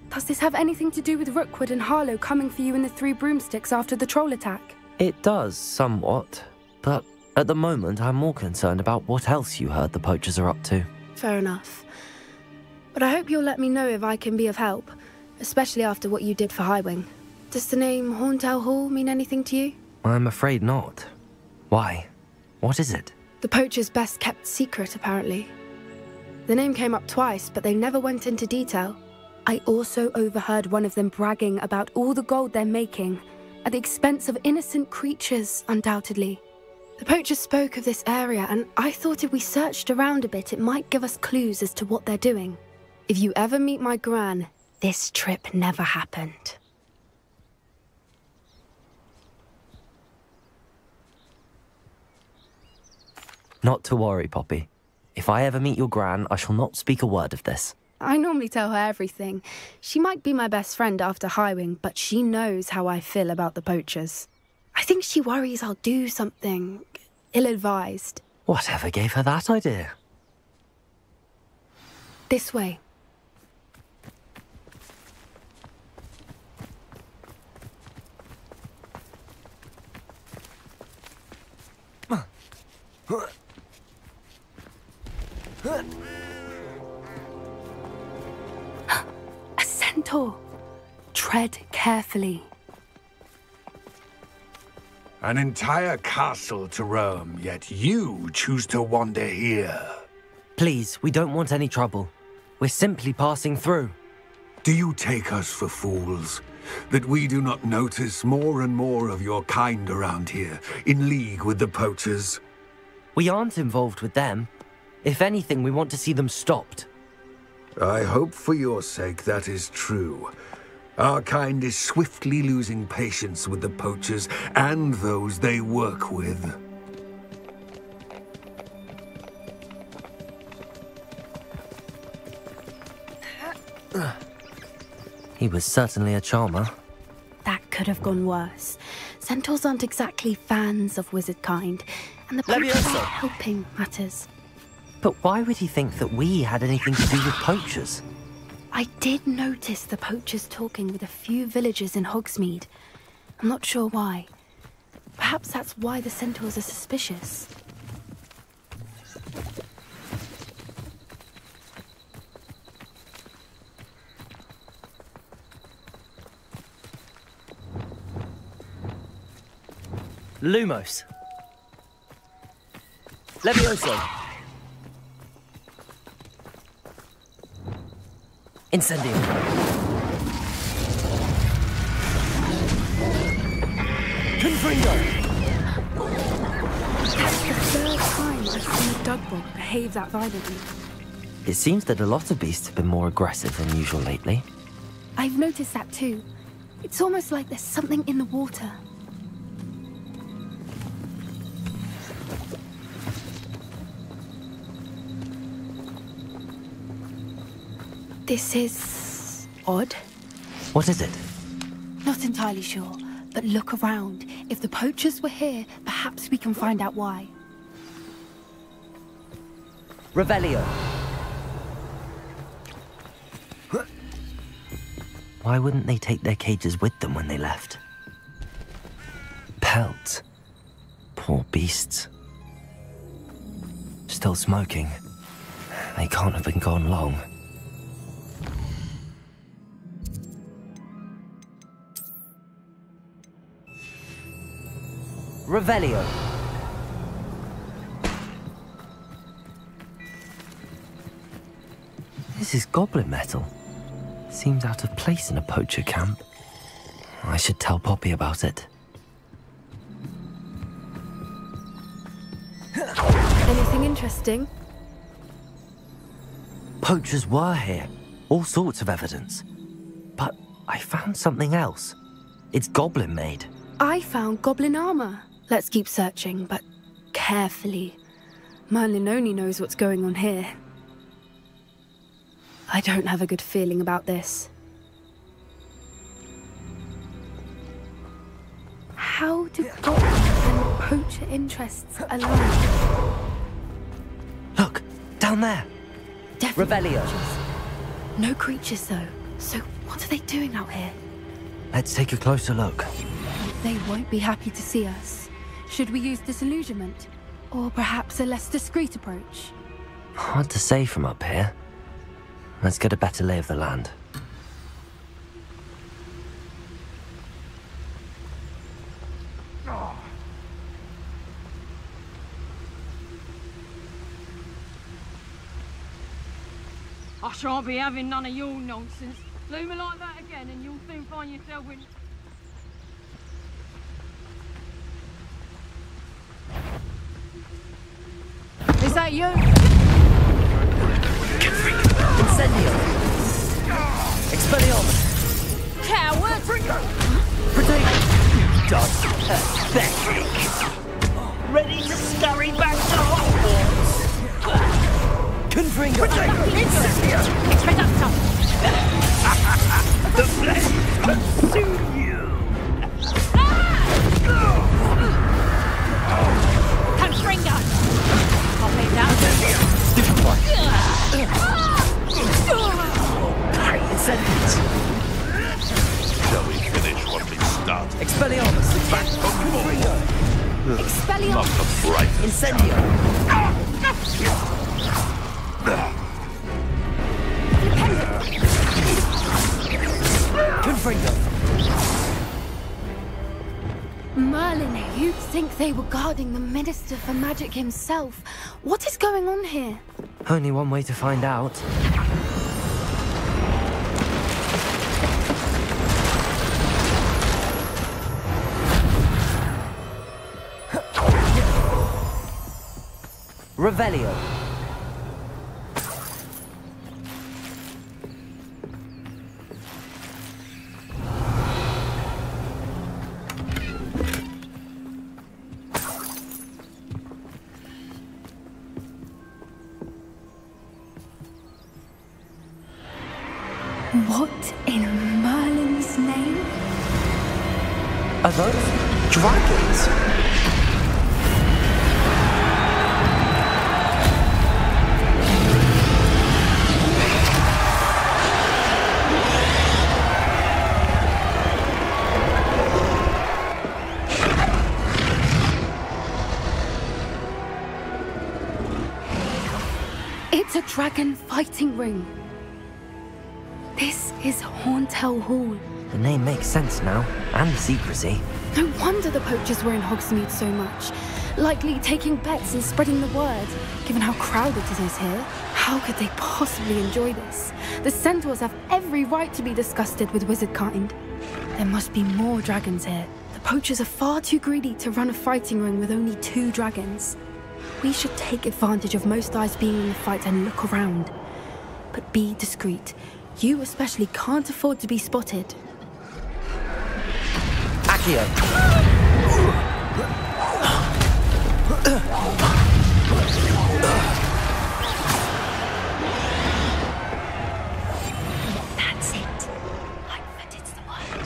Does this have anything to do with Rookwood and Harlow coming for you in the Three Broomsticks after the troll attack? It does, somewhat. But at the moment, I'm more concerned about what else you heard the poachers are up to. Fair enough. But I hope you'll let me know if I can be of help, especially after what you did for Highwing. Does the name Horntail Hall mean anything to you? I'm afraid not. Why? What is it? The poacher's best kept secret, apparently. The name came up twice, but they never went into detail. I also overheard one of them bragging about all the gold they're making, at the expense of innocent creatures, undoubtedly. The poacher spoke of this area, and I thought if we searched around a bit, it might give us clues as to what they're doing. If you ever meet my gran, this trip never happened. Not to worry, Poppy. If I ever meet your gran, I shall not speak a word of this. I normally tell her everything. She might be my best friend after Highwing, but she knows how I feel about the poachers. I think she worries I'll do something ill-advised. Whatever gave her that idea? This way. A centaur. Tread carefully. An entire castle to roam, yet you choose to wander here. Please, we don't want any trouble. We're simply passing through. Do you take us for fools? That we do not notice more and more of your kind around here, in league with the poachers? We aren't involved with them. If anything, we want to see them stopped. I hope for your sake that is true. Our kind is swiftly losing patience with the poachers and those they work with. He was certainly a charmer. That could have gone worse. Centaurs aren't exactly fans of wizard kind, and the poachers helping matters. But why would he think that we had anything to do with poachers? I did notice the poachers talking with a few villagers in Hogsmeade. I'm not sure why. Perhaps that's why the centaurs are suspicious. Lumos. Levioso. Incendio. Confringo. That's the third time I've seen a Dugbog behave that violently. It seems that a lot of beasts have been more aggressive than usual lately. I've noticed that too. It's almost like there's something in the water. This is odd. What is it? Not entirely sure, but look around. If the poachers were here, perhaps we can find out why. Revelio. Why wouldn't they take their cages with them when they left? Pelts. Poor beasts. Still smoking. They can't have been gone long. Revelio. This is goblin metal. Seems out of place in a poacher camp. I should tell Poppy about it. Anything interesting? Poachers were here. All sorts of evidence. But I found something else. It's goblin made. I found goblin armor. Let's keep searching, but carefully. Merlin only knows what's going on here. I don't have a good feeling about this. How do goblins and poacher interests align? Look, down there. Definitely Revelio. poachers. No creatures, though. So what are they doing out here? Let's take a closer look. They won't be happy to see us. Should we use disillusionment? Or perhaps a less discreet approach? Hard to say from up here. Let's get a better lay of the land. I shan't be having none of your nonsense. Leave me like that again and you'll soon find yourself in... Is that you? Incendio! Expelliarmus! Coward! Protect! Dodge pathetic! Ready to scurry back to Hogwarts! Confringo! Incendio! Expedactor! The flesh consume you! Confringo! I'll leave that. Different one. Incendies! Shall we finish what we started? Expelliarmus! Back from Confringo! Expelliarmus! Not the brightest. Incendio! Confringo! Merlin, you'd think they were guarding the Minister for Magic himself. What is going on here? Only one way to find out. Revelio. What in Merlin's name? Are those dragons? It's a dragon fighting ring. This is Hauntel Hall. The name makes sense now, and the secrecy. No wonder the poachers were in Hogsmeade so much. Likely taking bets and spreading the word. Given how crowded it is here, how could they possibly enjoy this? The centaurs have every right to be disgusted with wizard kind. There must be more dragons here. The poachers are far too greedy to run a fighting ring with only 2 dragons. We should take advantage of most eyes being in the fight and look around. But be discreet. You especially can't afford to be spotted. Accio. That's it. Lightfoot, it's the word.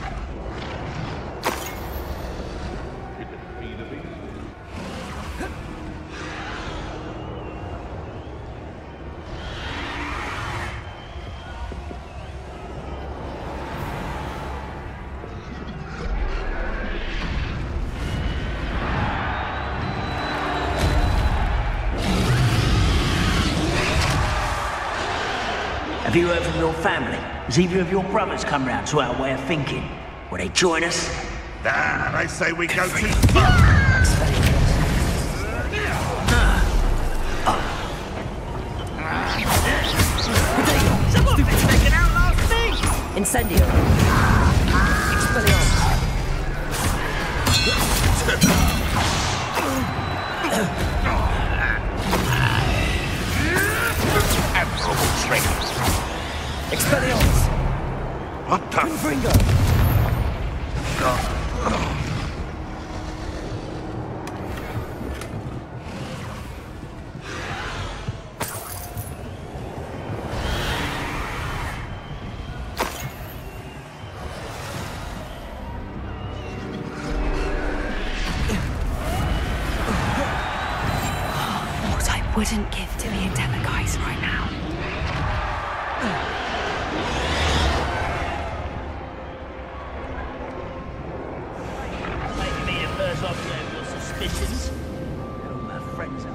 Have you heard from your family? Has either of your brothers come round to our way of thinking? Will they join us? Nah, they say we go too far. Someone's been taken out last thing! Incendio. Expelliarmus. Admirable training. Expelliarmus. What the? Confringo. wouldn't give to be a Demagogue right now. Maybe me the first object of your suspicions. Who my friends are.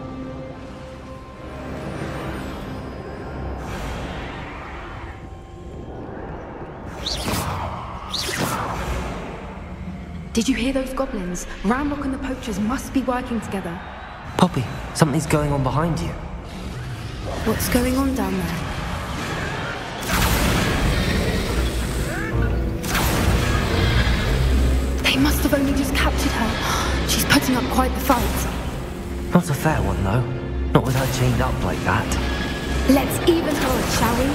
Did you hear those goblins? Ramrock and the poachers must be working together. Poppy, something's going on behind you. What's going on down there? They must have only just captured her. She's putting up quite the fight. Not a fair one, though. Not with her chained up like that. Let's even her, shall we?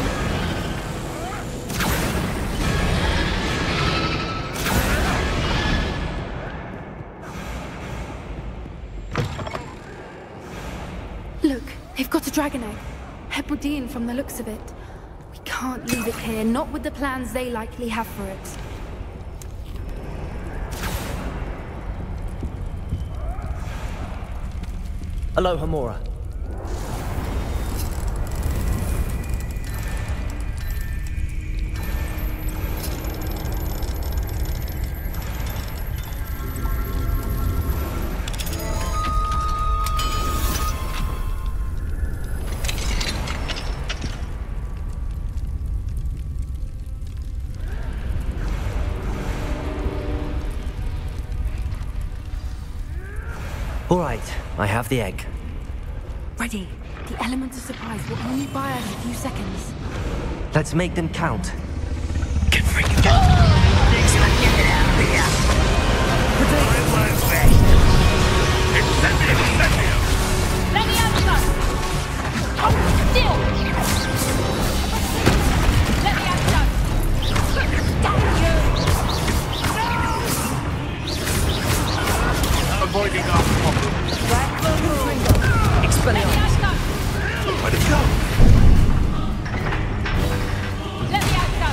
Look, they've got a dragon egg. Hebridean from the looks of it. We can't leave it here, not with the plans they likely have for it. Aloha, Mora. All right, I have the egg. Ready. The element of surprise will only buy us a few seconds. Let's make them count. Avoiding our problem. Expelliarmus. Where'd it go? Let me out, go.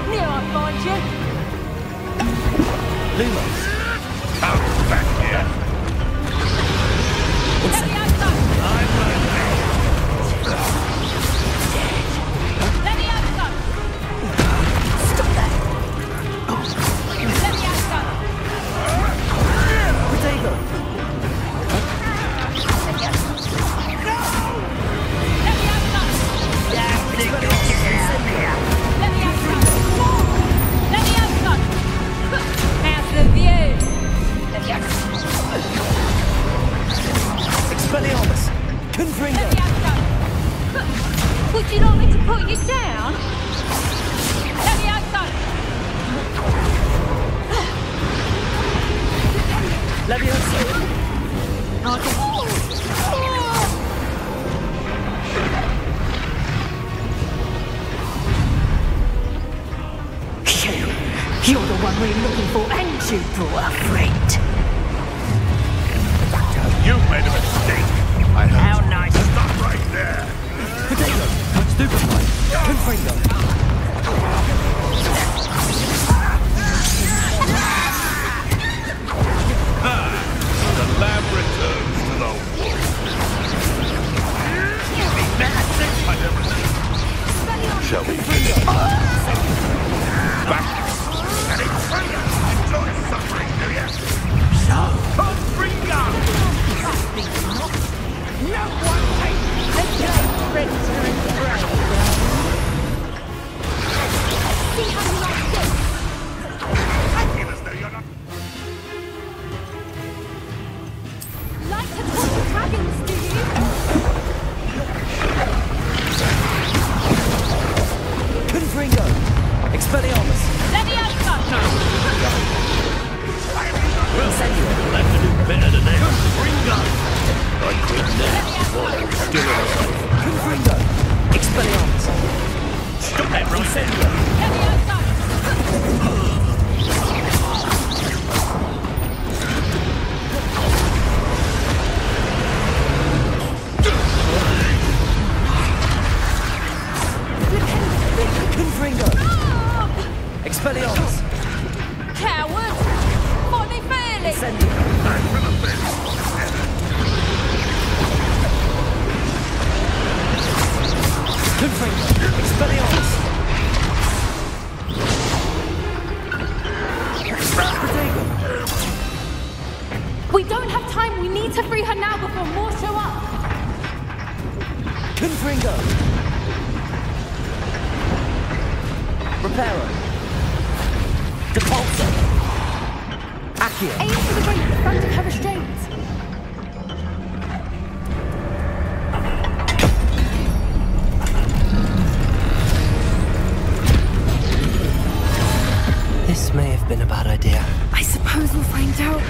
Near I find you. Lumos. Out back here. Let me out, go. I'm right there. Let me out, go. Stop that. Let me out, go. Potato. Expelliarmus! Confringo! Would you like me to put you down? Let me out, go! Leviosa! You're the one we're looking for, and you brought a friend. You've made a mistake. I heard. How nice. Stop right there. Potato! Stupefy! Confringo! The lamb returns to the wolf. Shall we finish? Back. And it's fire. Enjoy suffering, do you? Confringo! No one takes the game friends are in See how you like this? I feel as though you're not... Like to talk to dragons, do you? Confringo! Expelliarmus! Let me out, go! Left to do better than that. Confringo! I quit now. While you're still alive. Confringo! Expelliarmus! Stop that, Ryzen! Let me out, go! Confringo! Expelliarmus! Coward! What are they feeling? Incendio! I'm from a fence. We don't have time. We need to free her now before more show up. Confringo! Reparo! Depulsor! Accio! Aim for the grate at the front of her restraints. This may have been a bad idea. I suppose we'll find out.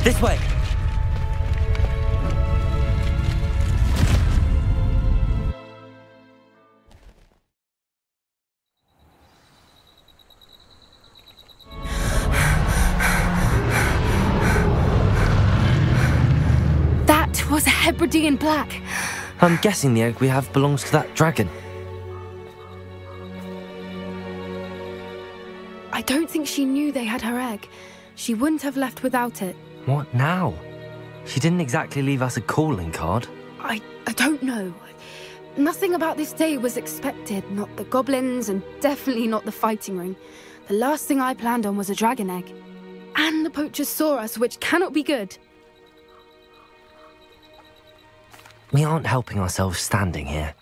This way! That was a Hebridean black. I'm guessing the egg we have belongs to that dragon. I don't think she knew they had her egg. She wouldn't have left without it. What now? She didn't exactly leave us a calling card. I don't know. Nothing about this day was expected. Not the goblins, and definitely not the fighting ring. The last thing I planned on was a dragon egg. And the poachers saw us, which cannot be good. We aren't helping ourselves standing here.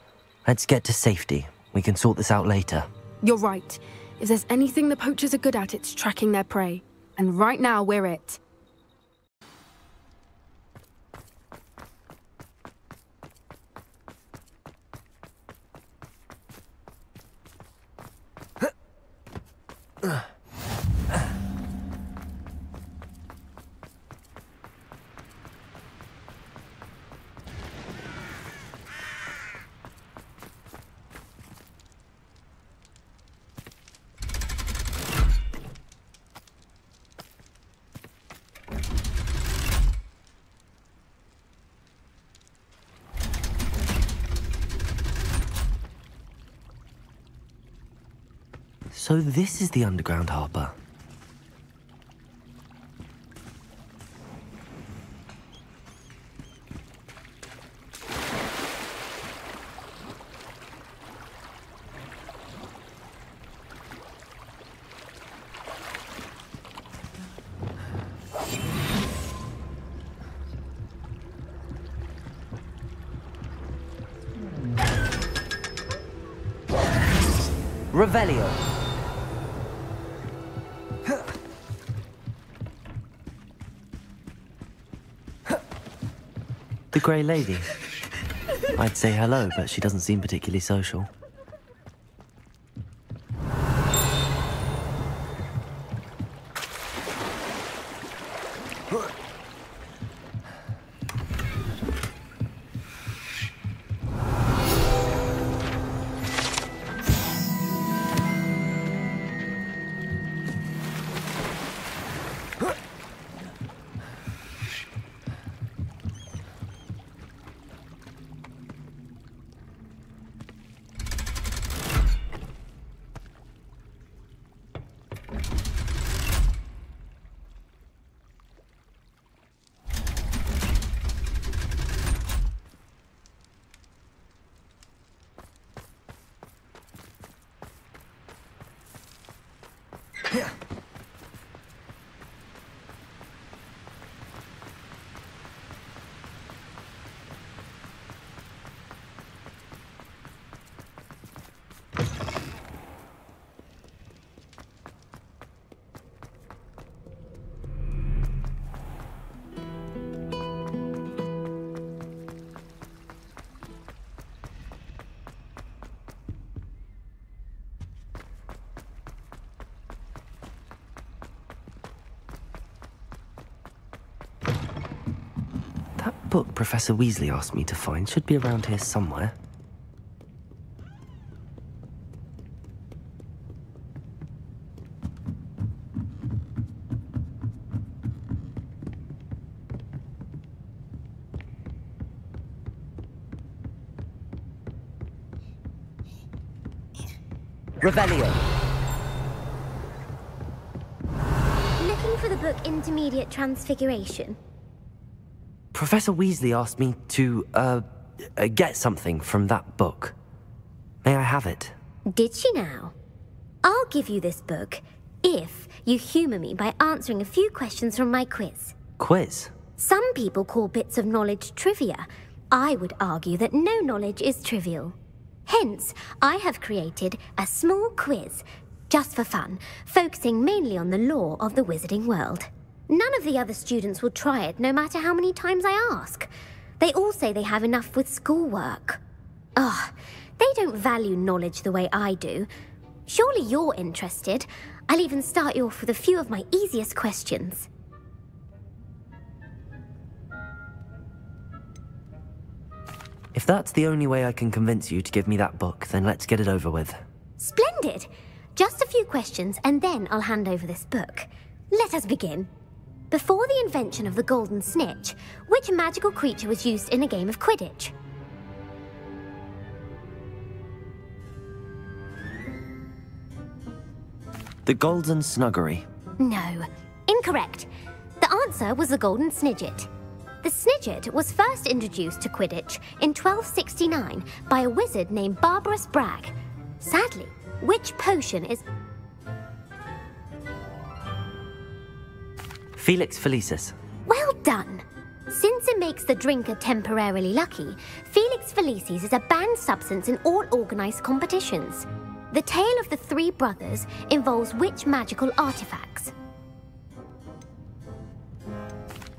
Let's get to safety. We can sort this out later. You're right. If there's anything the poachers are good at, it's tracking their prey. And right now, we're it. So this is the underground harbour. Revelio. The Grey Lady. I'd say hello, but she doesn't seem particularly social. book Professor Weasley asked me to find should be around here somewhere. Revelio. Looking for the book Intermediate Transfiguration. Professor Weasley asked me to, get something from that book. May I have it? Did she now? I'll give you this book if you humour me by answering a few questions from my quiz. Quiz? Some people call bits of knowledge trivia. I would argue that no knowledge is trivial. Hence, I have created a small quiz, just for fun, focusing mainly on the lore of the wizarding world. None of the other students will try it, no matter how many times I ask. They all say they have enough with schoolwork. Ugh, they don't value knowledge the way I do. Surely you're interested. I'll even start you off with a few of my easiest questions. If that's the only way I can convince you to give me that book, then let's get it over with. Splendid! Just a few questions, and then I'll hand over this book. Let us begin. Before the invention of the golden snitch, which magical creature was used in a game of Quidditch? The Golden Snuggery. No. Incorrect. The answer was the golden snidget. The snidget was first introduced to Quidditch in 1269 by a wizard named Barbarous Bragg. Sadly, which potion is... Felix Felicis. Well done! Since it makes the drinker temporarily lucky, Felix Felicis is a banned substance in all organised competitions. The tale of the three brothers involves which magical artifacts?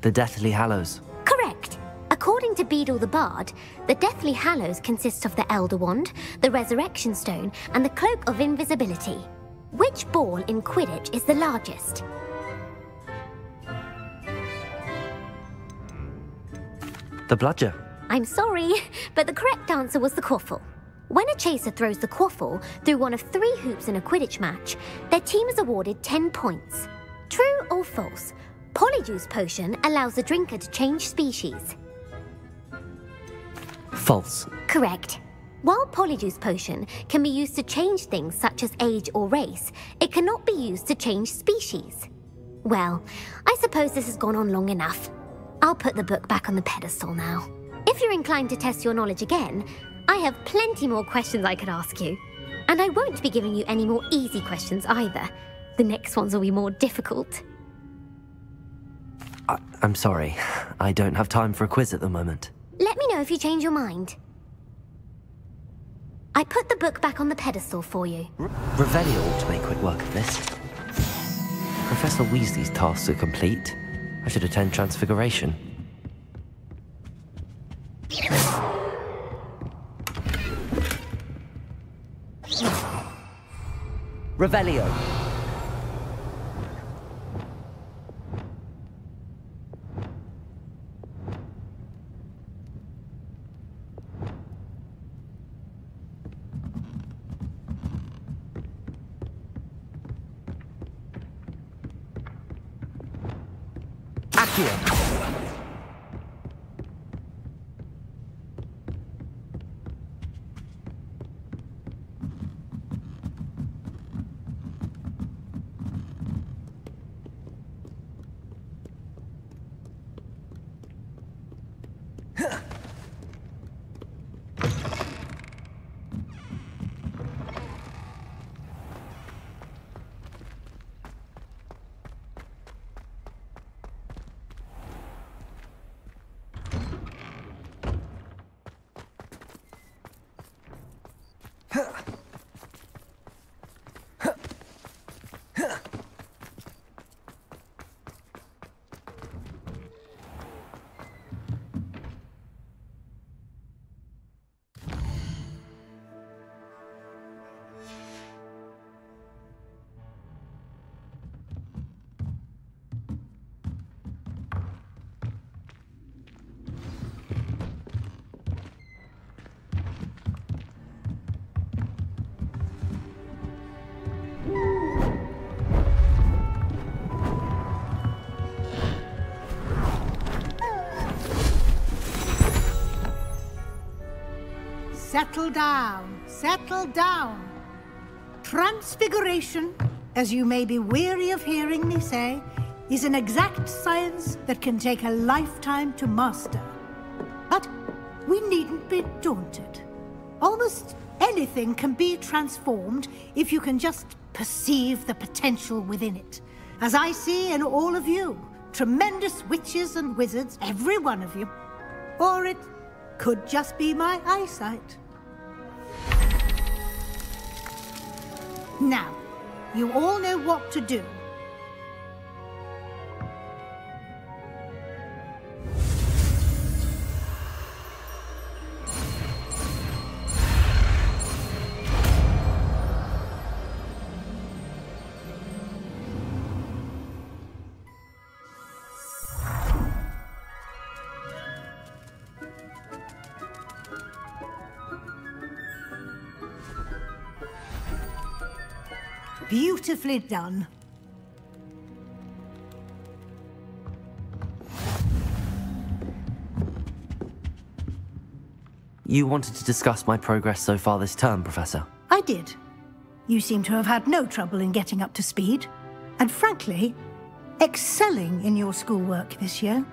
The Deathly Hallows. Correct. According to Beedle the Bard, the Deathly Hallows consists of the Elder Wand, the Resurrection Stone, and the Cloak of Invisibility. Which ball in Quidditch is the largest? The Bludger. I'm sorry, but the correct answer was the Quaffle. When a chaser throws the Quaffle through one of 3 hoops in a Quidditch match, their team is awarded 10 points. True or false? Polyjuice Potion allows the drinker to change species. False. Correct. While Polyjuice Potion can be used to change things such as age or race, it cannot be used to change species. Well, I suppose this has gone on long enough. I'll put the book back on the pedestal now. If you're inclined to test your knowledge again, I have plenty more questions I could ask you. And I won't be giving you any more easy questions either. The next ones will be more difficult. I'm sorry. I don't have time for a quiz at the moment. Let me know if you change your mind. I put the book back on the pedestal for you. Revelio ought to make quick work of this. Professor Weasley's tasks are complete. I should attend Transfiguration. Revelio. Accio. settle down. Settle down. Transfiguration, as you may be weary of hearing me say, is an exact science that can take a lifetime to master. But we needn't be daunted. Almost anything can be transformed if you can just perceive the potential within it. As I see in all of you, tremendous witches and wizards, every one of you. Or it could just be my eyesight. Now, you all know what to do. Beautifully done. You wanted to discuss my progress so far this term, Professor? I did. You seem to have had no trouble in getting up to speed, and frankly, excelling in your schoolwork this year.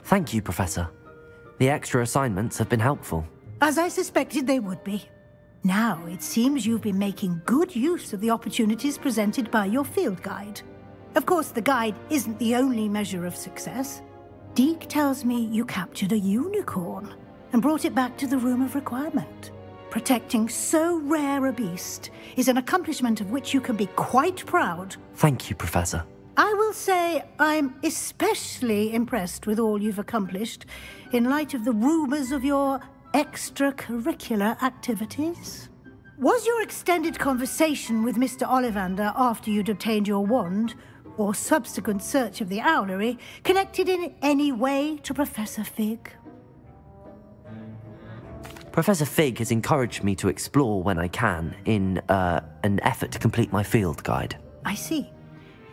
Thank you, Professor. The extra assignments have been helpful. As I suspected they would be. Now, it seems you've been making good use of the opportunities presented by your field guide. Of course, the guide isn't the only measure of success. Deke tells me you captured a unicorn and brought it back to the Room of Requirement. Protecting so rare a beast is an accomplishment of which you can be quite proud. Thank you, Professor. I will say I'm especially impressed with all you've accomplished in light of the rumors of your extracurricular activities. Was your extended conversation with Mr. Ollivander after you'd obtained your wand, or subsequent search of the owlery, connected in any way to Professor Fig? Professor Fig has encouraged me to explore when I can in an effort to complete my field guide. I see.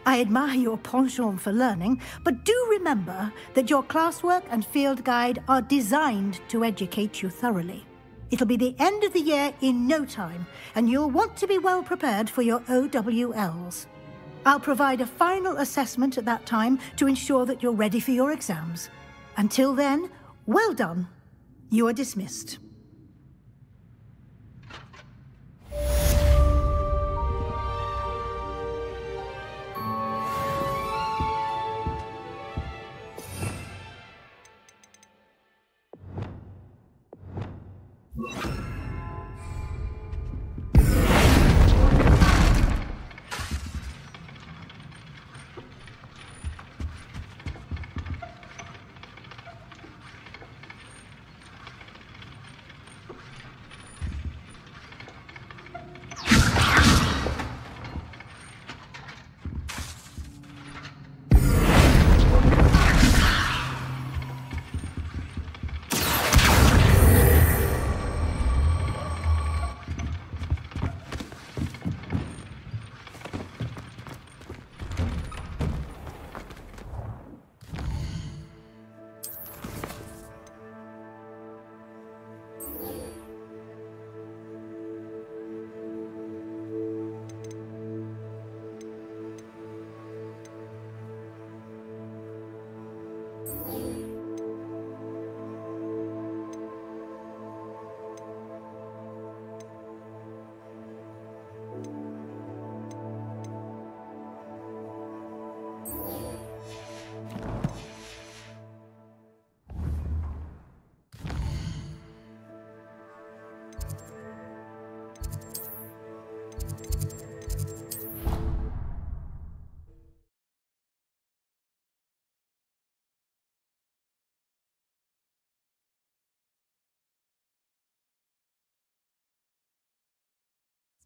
I admire your penchant for learning, but do remember that your classwork and field guide are designed to educate you thoroughly. It'll be the end of the year in no time, and you'll want to be well prepared for your OWLs. I'll provide a final assessment at that time to ensure that you're ready for your exams. Until then, well done. You are dismissed.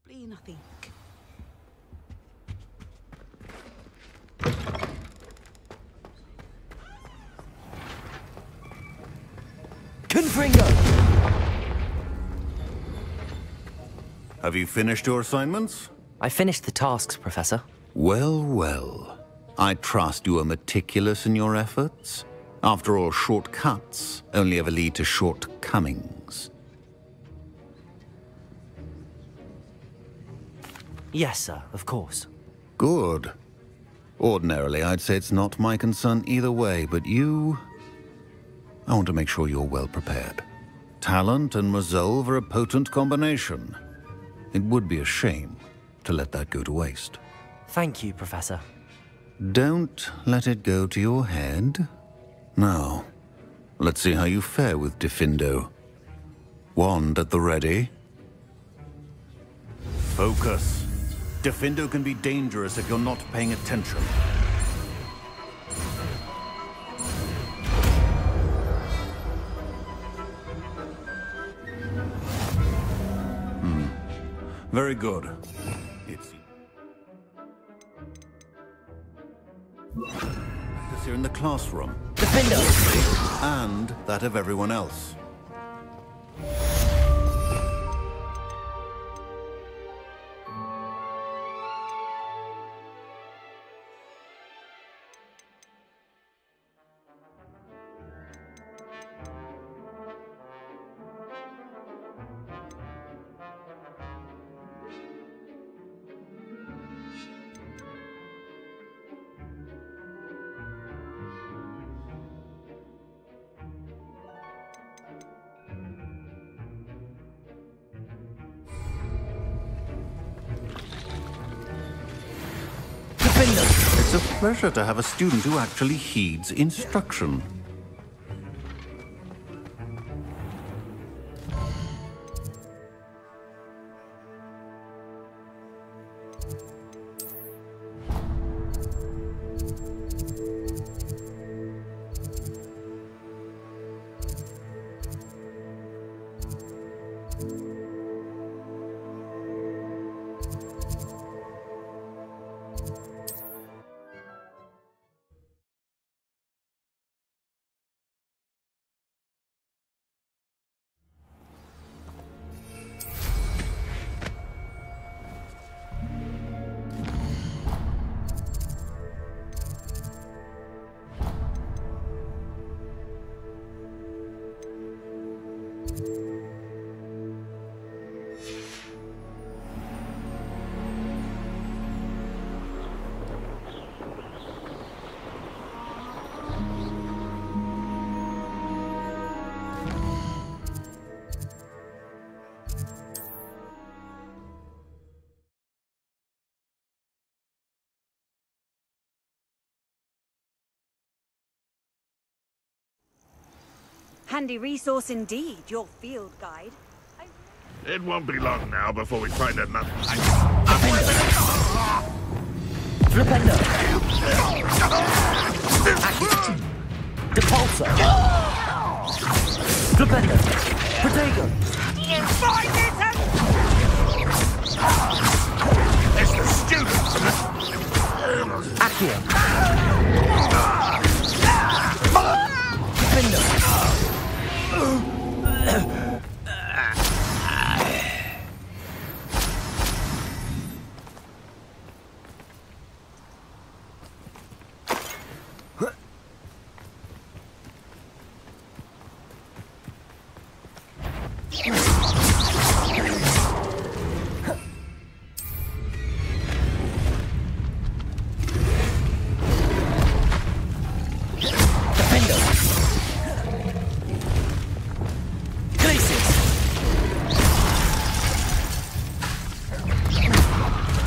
Spleen, I think. Confringo! Have you finished your assignments? I finished the tasks, Professor. Well, well. I trust you are meticulous in your efforts. After all, shortcuts only ever lead to shortcomings. Yes, sir, of course. Good. Ordinarily, I'd say it's not my concern either way, but you... I want to make sure you're well prepared. Talent and resolve are a potent combination. It would be a shame to let that go to waste. Thank you, Professor. Don't let it go to your head. Now, let's see how you fare with Diffindo. Wand at the ready. Focus. Diffindo can be dangerous if you're not paying attention. Very good. Practice here in the classroom. Diffindo! And that of everyone else. It's a pleasure to have a student who actually heeds instruction. Handy resource indeed, your field guide. It won't be long now before we find another. Flipendo! Depulsor! Flipendo! Protego! You find it and... It's the students! Accio! Defendo!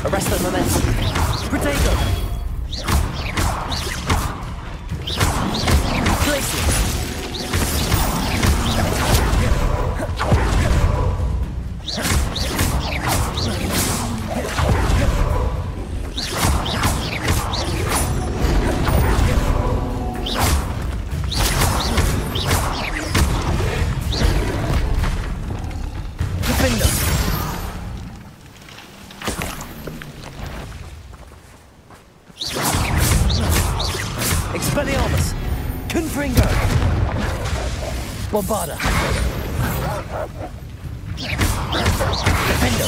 Arrest the momentum. Protego! Glacier! Defender! Expelliarmus! Confringo! Bombarda! Defendo!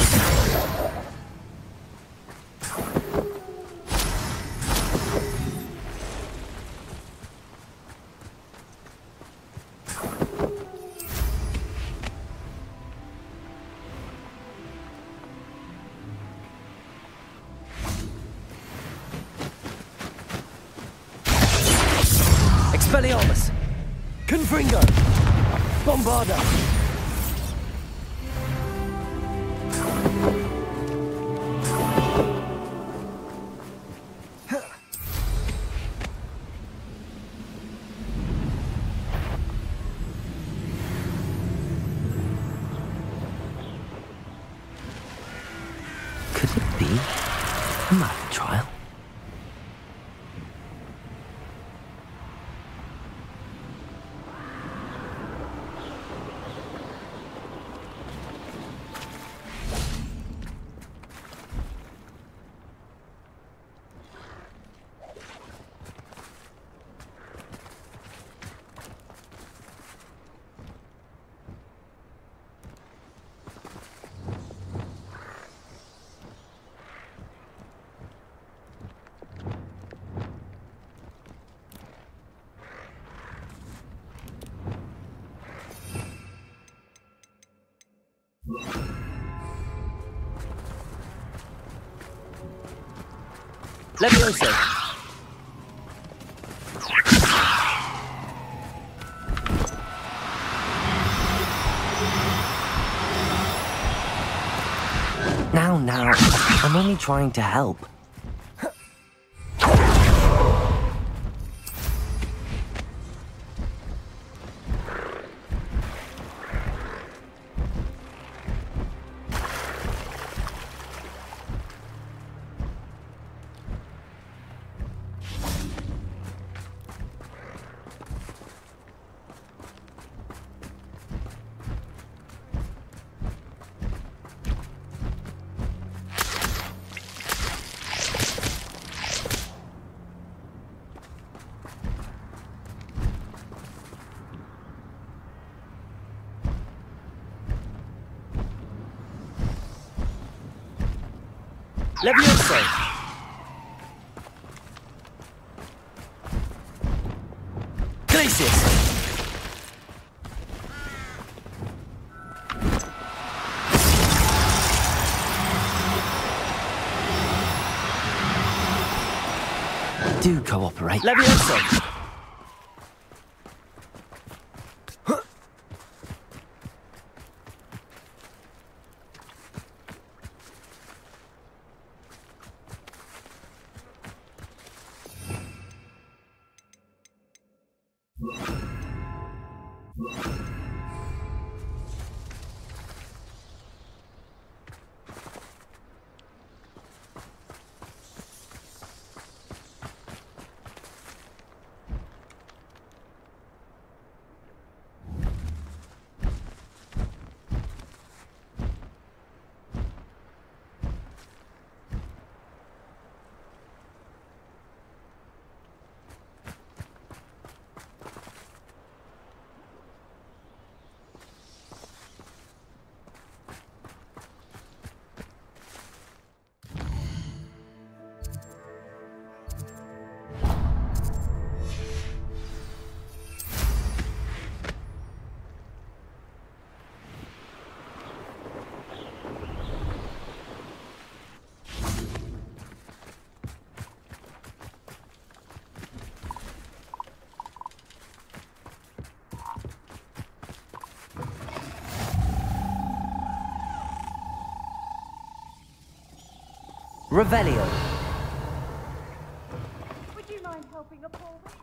Expelliarmus! Confringo! Bombarda! Could it be a math trial? Levioso! Now, I'm only trying to help. Levioso! Glacius! Do cooperate. Levioso! Revelio. Would you mind helping a poor witch?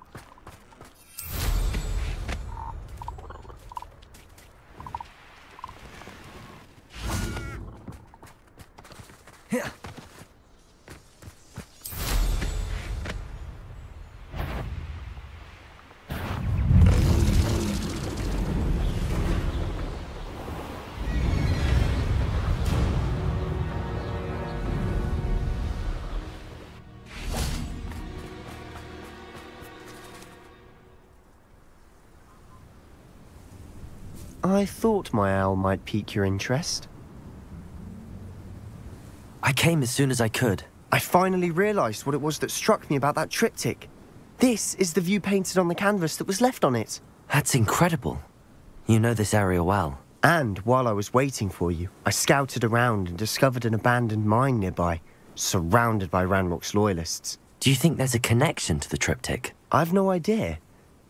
I thought my owl might pique your interest. I came as soon as I could. I finally realized what it was that struck me about that triptych. This is the view painted on the canvas that was left on it. That's incredible. You know this area well. And while I was waiting for you, I scouted around and discovered an abandoned mine nearby, surrounded by Ranrock's loyalists. Do you think there's a connection to the triptych? I've no idea.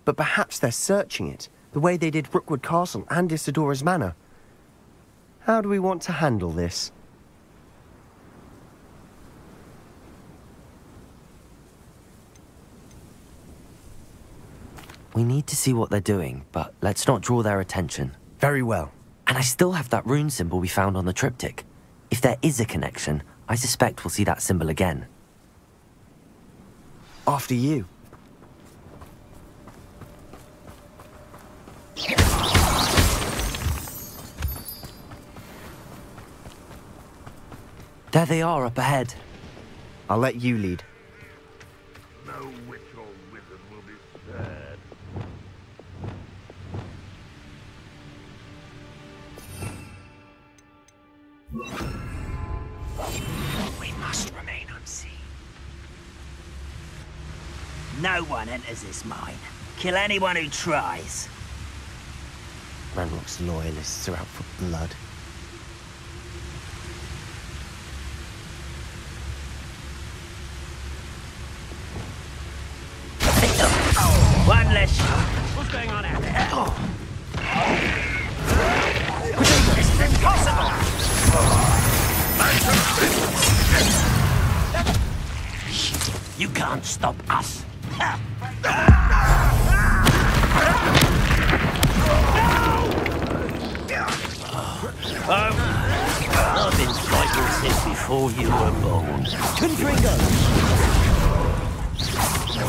but perhaps they're searching it, the way they did Rookwood Castle and Isidora's Manor. How do we want to handle this? We need to see what they're doing, but let's not draw their attention. Very well. And I still have that rune symbol we found on the triptych. If there is a connection, I suspect we'll see that symbol again. After you. There they are up ahead. I'll let you lead. No witch or wizard will be spared. We must remain unseen. No one enters this mine. Kill anyone who tries. Ranrock's loyalists are out for blood. One less. What's going on out there? It's impossible! You can't stop us. I've been fighting since before you were born. Confringo!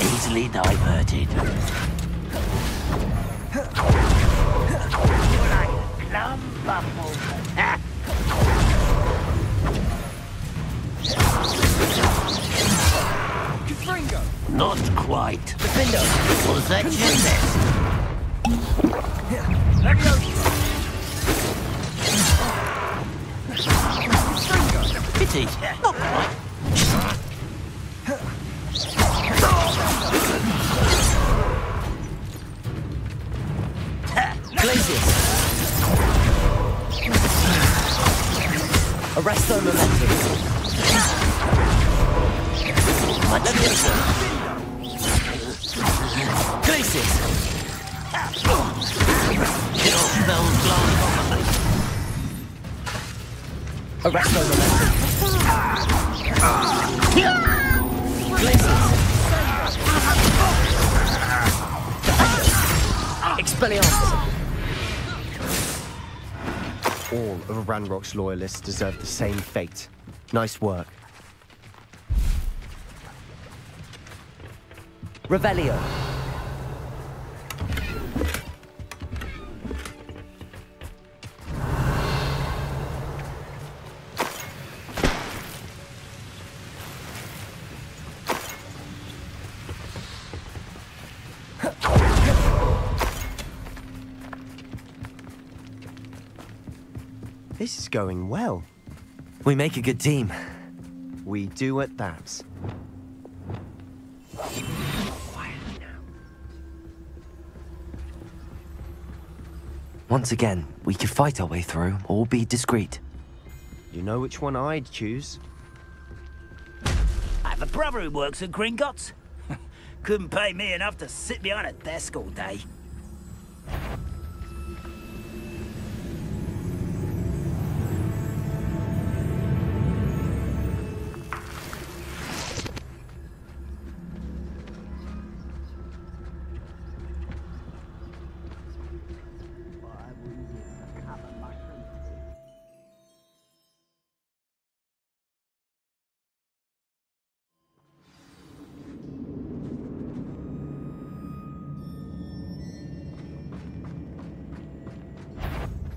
Easily diverted. You're like plum bubble. Confringo! Not quite. Defendo! Was that your best? Let me go! Pity. Not quite. Glacius! Arresto momentum. Magnificent. Glacius! Kill spells glance off of me. Arresto momentum. Glacius! Expelliarmus! All of Ranrock's loyalists deserve the same fate. Nice work. Revelio. This is going well. We make a good team. We do at that. Once again, we could fight our way through, or be discreet. You know which one I'd choose? I have a brother who works at Gringotts. Couldn't pay me enough to sit behind a desk all day.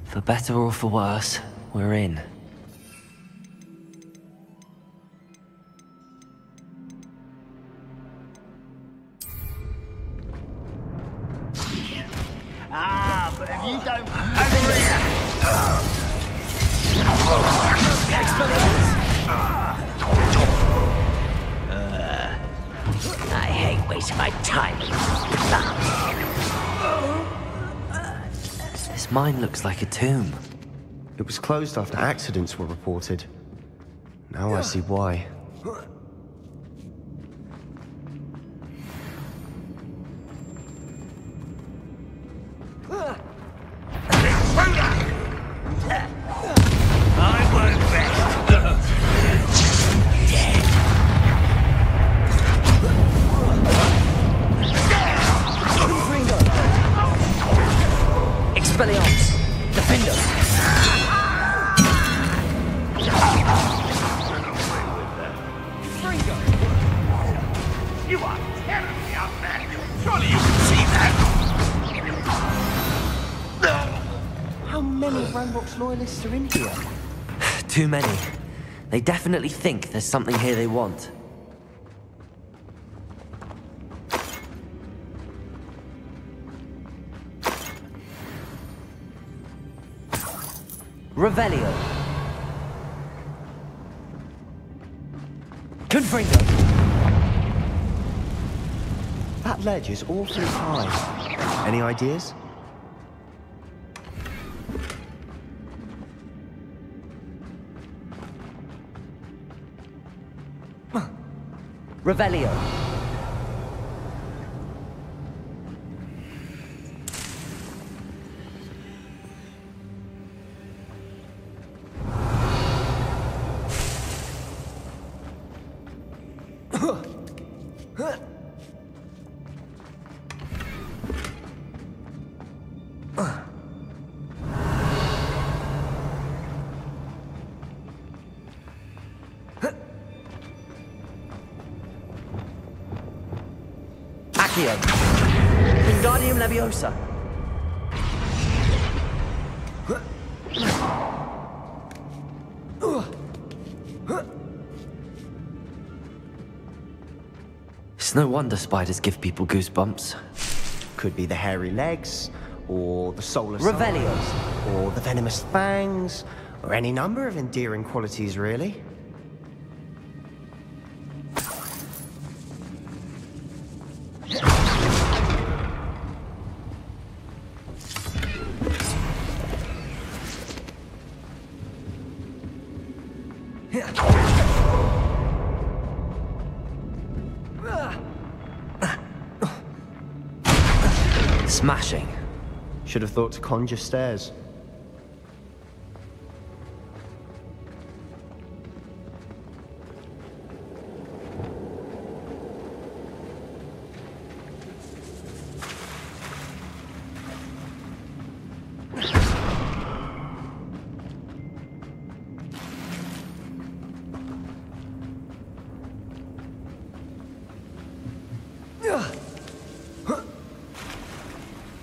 For better or for worse, we're in. Ah, but if you don't... Over here! I hate wasting my time. This mine looks like a tomb. It was closed after accidents were reported. Now I see why. I work best. Dead. Expelliarmus! Defender! You are terribly outmatched. Surely you can see that. How many Ranrock's loyalists are in here? Too many. They definitely think there's something here they want. Revelio. Confringo. That ledge is awfully high. Any ideas? Revelio. Accio. Wingardium Leviosa. It's no wonder spiders give people goosebumps. Could be the hairy legs, or the solar Revelio. sides, or the venomous fangs, or any number of endearing qualities, really. Smashing. Should have thought to conjure stairs.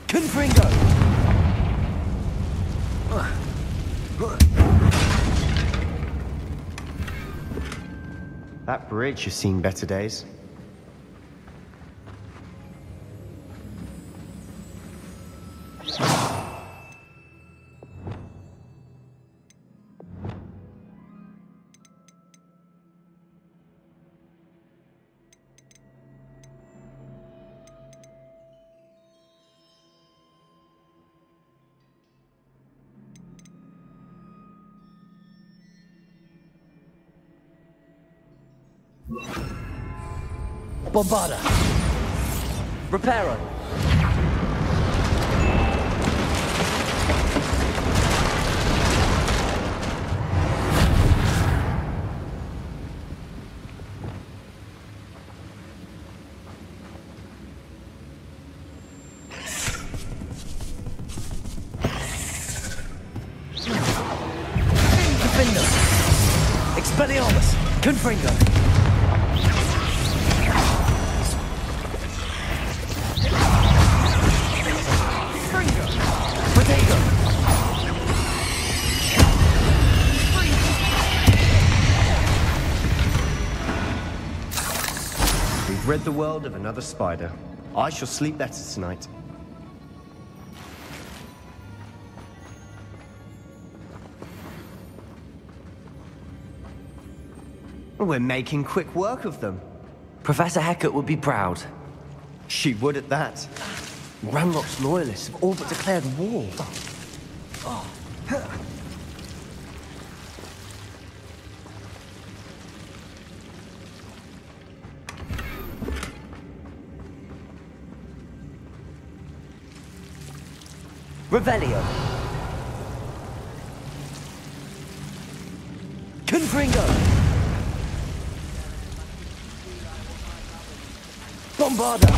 Confringo! That bridge has seen better days. Bombarda. Reparo. Defender. Expelliarmus. Confringo. We've rid the world of another spider. I shall sleep better tonight. We're making quick work of them. Professor Hecat would be proud. She would at that. Ranrock's loyalists have all but declared war. Revelio. Confringo. Bombarda.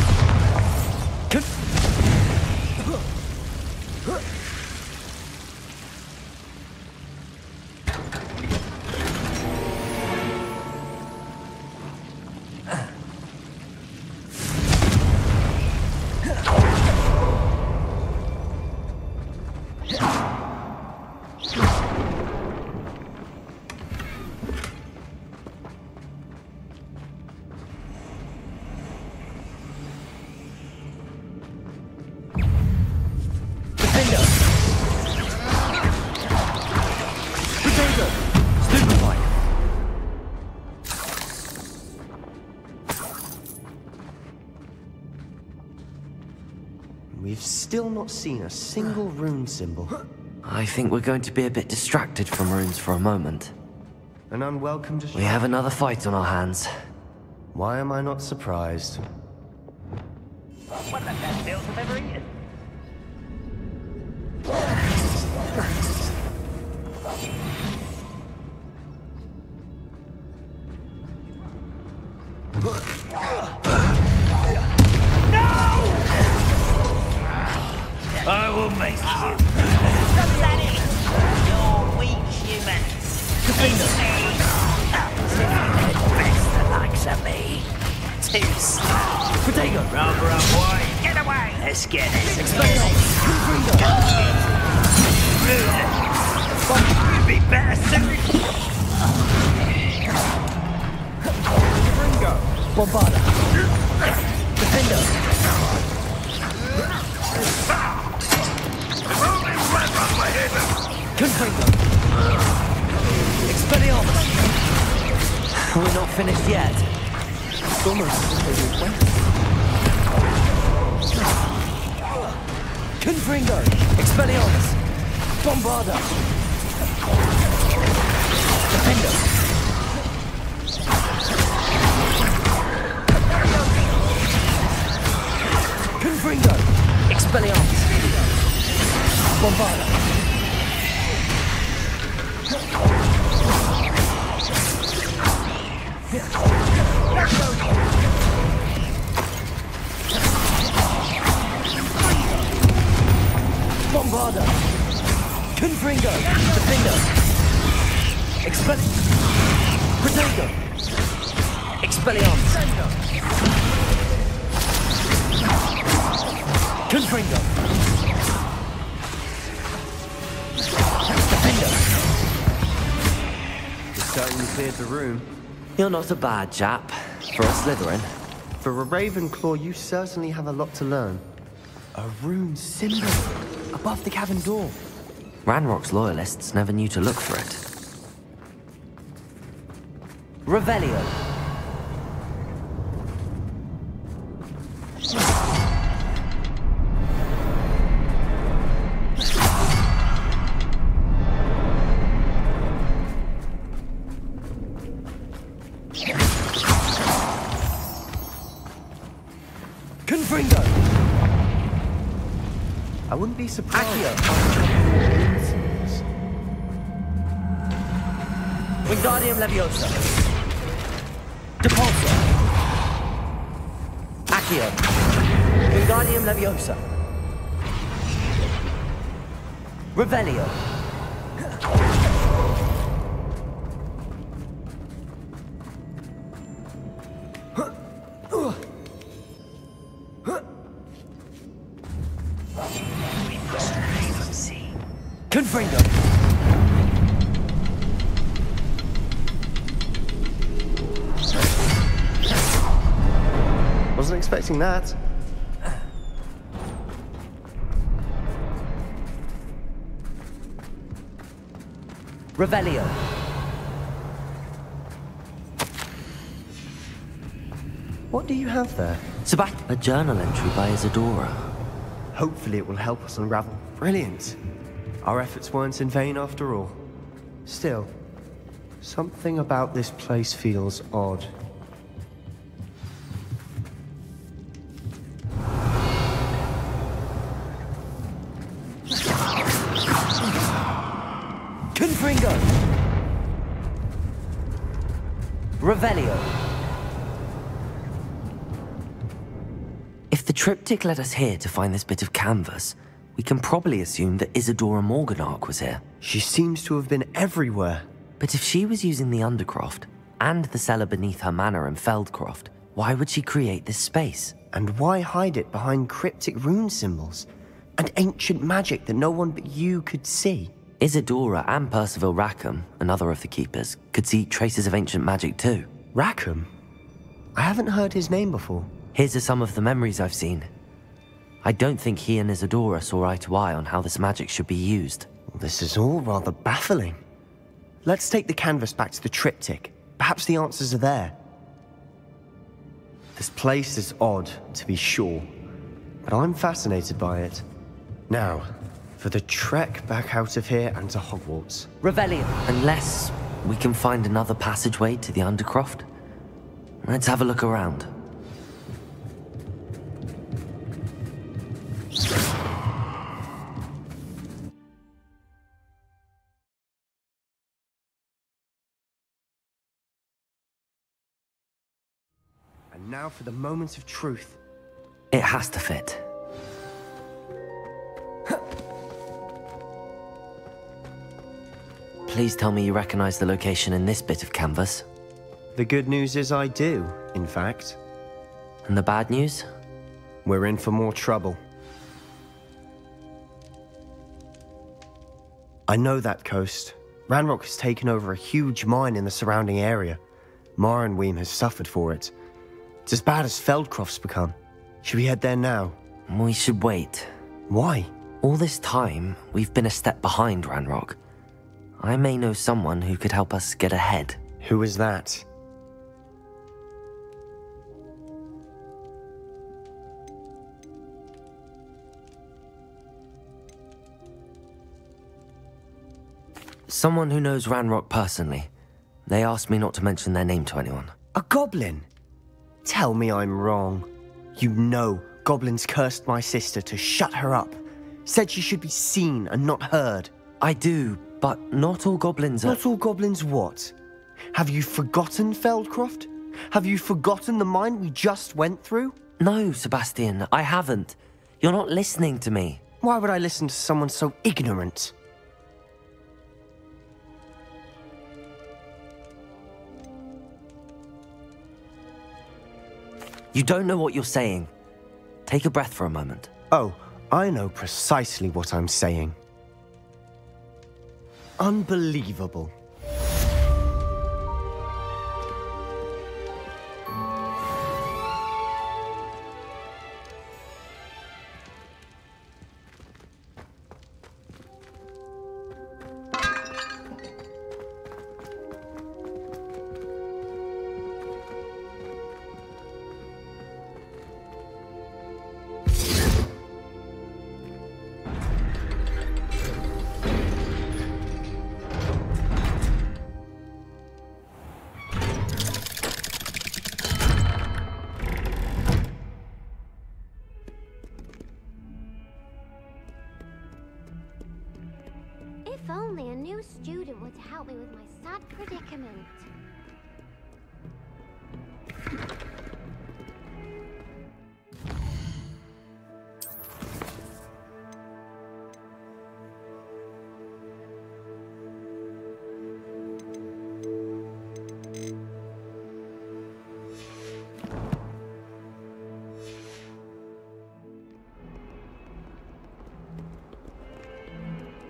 We've still not seen a single rune symbol. I think we're going to be a bit distracted from runes for a moment. An unwelcome distraction. We have another fight on our hands. Why am I not surprised? One of the best meals I've ever eaten. I will make you. Pathetic! You're weak human. Best the likes of me. Too slow. Protego! Round boy. Get away! Let's get this. Expelliarmus! You'd be better suited. Ringo! Bombarda! Defender! Confringo! Expelliarmus! We're not finished yet. It's almost as if they went. Confringo! Expelliarmus! Bombarda! Defender! Confringo! Expelliarmus! Bombarda! Bombarda! Confringo! Defender! Protego! Expelliarmus! Confringo! Defender! You certainly cleared the room. You're not a bad chap. For a Slytherin. For a Ravenclaw, you certainly have a lot to learn. A rune symbol above the cavern door. Ranrock's loyalists never knew to look for it. Revelio. Confringo. I wouldn't be surprised. Accio. Wingardium Leviosa. Depulso. Accio. Wingardium Leviosa. Revelio. Confringo. Wasn't expecting that. Revelio. What do you have there? A journal entry by Isadora. Hopefully it will help us unravel. Brilliant. Our efforts weren't in vain after all. Still, something about this place feels odd. Revelio. If the triptych led us here to find this bit of canvas, we can probably assume that Isadora Morganark was here. She seems to have been everywhere. But if she was using the Undercroft and the cellar beneath her manor in Feldcroft, why would she create this space? And why hide it behind cryptic rune symbols and ancient magic that no one but you could see? Isadora and Percival Rackham, another of the Keepers, could see traces of ancient magic too. Rackham? I haven't heard his name before. Here's are some of the memories I've seen. I don't think he and Isadora saw eye to eye on how this magic should be used. This is all rather baffling. Let's take the canvas back to the triptych. Perhaps the answers are there. This place is odd, to be sure, but I'm fascinated by it. Now, for the trek back out of here and to Hogwarts. Revelio. Unless we can find another passageway to the Undercroft. Let's have a look around. And now for the moment of truth. It has to fit. Please tell me you recognize the location in this bit of canvas. The good news is I do, in fact. And the bad news? We're in for more trouble. I know that coast. Ranrock has taken over a huge mine in the surrounding area. Mornweem has suffered for it. It's as bad as Feldcroft's become. Should we head there now? We should wait. Why? All this time, we've been a step behind Ranrock. I may know someone who could help us get ahead. Who is that? Someone who knows Ranrock personally. They asked me not to mention their name to anyone. A goblin? Tell me I'm wrong. You know goblins cursed my sister to shut her up. Said she should be seen and not heard. I do, but not all goblins are... Not all goblins what? Have you forgotten Feldcroft? Have you forgotten the mine we just went through? No, Sebastian, I haven't. You're not listening to me. Why would I listen to someone so ignorant? You don't know what you're saying. Take a breath for a moment. Oh, I know precisely what I'm saying. Unbelievable. If only a new student would help me with my sad predicament.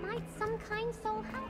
Might some kind soul help?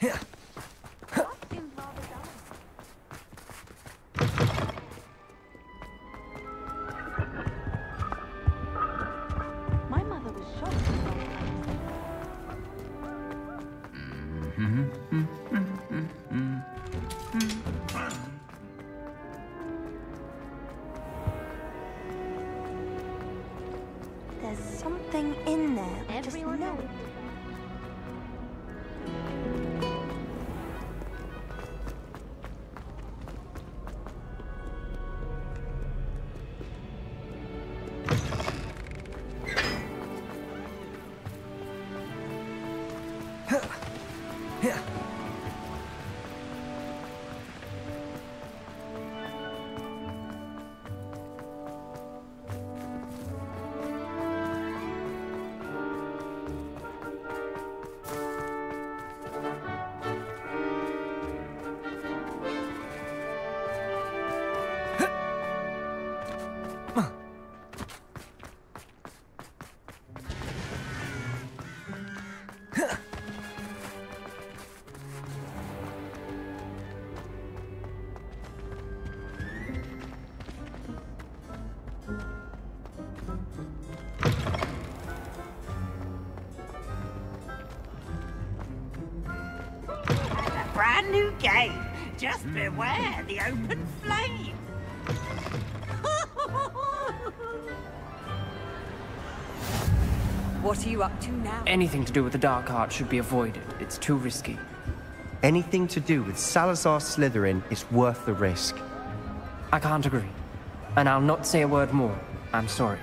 My mother was shocked. There's something in there. I just know it. Brand new game. Just beware the open flame. What are you up to now? Anything to do with the dark art should be avoided. It's too risky. Anything to do with Salazar Slytherin is worth the risk. I can't agree. And I'll not say a word more. I'm sorry.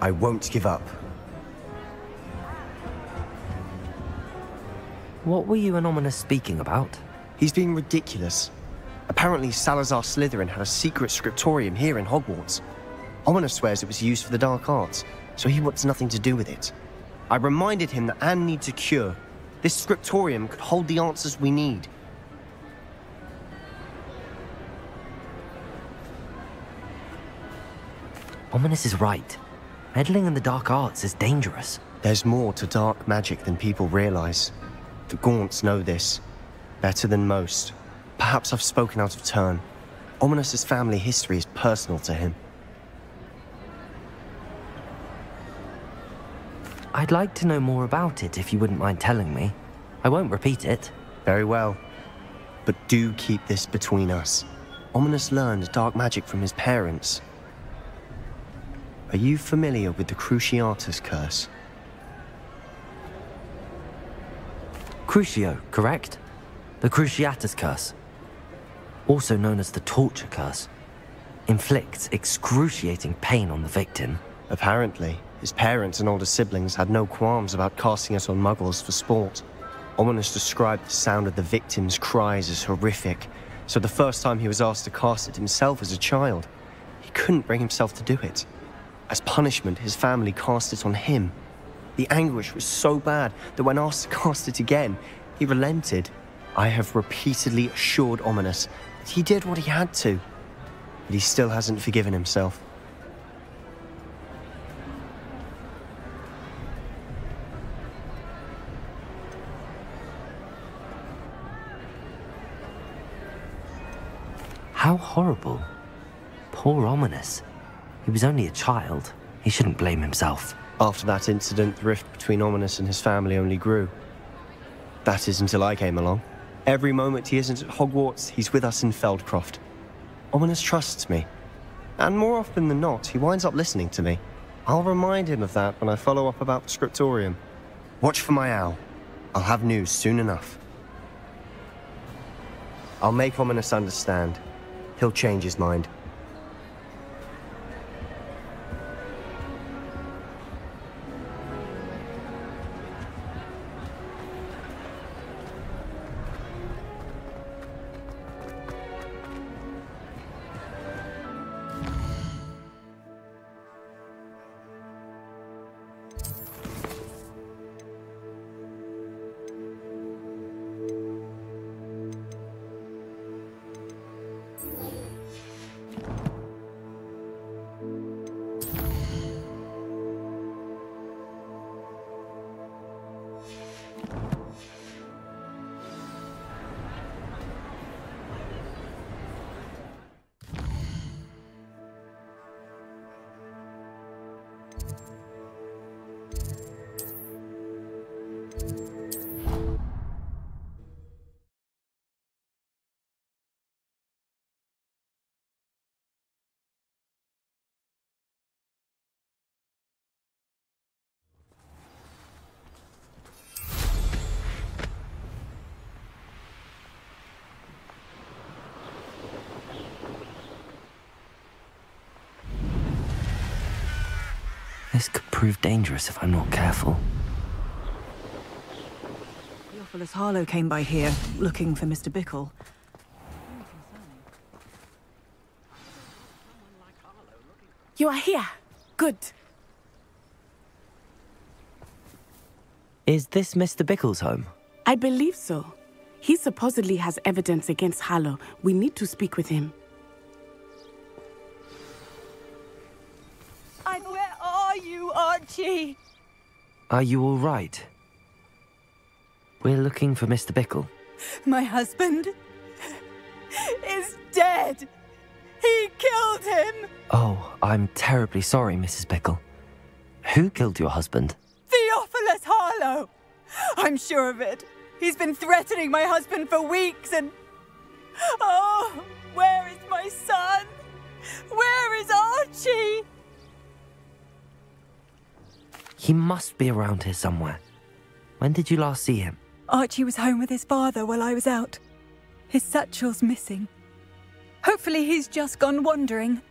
I won't give up. What were you and Ominous speaking about? He's being ridiculous. Apparently Salazar Slytherin had a secret scriptorium here in Hogwarts. Ominous swears it was used for the dark arts, so he wants nothing to do with it. I reminded him that Anne needs a cure. This scriptorium could hold the answers we need. Ominous is right. Meddling in the dark arts is dangerous. There's more to dark magic than people realize. The Gaunts know this. Better than most. Perhaps I've spoken out of turn. Ominous's family history is personal to him. I'd like to know more about it if you wouldn't mind telling me. I won't repeat it. Very well. But do keep this between us. Ominous learned dark magic from his parents. Are you familiar with the Cruciatus curse? Crucio, correct? The Cruciatus curse. Also known as the torture curse. Inflicts excruciating pain on the victim. Apparently, his parents and older siblings had no qualms about casting it on muggles for sport. Ominous described the sound of the victim's cries as horrific, so the first time he was asked to cast it himself as a child, he couldn't bring himself to do it. As punishment, his family cast it on him. The anguish was so bad that when asked to cast it again, he relented. I have repeatedly assured Ominous that he did what he had to, but he still hasn't forgiven himself. How horrible. Poor Ominous. He was only a child. He shouldn't blame himself. After that incident, the rift between Ominous and his family only grew. That is until I came along. Every moment he isn't at Hogwarts, he's with us in Feldcroft. Ominous trusts me. And more often than not, he winds up listening to me. I'll remind him of that when I follow up about the scriptorium. Watch for my owl. I'll have news soon enough. I'll make Ominous understand. He'll change his mind. This could prove dangerous if I'm not careful. Theophilus Harlow came by here, looking for Mr. Bickle. You are here. Good. Is this Mr. Bickle's home? I believe so. He supposedly has evidence against Harlow. We need to speak with him. And where are you, Archie? Are you all right? We're looking for Mr. Bickle. My husband is dead. He killed him. Oh, I'm terribly sorry, Mrs. Bickle. Who killed your husband? Theophilus Harlow. I'm sure of it. He's been threatening my husband for weeks and... Oh, where is my son? Where is Archie? He must be around here somewhere. When did you last see him? Archie was home with his father while I was out. His satchel's missing. Hopefully he's just gone wandering,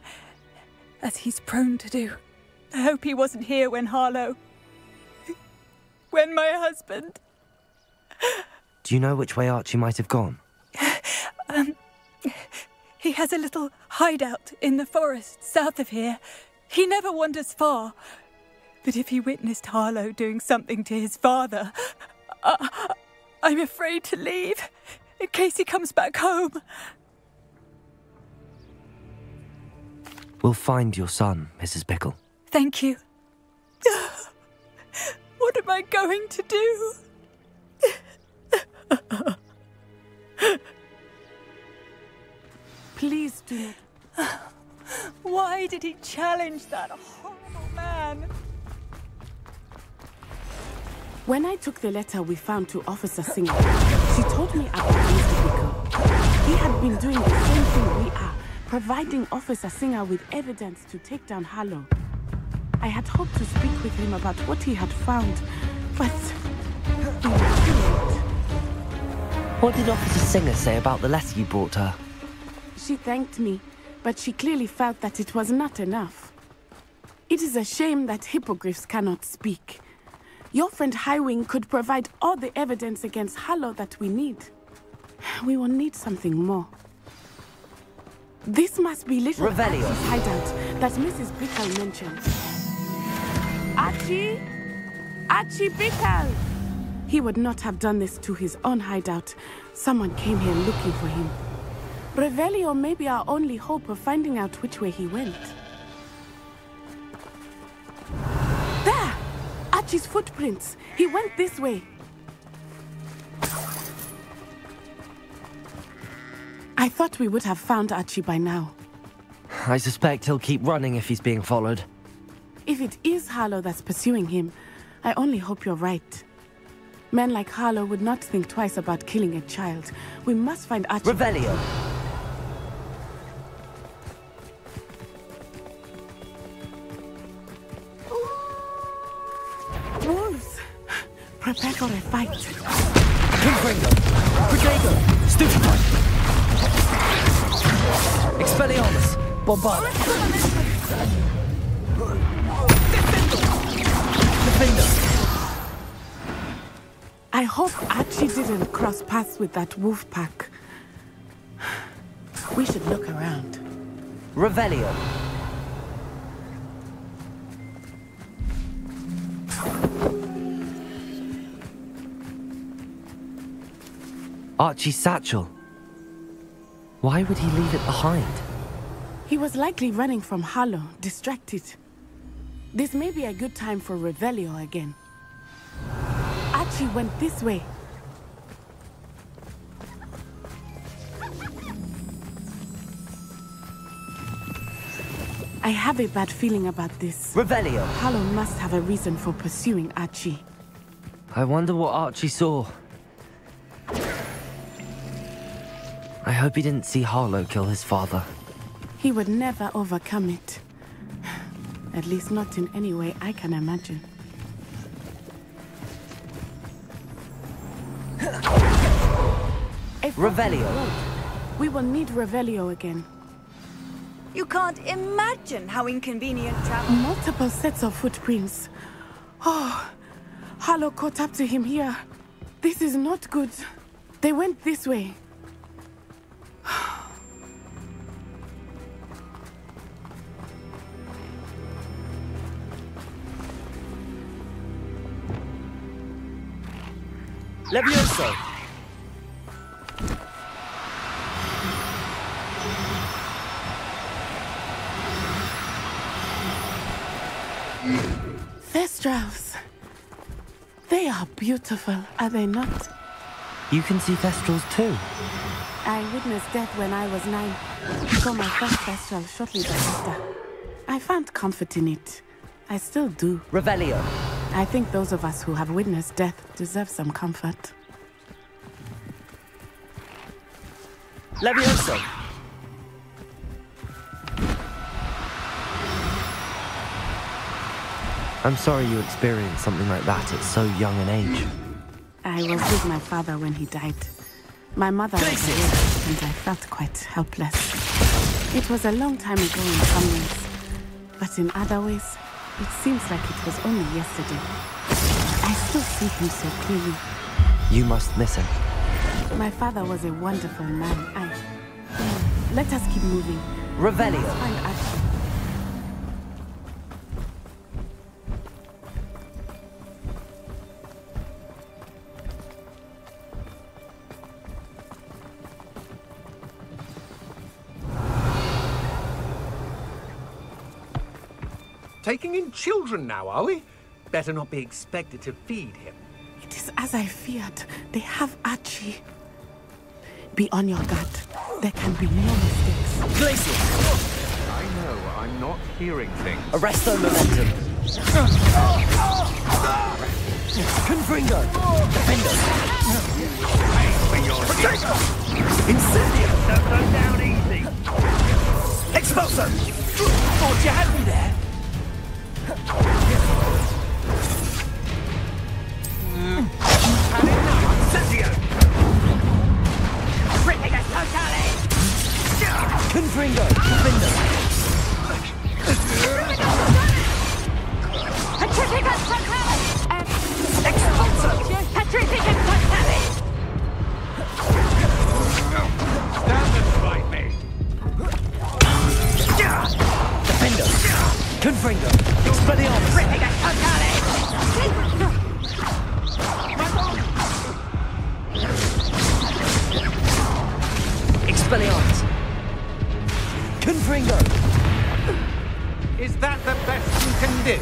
as he's prone to do. I hope he wasn't here when Harlow... when my husband... Do you know which way Archie might have gone? He has a little hideout in the forest south of here. He never wanders far. But if he witnessed Harlow doing something to his father, I'm afraid to leave, in case he comes back home. We'll find your son, Mrs. Bickle. Thank you. What am I going to do? Please do not. Why did he challenge that horrible man? When I took the letter we found to Officer Singer, she told me about Mr. Bickle. He had been doing the same thing we are, providing Officer Singer with evidence to take down Harlow. I had hoped to speak with him about what he had found, but we were too late. What did Officer Singer say about the letter you brought her? She thanked me, but she clearly felt that it was not enough. It is a shame that hippogriffs cannot speak. Your friend Highwing could provide all the evidence against Harlow that we need. We will need something more. This must be Little Revelio. Archie's hideout that Mrs. Bickle mentioned. Archie? Archie Bickle! He would not have done this to his own hideout. Someone came here looking for him. Revelio may be our only hope of finding out which way he went. There! Archie's footprints. He went this way. I thought we would have found Archie by now. I suspect he'll keep running if he's being followed. If it is Harlow that's pursuing him, I only hope you're right. Men like Harlow would not think twice about killing a child. We must find Archie. Revelio! Wolves! Prepare for a fight. Confringo! Protego! Stupefy! Expelliarmus! Bombard! Defender! I hope Archie didn't cross paths with that wolf pack. We should look around. Revelio! Archie's satchel. Why would he leave it behind? He was likely running from Harlow, distracted. This may be a good time for Revelio again. Archie went this way. I have a bad feeling about this. Revelio! Harlow must have a reason for pursuing Archie. I wonder what Archie saw. I hope he didn't see Harlow kill his father. He would never overcome it. At least not in any way I can imagine. Revelio! We will need Revelio again. You can't imagine how inconvenient travel... Multiple sets of footprints. Oh, Harlow caught up to him here. This is not good. They went this way. Levioso! Thestrals. They are beautiful, are they not? You can see Thestrals too. I witnessed death when I was 9. Saw my first Thestral shortly thereafter. I found comfort in it. I still do. Revelio. I think those of us who have witnessed death deserve some comfort. Levioso. I'm sorry you experienced something like that at so young an age. I was with my father when he died. My mother was ill, and I felt quite helpless. It was a long time ago in some ways, but in other ways, it seems like it was only yesterday. I still see him so clearly. You must miss him. My father was a wonderful man. Let us keep moving. Revelio. Let's find Archie. Taking in children now, are we? Better not be expected to feed him. It is as I feared. They have Archie. Be on your guard. There can be no mistakes. Glacius! I know, I'm not hearing things. Arresto momentum. Confringo! Defender! Incendio! Don't go down easy. Expulso! Thought you had me there. Confringo! Defender! Petrificus Frontalis! Expulso! Petrificus Frontalis! Stand and fight me! Defender! Confringo! Expelliarmus! Petrificus Frontalis! Expelliarmus! Confringo! Is that the best you can do?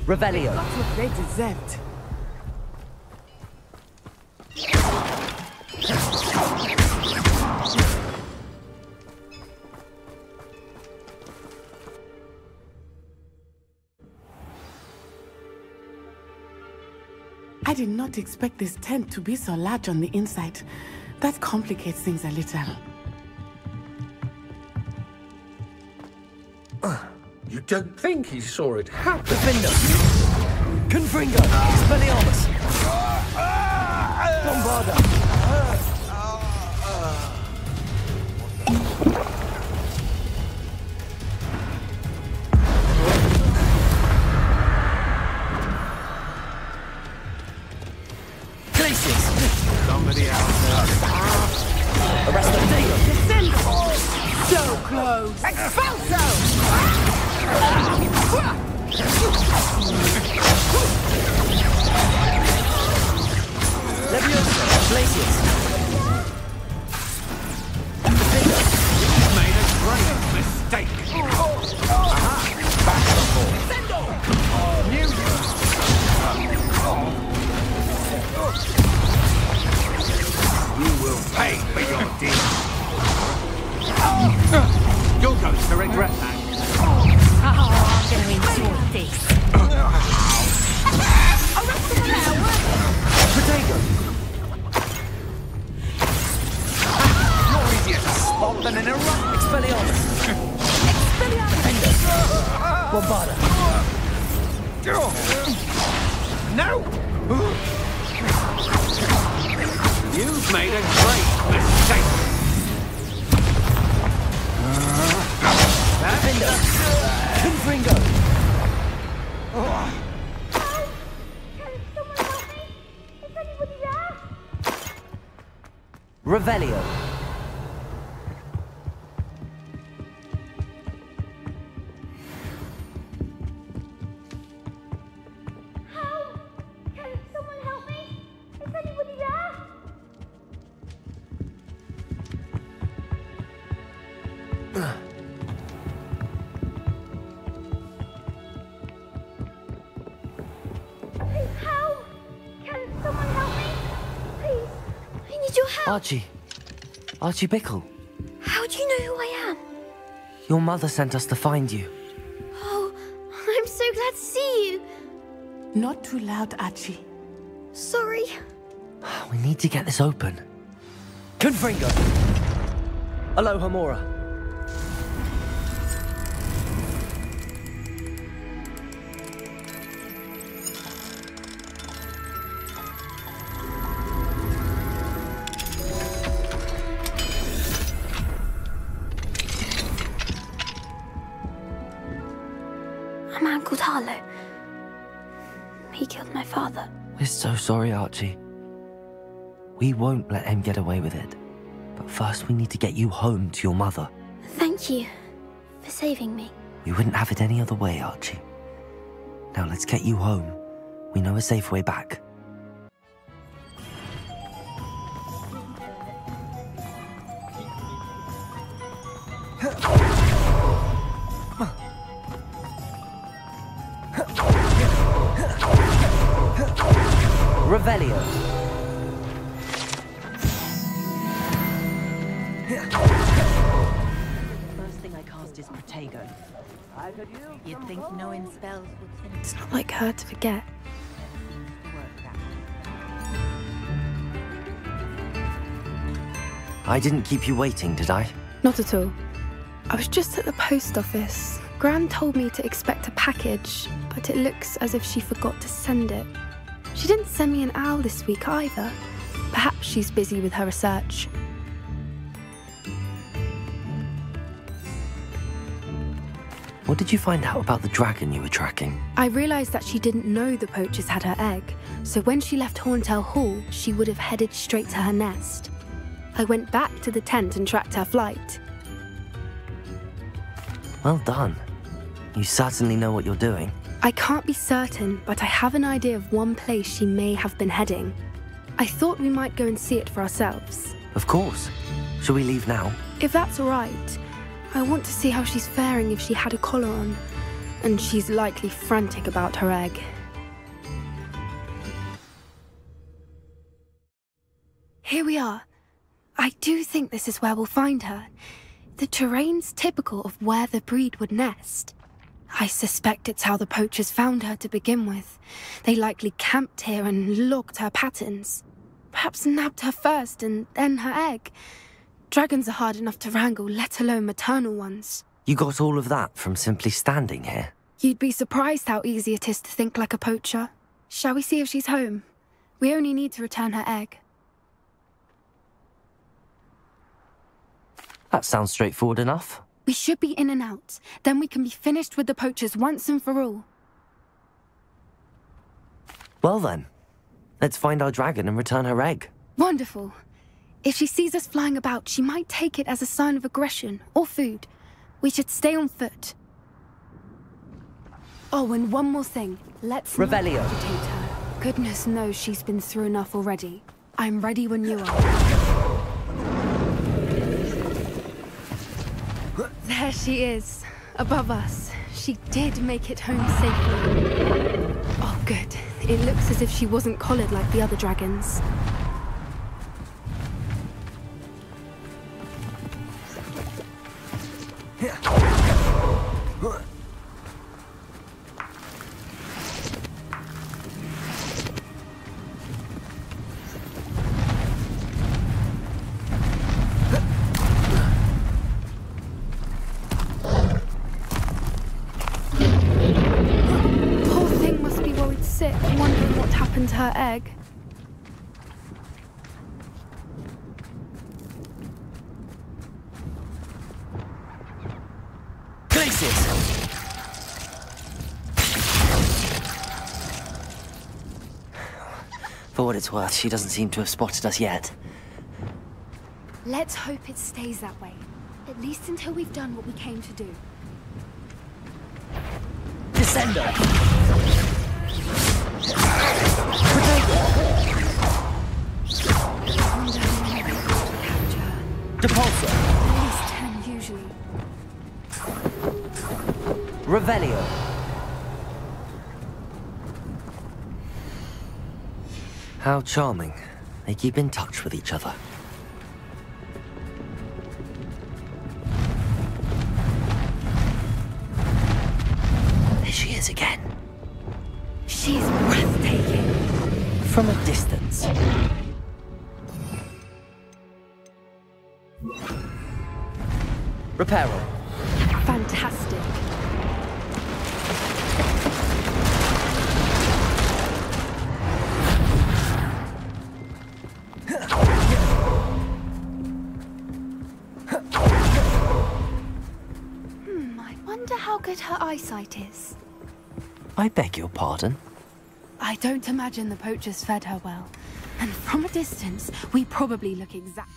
Revelio! That's what they deserved. I did not expect this tent to be so large on the inside. That complicates things a little. You don't think he saw it happen? Defender! Confringo! Expelliarmus! Bombarda! Somebody else. Arrest the Dago! Descend! So close! Expulso! Leviosa! Glacius! You've made a great mistake. Aha! Back to the ball. You will pay for your deed. You're going to regret that. I'm going to enjoy this. Potato! You're easier to spot than in a rock. Expelliarmus! Defender! Bombarda! No! You've made a great mistake. Revelio. Archie Bickle. How do you know who I am? Your mother sent us to find you. Oh, I'm so glad to see you. Not too loud, Archie. Sorry. We need to get this open. Confringo! Aloha Mora. A man called Harlow. He killed my father. We're so sorry, Archie. We won't let him get away with it. But first we need to get you home to your mother. Thank you for saving me. We wouldn't have it any other way, Archie. Now let's get you home. We know a safe way back. Revelio. First thing I cast is Protego. You'd think knowing spells would finish. It's not like her to forget. I didn't keep you waiting, did I? Not at all. I was just at the post office. Gran told me to expect a package, but it looks as if she forgot to send it. She didn't send me an owl this week either. Perhaps she's busy with her research. What did you find out about the dragon you were tracking? I realised that she didn't know the poachers had her egg, so when she left Horntail Hall, she would have headed straight to her nest. I went back to the tent and tracked her flight. Well done. You certainly know what you're doing. I can't be certain, but I have an idea of one place she may have been heading. I thought we might go and see it for ourselves. Of course. Shall we leave now? If that's all right. I want to see how she's faring if she had a collar on. And she's likely frantic about her egg. Here we are. I do think this is where we'll find her. The terrain's typical of where the breed would nest. I suspect it's how the poachers found her to begin with. They likely camped here and logged her patterns. Perhaps nabbed her first and then her egg. Dragons are hard enough to wrangle, let alone maternal ones. You got all of that from simply standing here? You'd be surprised how easy it is to think like a poacher. Shall we see if she's home? We only need to return her egg. That sounds straightforward enough. We should be in and out. Then we can be finished with the poachers once and for all. Well then, let's find our dragon and return her egg. Wonderful. If she sees us flying about, she might take it as a sign of aggression or food. We should stay on foot. Oh, and one more thing. Let's Revelio. not agitate her. Goodness knows she's been through enough already. I'm ready when you are. There she is, above us. She did make it home safely. Oh, good. It looks as if she wasn't collared like the other dragons. Wondering what happened to her egg. For what it's worth, she doesn't seem to have spotted us yet. Let's hope it stays that way. At least until we've done what we came to do. Descender! Depulsor! At least 10 usually. Revelio! How charming. They keep in touch with each other. There she is again. She's breathtaking. From a distance. Reparo. Fantastic. I wonder how good her eyesight is. I beg your pardon? I don't imagine the poachers fed her well. And from a distance, we probably look exact.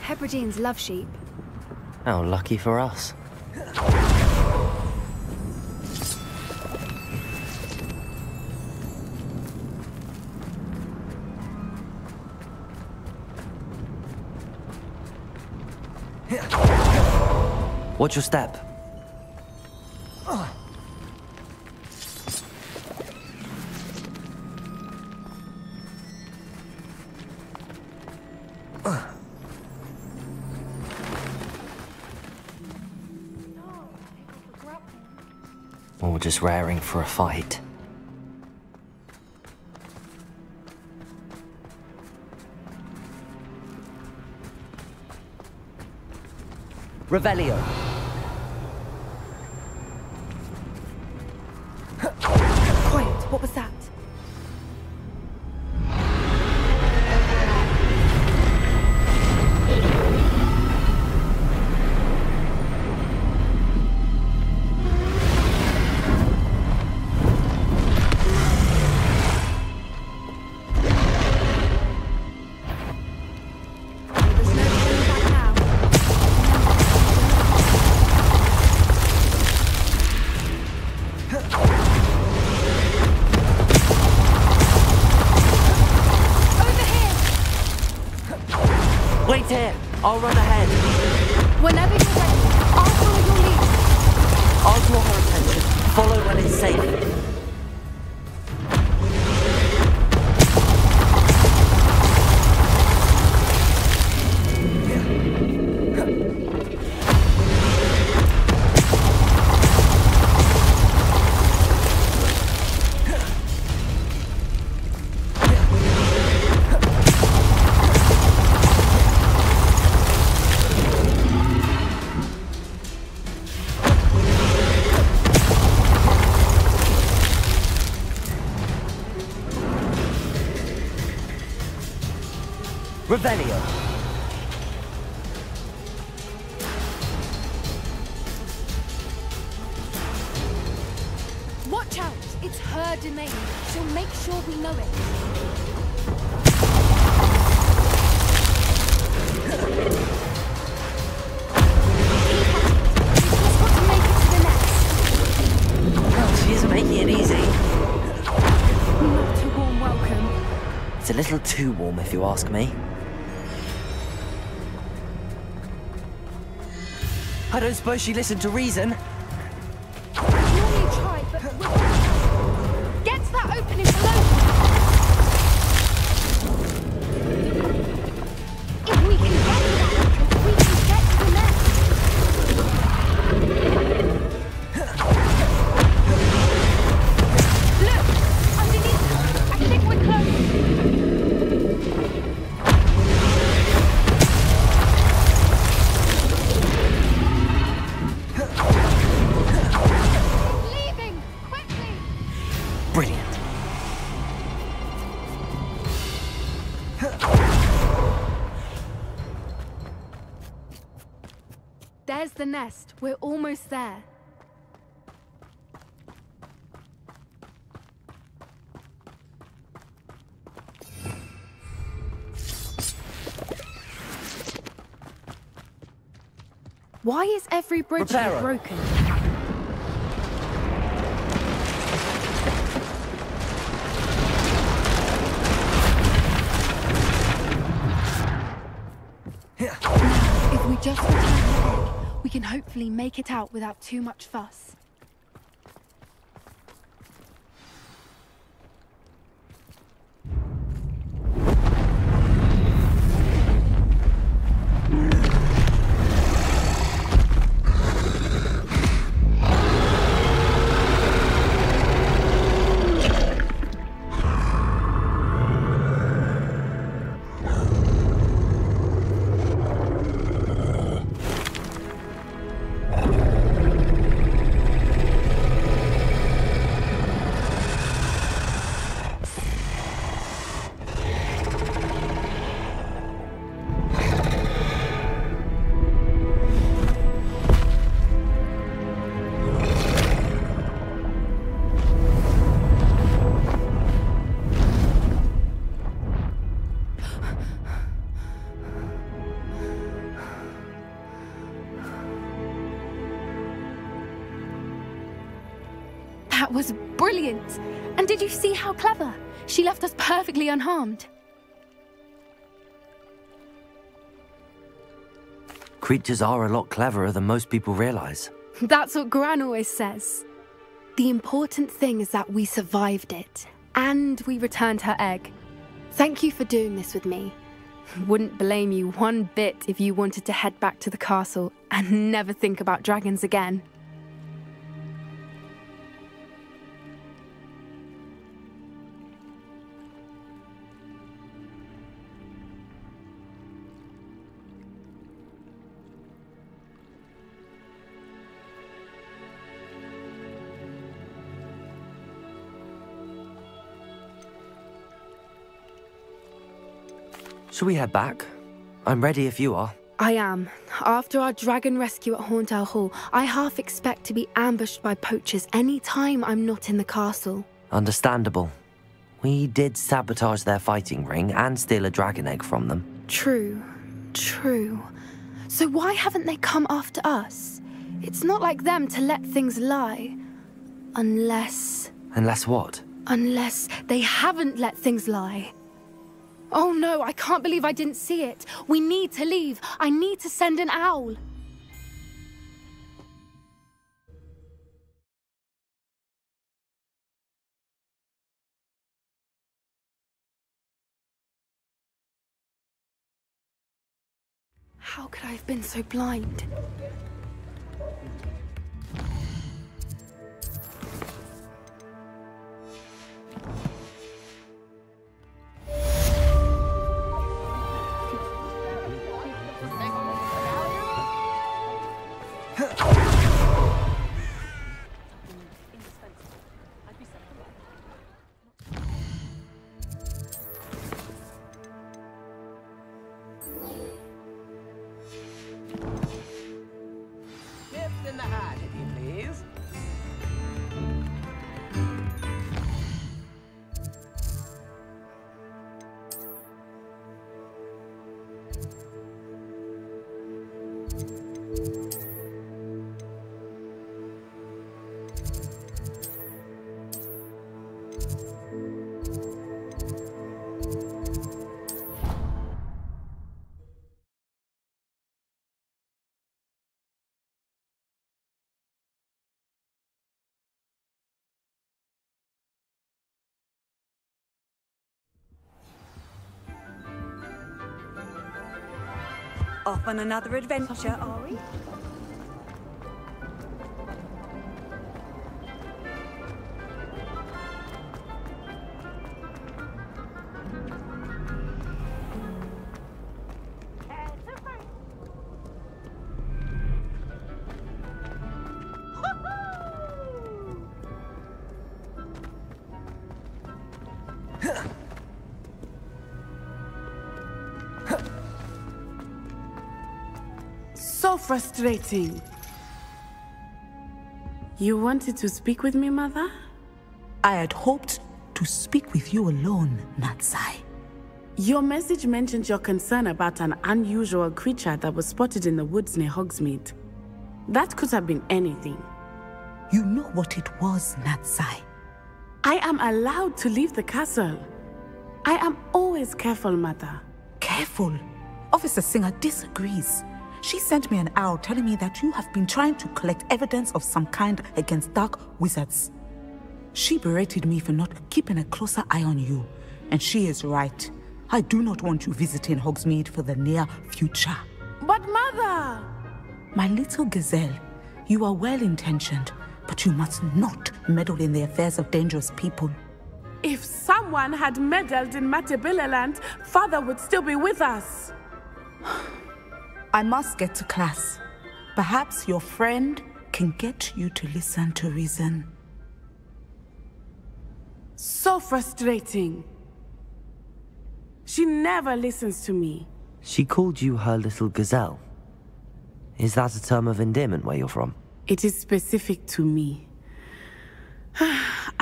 Hebrideans love sheep. How lucky for us. Watch your step. Or just raring for a fight. Revelio. Quiet, what was that? Wait here! I'll run ahead. Whenever you're ready, I'll follow your lead. I'll draw her attention. Follow when it's safe. Revelio. Watch out! It's her domain. She'll make sure we know it. She isn't making it easy. Not a warm welcome. It's a little too warm, if you ask me. I don't suppose she listened to reason. I normally try, but get to that opening below. If we can get to that entrance, we can get to the next. There's the nest. We're almost there. Why is every bridge here broken? If we just return the egg, we can hopefully make it out without too much fuss. That was brilliant! And did you see how clever? She left us perfectly unharmed. Creatures are a lot cleverer than most people realize. That's what Gran always says. The important thing is that we survived it, and we returned her egg. Thank you for doing this with me. Wouldn't blame you one bit if you wanted to head back to the castle and never think about dragons again. Shall we head back? I'm ready if you are. I am. After our dragon rescue at Hauntel Hall, I half expect to be ambushed by poachers any time I'm not in the castle. Understandable. We did sabotage their fighting ring and steal a dragon egg from them. True. True. So why haven't they come after us? It's not like them to let things lie. Unless... Unless what? Unless they haven't let things lie. Oh no, I can't believe I didn't see it. We need to leave. I need to send an owl. How could I have been so blind? In the hat, if you please. Off on another adventure, are we? So frustrating. You wanted to speak with me, Mother? I had hoped to speak with you alone, Natsai. Your message mentioned your concern about an unusual creature that was spotted in the woods near Hogsmeade. That could have been anything. You know what it was, Natsai. I am allowed to leave the castle. I am always careful, Mother. Careful? Officer Singer disagrees. She sent me an owl telling me that you have been trying to collect evidence of some kind against dark wizards. She berated me for not keeping a closer eye on you, and she is right. I do not want you visiting Hogsmeade for the near future. But Mother! My little gazelle, you are well-intentioned, but you must not meddle in the affairs of dangerous people. If someone had meddled in Matabeleland, Father would still be with us. I must get to class. Perhaps your friend can get you to listen to reason. So frustrating. She never listens to me. She called you her little gazelle. Is that a term of endearment where you're from? It is specific to me.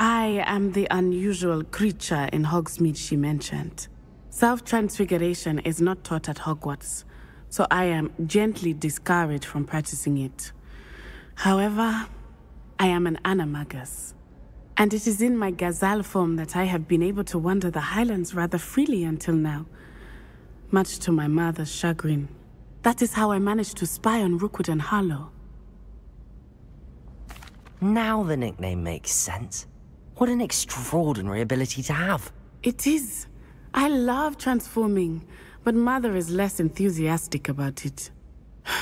I am the unusual creature in Hogsmeade she mentioned. Self-transfiguration is not taught at Hogwarts, so I am gently discouraged from practicing it. However, I am an animagus, and it is in my gazelle form that I have been able to wander the Highlands rather freely until now, much to my mother's chagrin. That is how I managed to spy on Rookwood and Harlow. Now the nickname makes sense. What an extraordinary ability to have. It is. I love transforming, but Mother is less enthusiastic about it.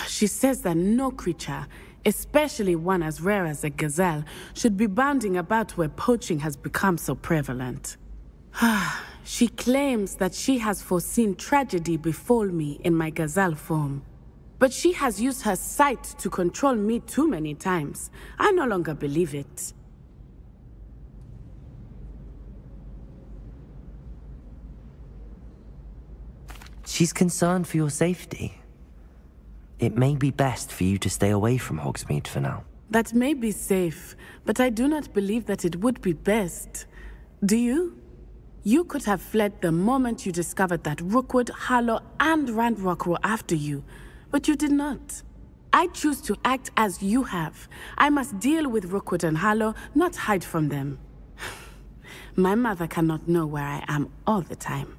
She says that no creature, especially one as rare as a gazelle, should be bounding about where poaching has become so prevalent. She claims that she has foreseen tragedy befall me in my gazelle form. But she has used her sight to control me too many times. I no longer believe it. She's concerned for your safety. It may be best for you to stay away from Hogsmeade for now. That may be safe, but I do not believe that it would be best. Do you? You could have fled the moment you discovered that Rookwood, Harlow, and Ranrock were after you. But you did not. I choose to act as you have. I must deal with Rookwood and Harlow, not hide from them. My mother cannot know where I am all the time.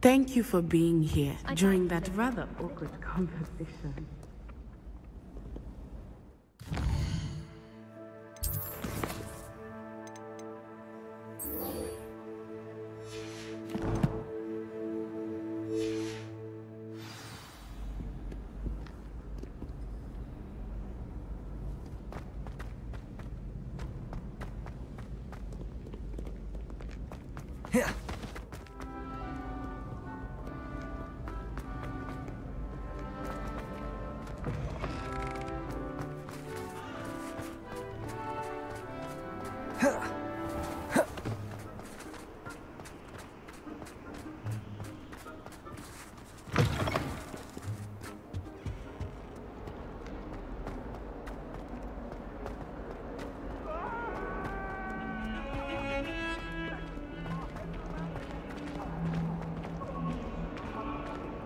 Thank you for being here during that rather awkward conversation. Here.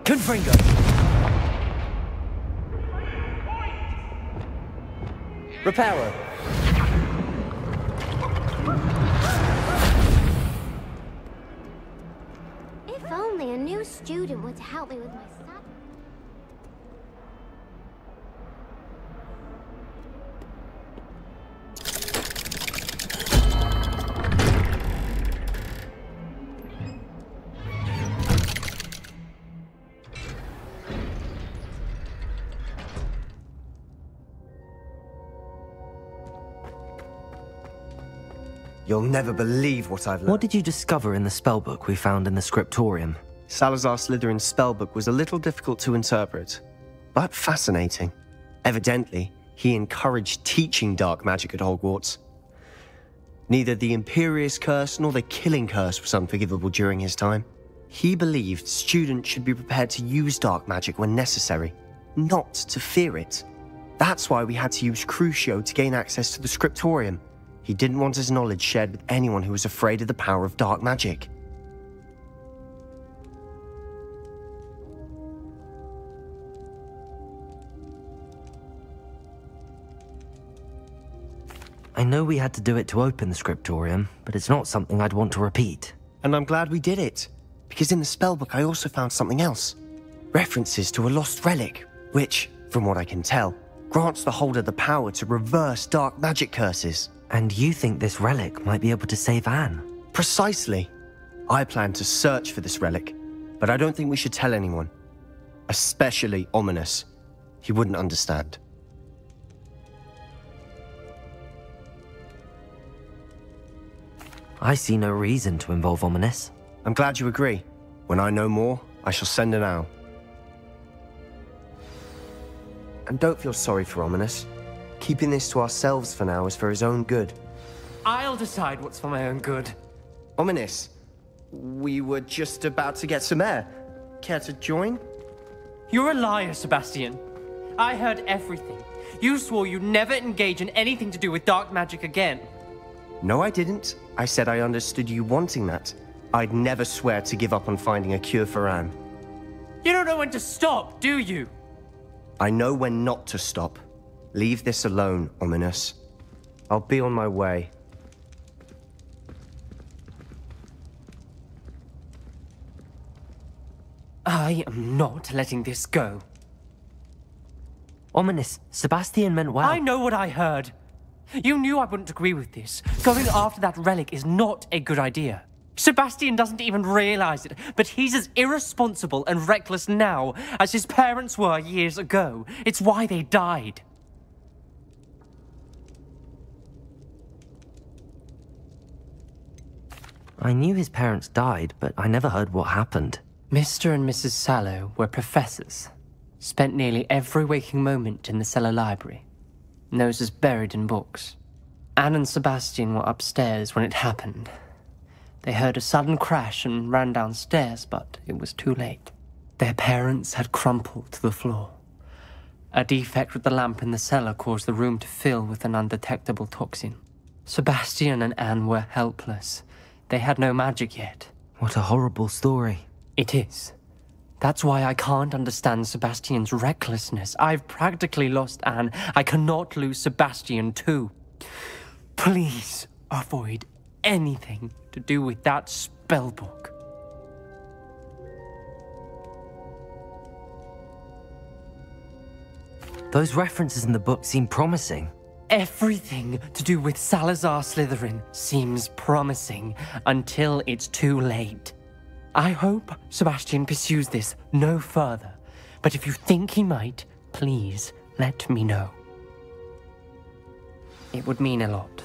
Confringo. Reparo. If only a new student were to help me with my study. You'll never believe what I've learned. What did you discover in the spellbook we found in the scriptorium? Salazar Slytherin's spellbook was a little difficult to interpret, but fascinating. Evidently, he encouraged teaching dark magic at Hogwarts. Neither the Imperious Curse nor the Killing Curse was unforgivable during his time. He believed students should be prepared to use dark magic when necessary, not to fear it. That's why we had to use Crucio to gain access to the scriptorium. He didn't want his knowledge shared with anyone who was afraid of the power of dark magic. I know we had to do it to open the scriptorium, but it's not something I'd want to repeat. And I'm glad we did it, because in the spellbook I also found something else. References to a lost relic, which, from what I can tell, grants the holder the power to reverse dark magic curses. And you think this relic might be able to save Anne? Precisely. I plan to search for this relic, but I don't think we should tell anyone. Especially Ominous. He wouldn't understand. I see no reason to involve Ominous. I'm glad you agree. When I know more, I shall send an owl. And don't feel sorry for Ominous. Keeping this to ourselves for now is for his own good. I'll decide what's for my own good. Ominous, we were just about to get some air. Care to join? You're a liar, Sebastian. I heard everything. You swore you'd never engage in anything to do with dark magic again. No, I didn't. I said I understood you wanting that. I'd never swear to give up on finding a cure for Anne. You don't know when to stop, do you? I know when not to stop. Leave this alone, Ominous. I'll be on my way. I am not letting this go. Ominous, Sebastian meant well. I know what I heard. You knew I wouldn't agree with this. Going after that relic is not a good idea. Sebastian doesn't even realize it, but he's as irresponsible and reckless now as his parents were years ago. It's why they died. I knew his parents died, but I never heard what happened. Mr. and Mrs. Sallow were professors. Spent nearly every waking moment in the cellar library. Noses buried in books. Anne and Sebastian were upstairs when it happened. They heard a sudden crash and ran downstairs, but it was too late. Their parents had crumpled to the floor. A defect with the lamp in the cellar caused the room to fill with an undetectable toxin. Sebastian and Anne were helpless. They had no magic yet. What a horrible story. It is. That's why I can't understand Sebastian's recklessness. I've practically lost Anne. I cannot lose Sebastian too. Please avoid anything to do with that spellbook. Those references in the book seem promising. Everything to do with Salazar Slytherin seems promising until it's too late. I hope Sebastian pursues this no further, but if you think he might, please let me know. It would mean a lot.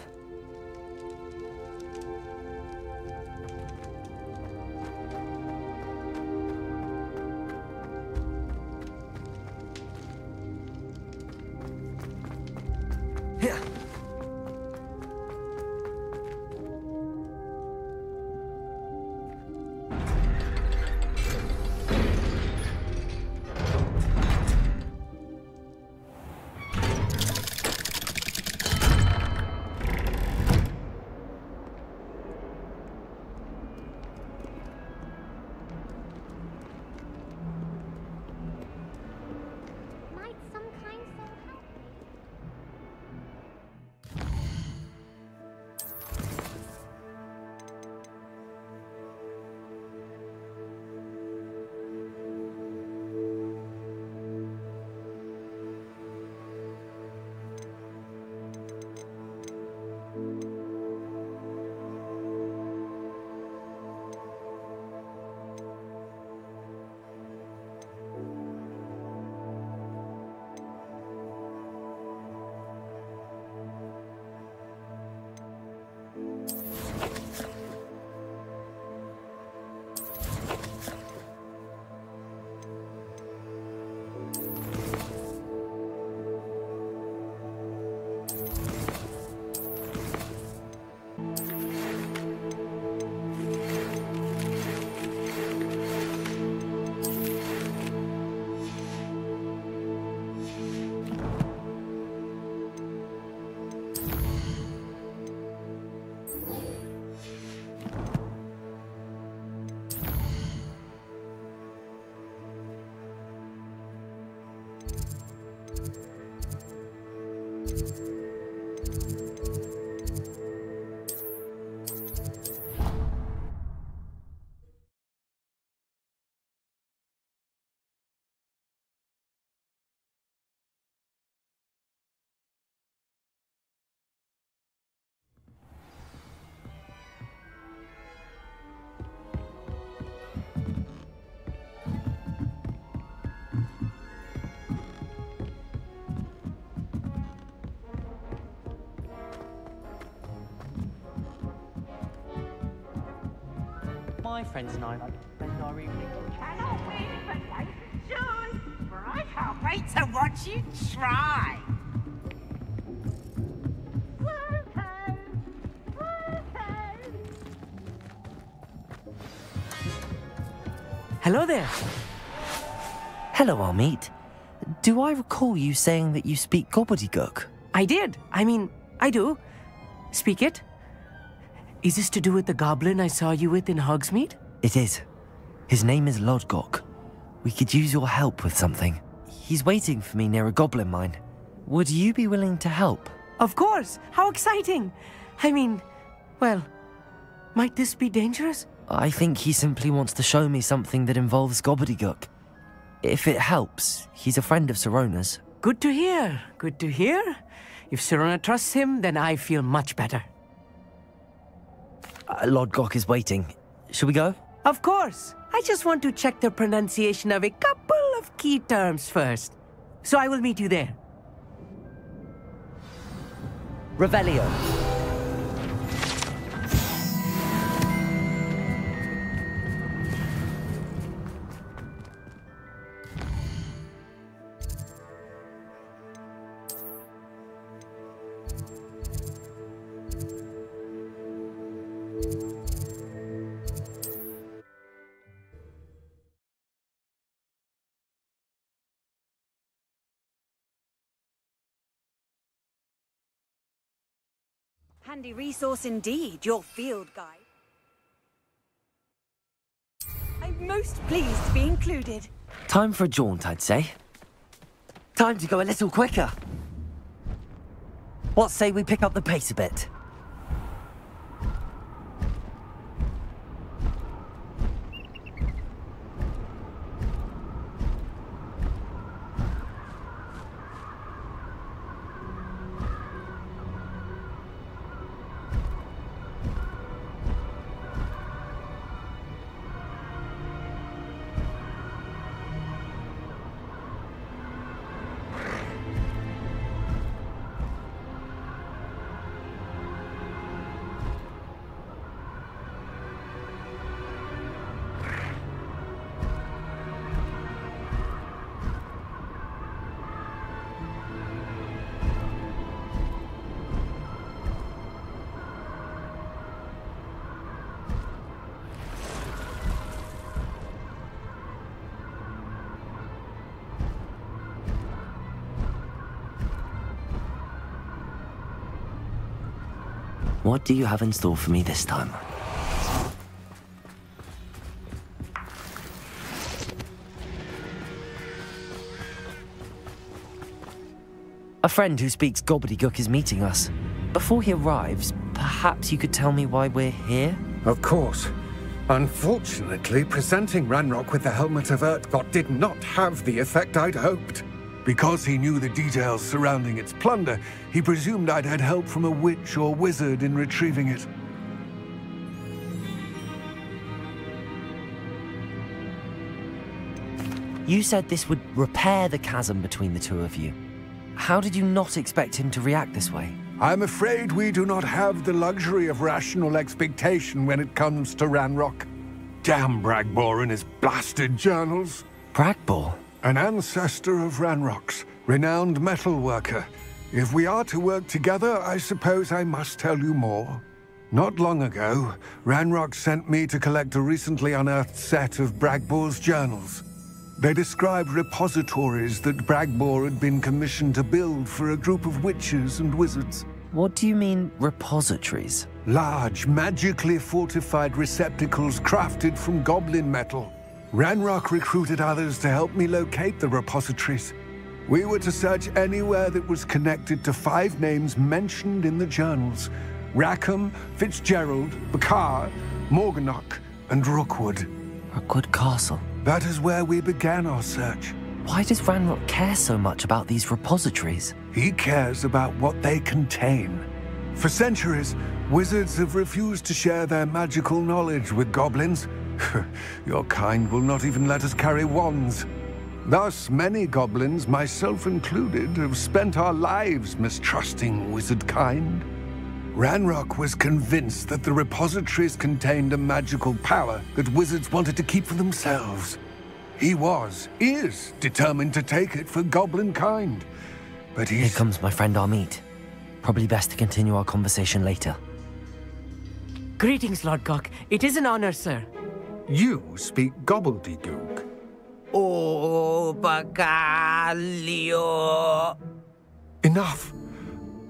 my friends and I like to spend our evening. Cannot wait for nice and shoes, for I can't wait to watch you try. Hello there. Hello, Amit. Do I recall you saying that you speak gobbledygook? I did. I do. Speak it. Is this to do with the goblin I saw you with in Hogsmeade? It is. His name is Lodgok. We could use your help with something. He's waiting for me near a goblin mine. Would you be willing to help? Of course. How exciting. Well, might this be dangerous? I think he simply wants to show me something that involves gobbledygook. If it helps, he's a friend of Sirona's. Good to hear. Good to hear. If Sirona trusts him, then I feel much better. Lodgok is waiting. Shall we go? Of course. I just want to check the pronunciation of a couple of key terms first. So I will meet you there. Revelio. Handy resource indeed, your field guide. I'm most pleased to be included. Time for a jaunt, I'd say. Time to go a little quicker. What say we pick up the pace a bit? What do you have in store for me this time? A friend who speaks gobbledygook is meeting us. Before he arrives, perhaps you could tell me why we're here? Of course. Unfortunately, presenting Ranrock with the Helmet of Urtkot did not have the effect I'd hoped. Because he knew the details surrounding its plunder, he presumed I'd had help from a witch or wizard in retrieving it. You said this would repair the chasm between the two of you. How did you not expect him to react this way? I'm afraid we do not have the luxury of rational expectation when it comes to Ranrock. Damn Bragbor and his blasted journals. Bragbor? An ancestor of Ranrock's, renowned metal worker. If we are to work together, I suppose I must tell you more. Not long ago, Ranrock sent me to collect a recently unearthed set of Bragbor's journals. They described repositories that Bragbor had been commissioned to build for a group of witches and wizards. What do you mean, repositories? Large, magically fortified receptacles crafted from goblin metal. Ranrock recruited others to help me locate the repositories. We were to search anywhere that was connected to 5 names mentioned in the journals: Rackham, Fitzgerald, Bakar, Morganach, and Rookwood. Rookwood Castle. That is where we began our search. Why does Ranrock care so much about these repositories? He cares about what they contain. For centuries, wizards have refused to share their magical knowledge with goblins. Your kind will not even let us carry wands. Thus, many goblins, myself included, have spent our lives mistrusting wizard kind. Ranrock was convinced that the repositories contained a magical power that wizards wanted to keep for themselves. He is determined to take it for goblin kind. But Here comes my friend Amit. Probably best to continue our conversation later. Greetings, Lord Cock. It is an honor, sir. You speak gobbledygook. Oh, Bacalio. Enough.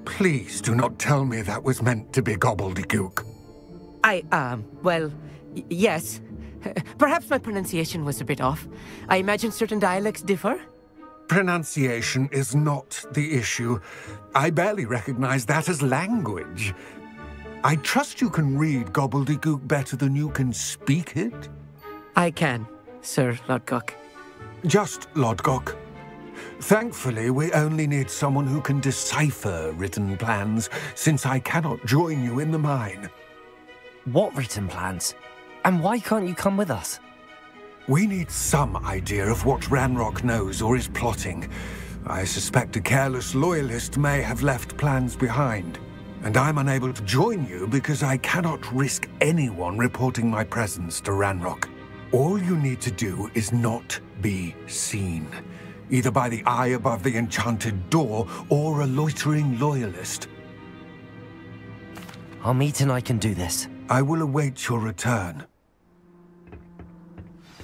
Please do not tell me that was meant to be gobbledygook. Well, yes. Perhaps my pronunciation was a bit off. I imagine certain dialects differ. Pronunciation is not the issue. I barely recognize that as language. I trust you can read gobbledygook better than you can speak it? I can, Sir Lodgok. Just Lodgok. Thankfully, we only need someone who can decipher written plans, since I cannot join you in the mine. What written plans? And why can't you come with us? We need some idea of what Ranrock knows or is plotting. I suspect a careless loyalist may have left plans behind. And I'm unable to join you because I cannot risk anyone reporting my presence to Ranrock. All you need to do is not be seen, either by the eye above the enchanted door or a loitering loyalist. Amit and I can do this. I will await your return.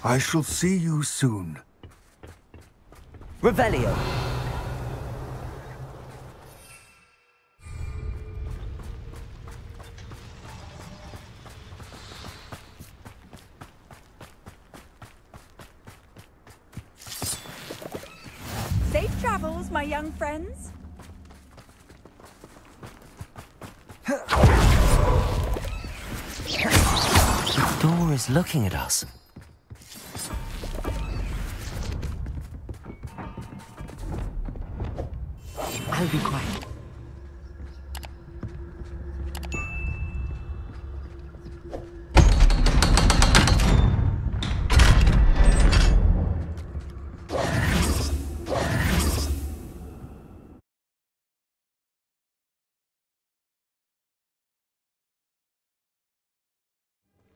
I shall see you soon. Revelio. Safe travels, my young friends. The door is looking at us. I'll be quiet.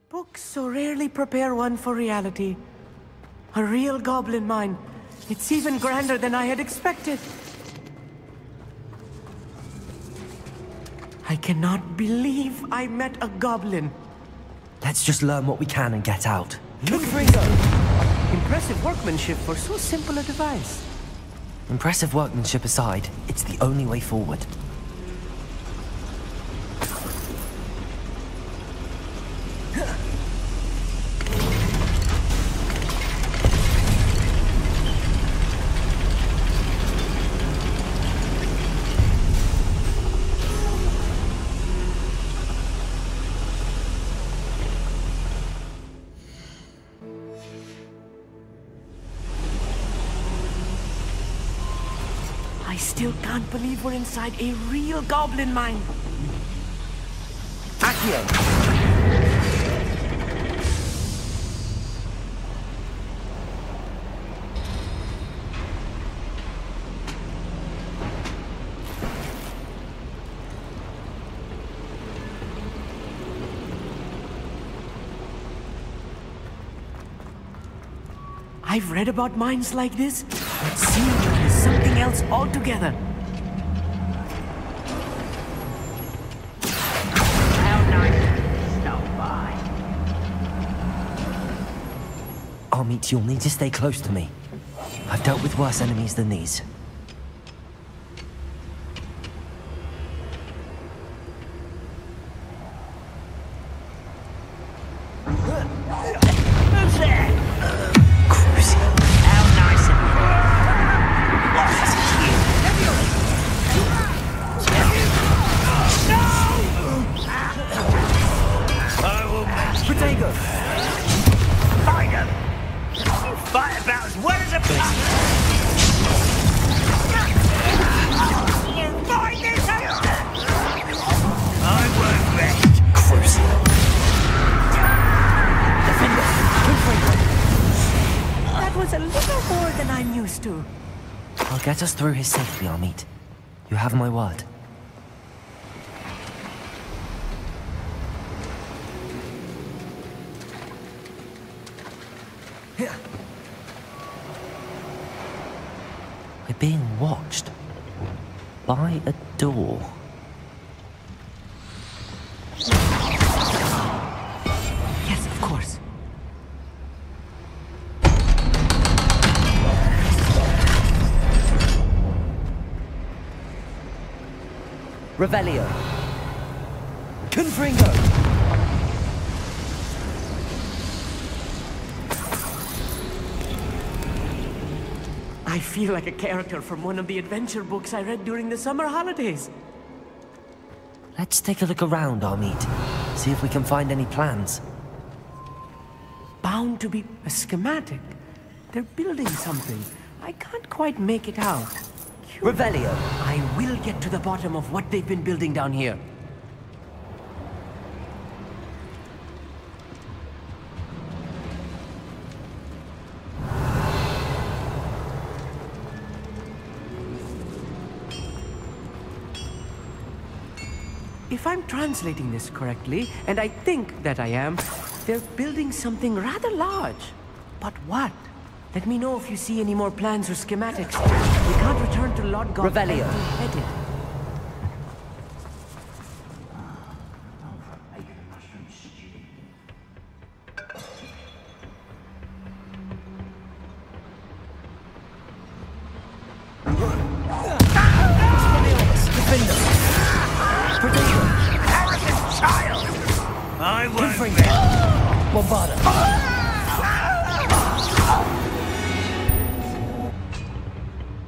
Books so rarely prepare one for reality. A real goblin mine. It's even grander than I had expected. I cannot believe I met a goblin. Let's just learn what we can and get out. Look, Ringo! Impressive workmanship for so simple a device. Impressive workmanship aside, it's the only way forward. I still can't believe we're inside a real goblin mine. Accio! I've read about mines like this, but seeing one is something else altogether. How nice to stop by. Amit, you'll need to stay close to me. I've dealt with worse enemies than these. Who's there? How nice of you. What's No! I will make Protego! Fight him! You fight about as well as a pig! You fight this out! I won't rest! Crucial. That was a little more than I'm used to. I'll get us through here safely, Amit. You have my word. We're being watched. By a door. Yes, of course. Revelio. Confringo. I feel like a character from one of the adventure books I read during the summer holidays. Let's take a look around, Amit. See if we can find any plans. Bound to be a schematic. They're building something. I can't quite make it out. Revelio. I will get to the bottom of what they've been building down here. If I'm translating this correctly, and I think that I am, they're building something rather large. But what? Let me know if you see any more plans or schematics. We can't return to Lord God Revelio. empty-headed. I won't Bombarda.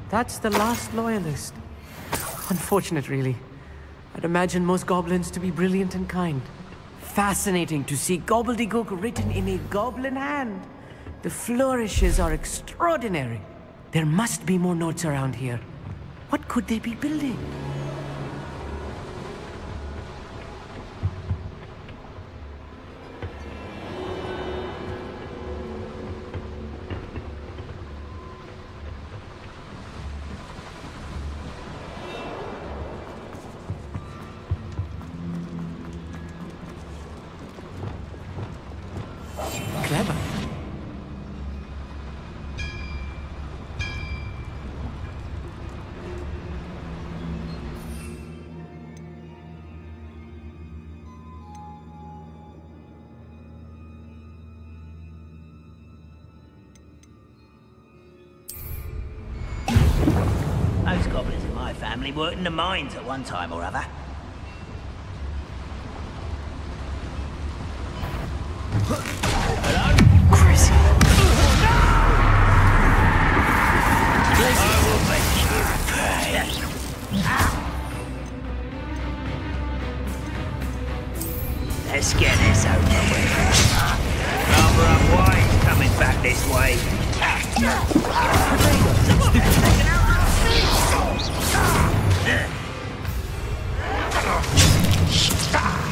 That's the last loyalist. Unfortunate, really. I'd imagine most goblins to be brilliant and kind. Fascinating to see gobbledygook written in a goblin hand. The flourishes are extraordinary. There must be more notes around here. What could they be building? Clever. Most goblins in my family worked in the mines at one time or other. Let's get this over with. Number of wines coming back this way.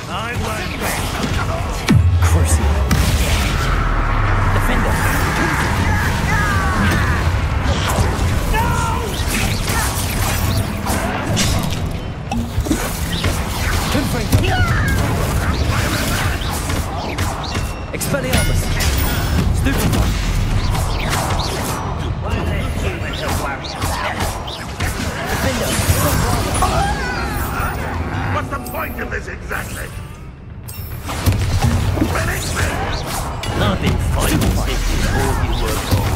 I won't bet. Expelliarmus! Stupefy! Won't let humans to worry about. What's the point of this exactly? I've been fighting since before you were born.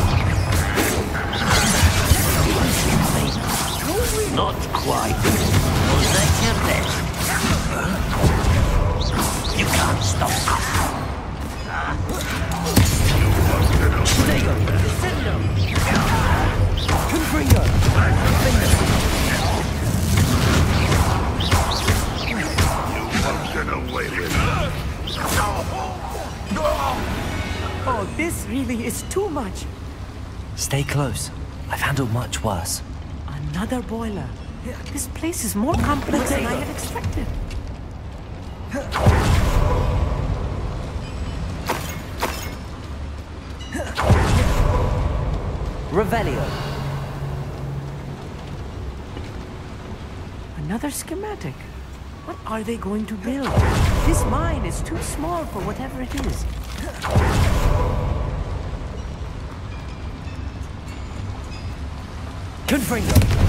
Not quite. Was that your best? You can't stop us. Stego! Descendo! Confringo! Get away with Oh, this really is too much. Stay close. I've handled much worse. Another boiler. This place is more complex than I had expected. Revelio. Another schematic. What are they going to build? This mine is too small for whatever it is. Confringo!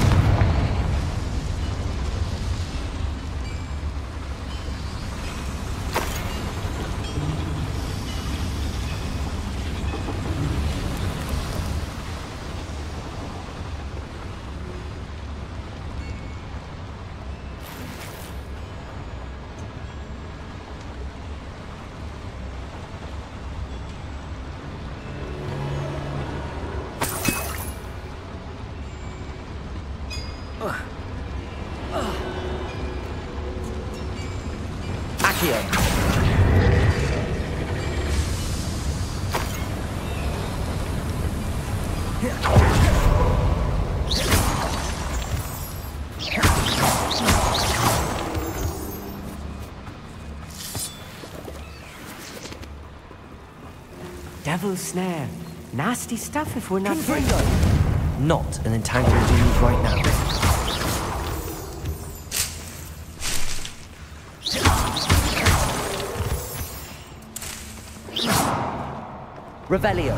Devil's snare. Nasty stuff if we're not Not an entanglement to use right now. Revelio.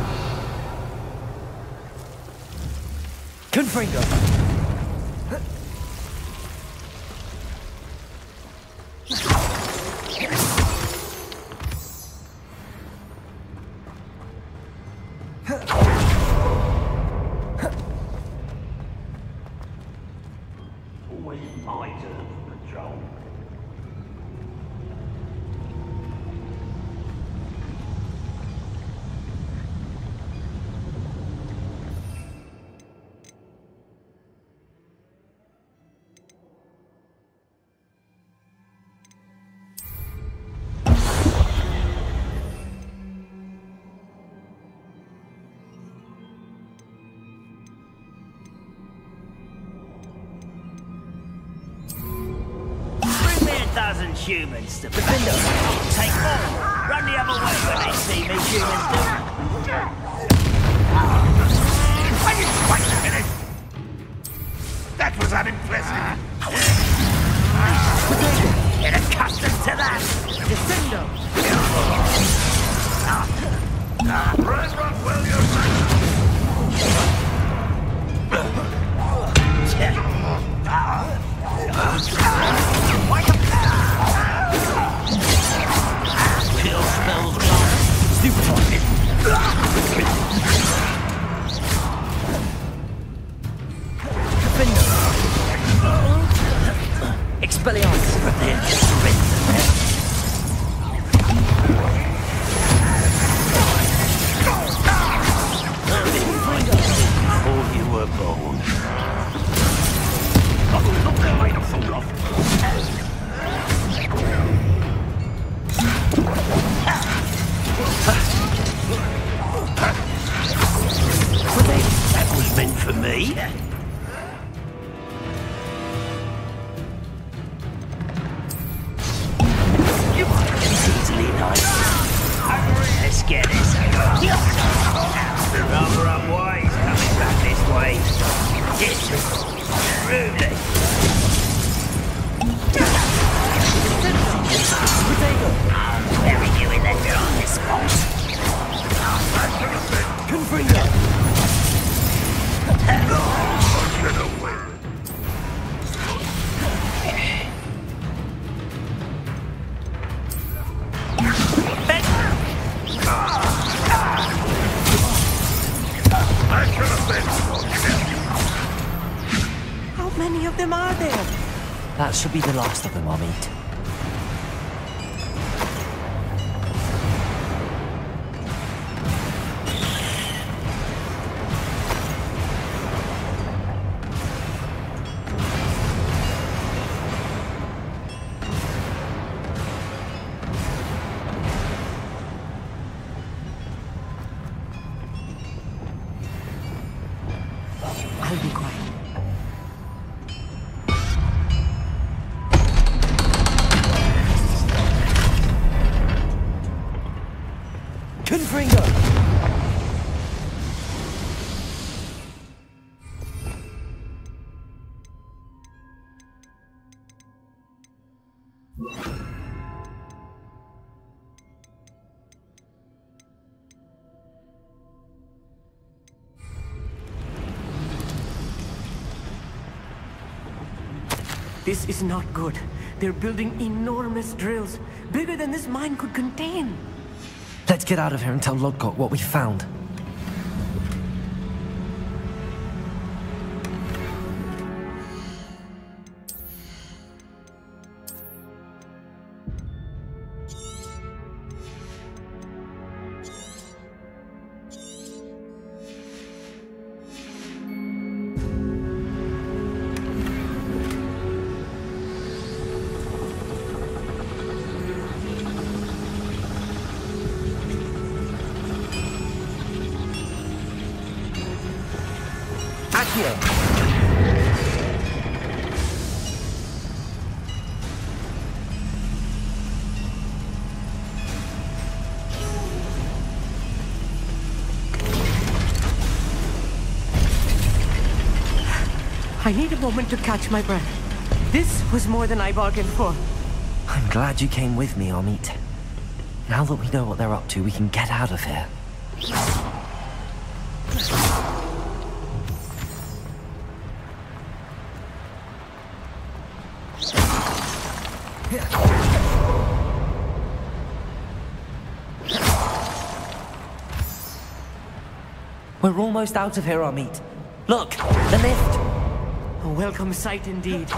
Confringo. Dozen humans to take more. Run the other way when they see me humans do. Wait a minute. That was unimpressive. Get accustomed to that. Descendo. Run, well, you're Kill spells gone. Stupid target. Expelliarmus. Before you were born. Look, they're made a fool of. That was meant for me. You might get easily nice. Let's get this. Rather unwise coming back this way. Yes, rudely. Bury you in the darkest spot. Confringo! How many of them are there? That should be the last of them I'll meet. I'll be quiet. Confringo! This is not good. They're building enormous drills, bigger than this mine could contain. Let's get out of here and tell Lodgok what we found. I need a moment to catch my breath. This was more than I bargained for. I'm glad you came with me, Amit. Now that we know what they're up to, we can get out of here. We're almost out of here, Amit. Look, the lift! A welcome sight indeed.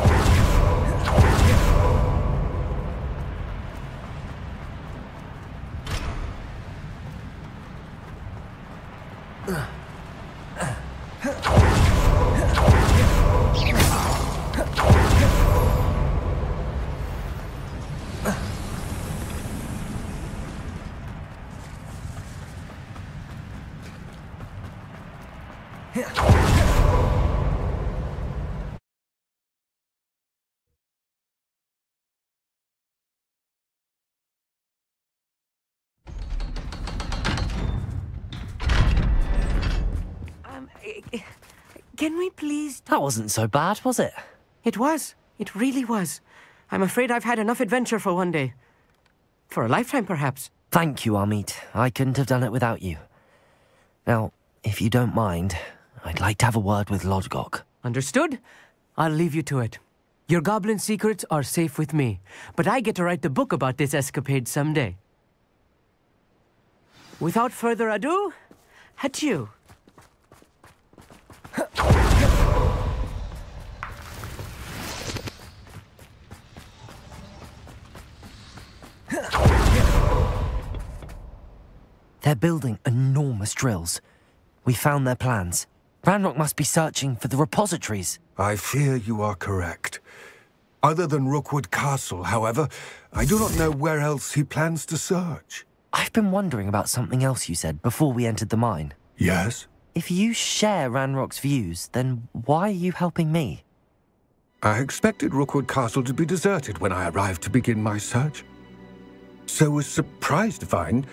Can we please... That wasn't so bad, was it? It was. It really was. I'm afraid I've had enough adventure for one day. For a lifetime, perhaps. Thank you, Amit. I couldn't have done it without you. Now, if you don't mind, I'd like to have a word with Lodgok. Understood? I'll leave you to it. Your goblin secrets are safe with me, but I get to write the book about this escapade someday. Without further ado, adieu. They're building enormous drills. We found their plans. Ranrock must be searching for the repositories. I fear you are correct. Other than Rookwood Castle, however, I do not know where else he plans to search. I've been wondering about something else you said before we entered the mine. Yes? If you share Ranrock's views, then why are you helping me? I expected Rookwood Castle to be deserted when I arrived to begin my search. So was surprised to find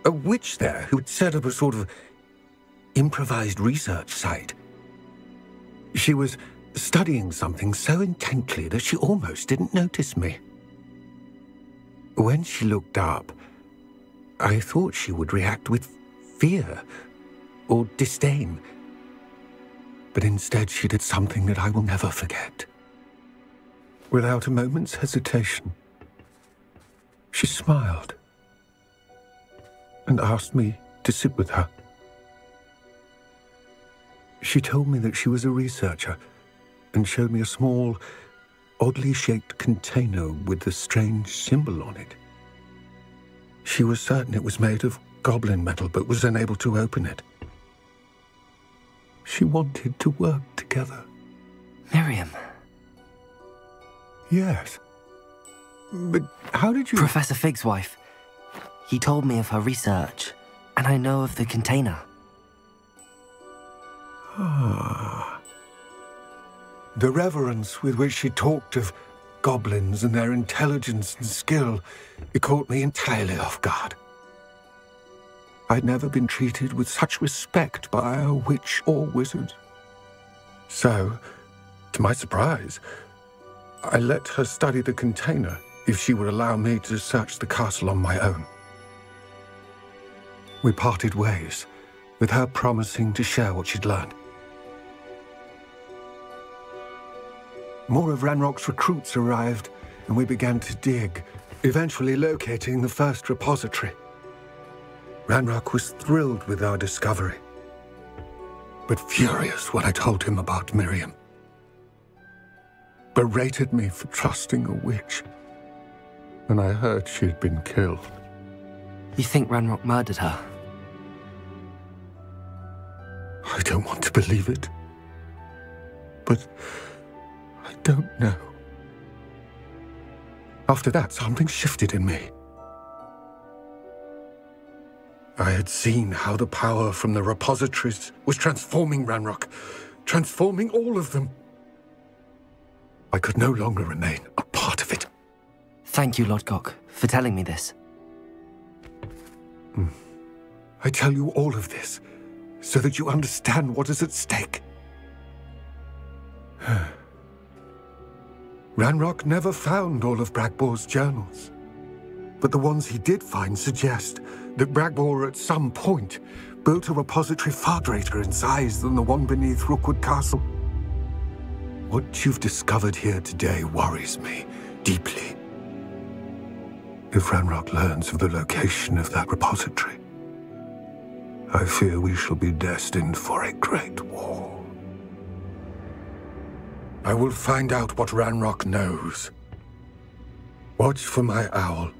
a witch there who had set up a sort of improvised research site. She was studying something so intently that she almost didn't notice me. When she looked up, I thought she would react with fear or disdain. But instead she did something that I will never forget. Without a moment's hesitation, she smiled and asked me to sit with her. She told me that she was a researcher and showed me a small, oddly shaped container with a strange symbol on it. She was certain it was made of goblin metal, but was unable to open it. She wanted to work together. Miriam. Yes. But how did you... Professor Fig's wife. He told me of her research, and I know of the container. Ah. The reverence with which she talked of goblins and their intelligence and skill, it caught me entirely off guard. I'd never been treated with such respect by a witch or wizard. So, to my surprise, I let her study the container if she would allow me to search the castle on my own. We parted ways, with her promising to share what she'd learned. more of Ranrock's recruits arrived, and we began to dig, eventually locating the first repository. Ranrock was thrilled with our discovery, but furious when I told him about Miriam. Berated me for trusting a witch, and I heard she had been killed. You think Ranrock murdered her? I don't want to believe it, but I don't know. After that, something shifted in me. I had seen how the power from the repositories was transforming Ranrock, transforming all of them. I could no longer remain a part of it. Thank you, Lodgok, for telling me this. I tell you all of this so that you understand what is at stake. Ranrock never found all of Bragbor's journals, but the ones he did find suggest that Bragbor at some point built a repository far greater in size than the one beneath Rookwood Castle. What you've discovered here today worries me deeply. If Ranrock learns of the location of that repository, I fear we shall be destined for a great war. I will find out what Ranrock knows. Watch for my owl.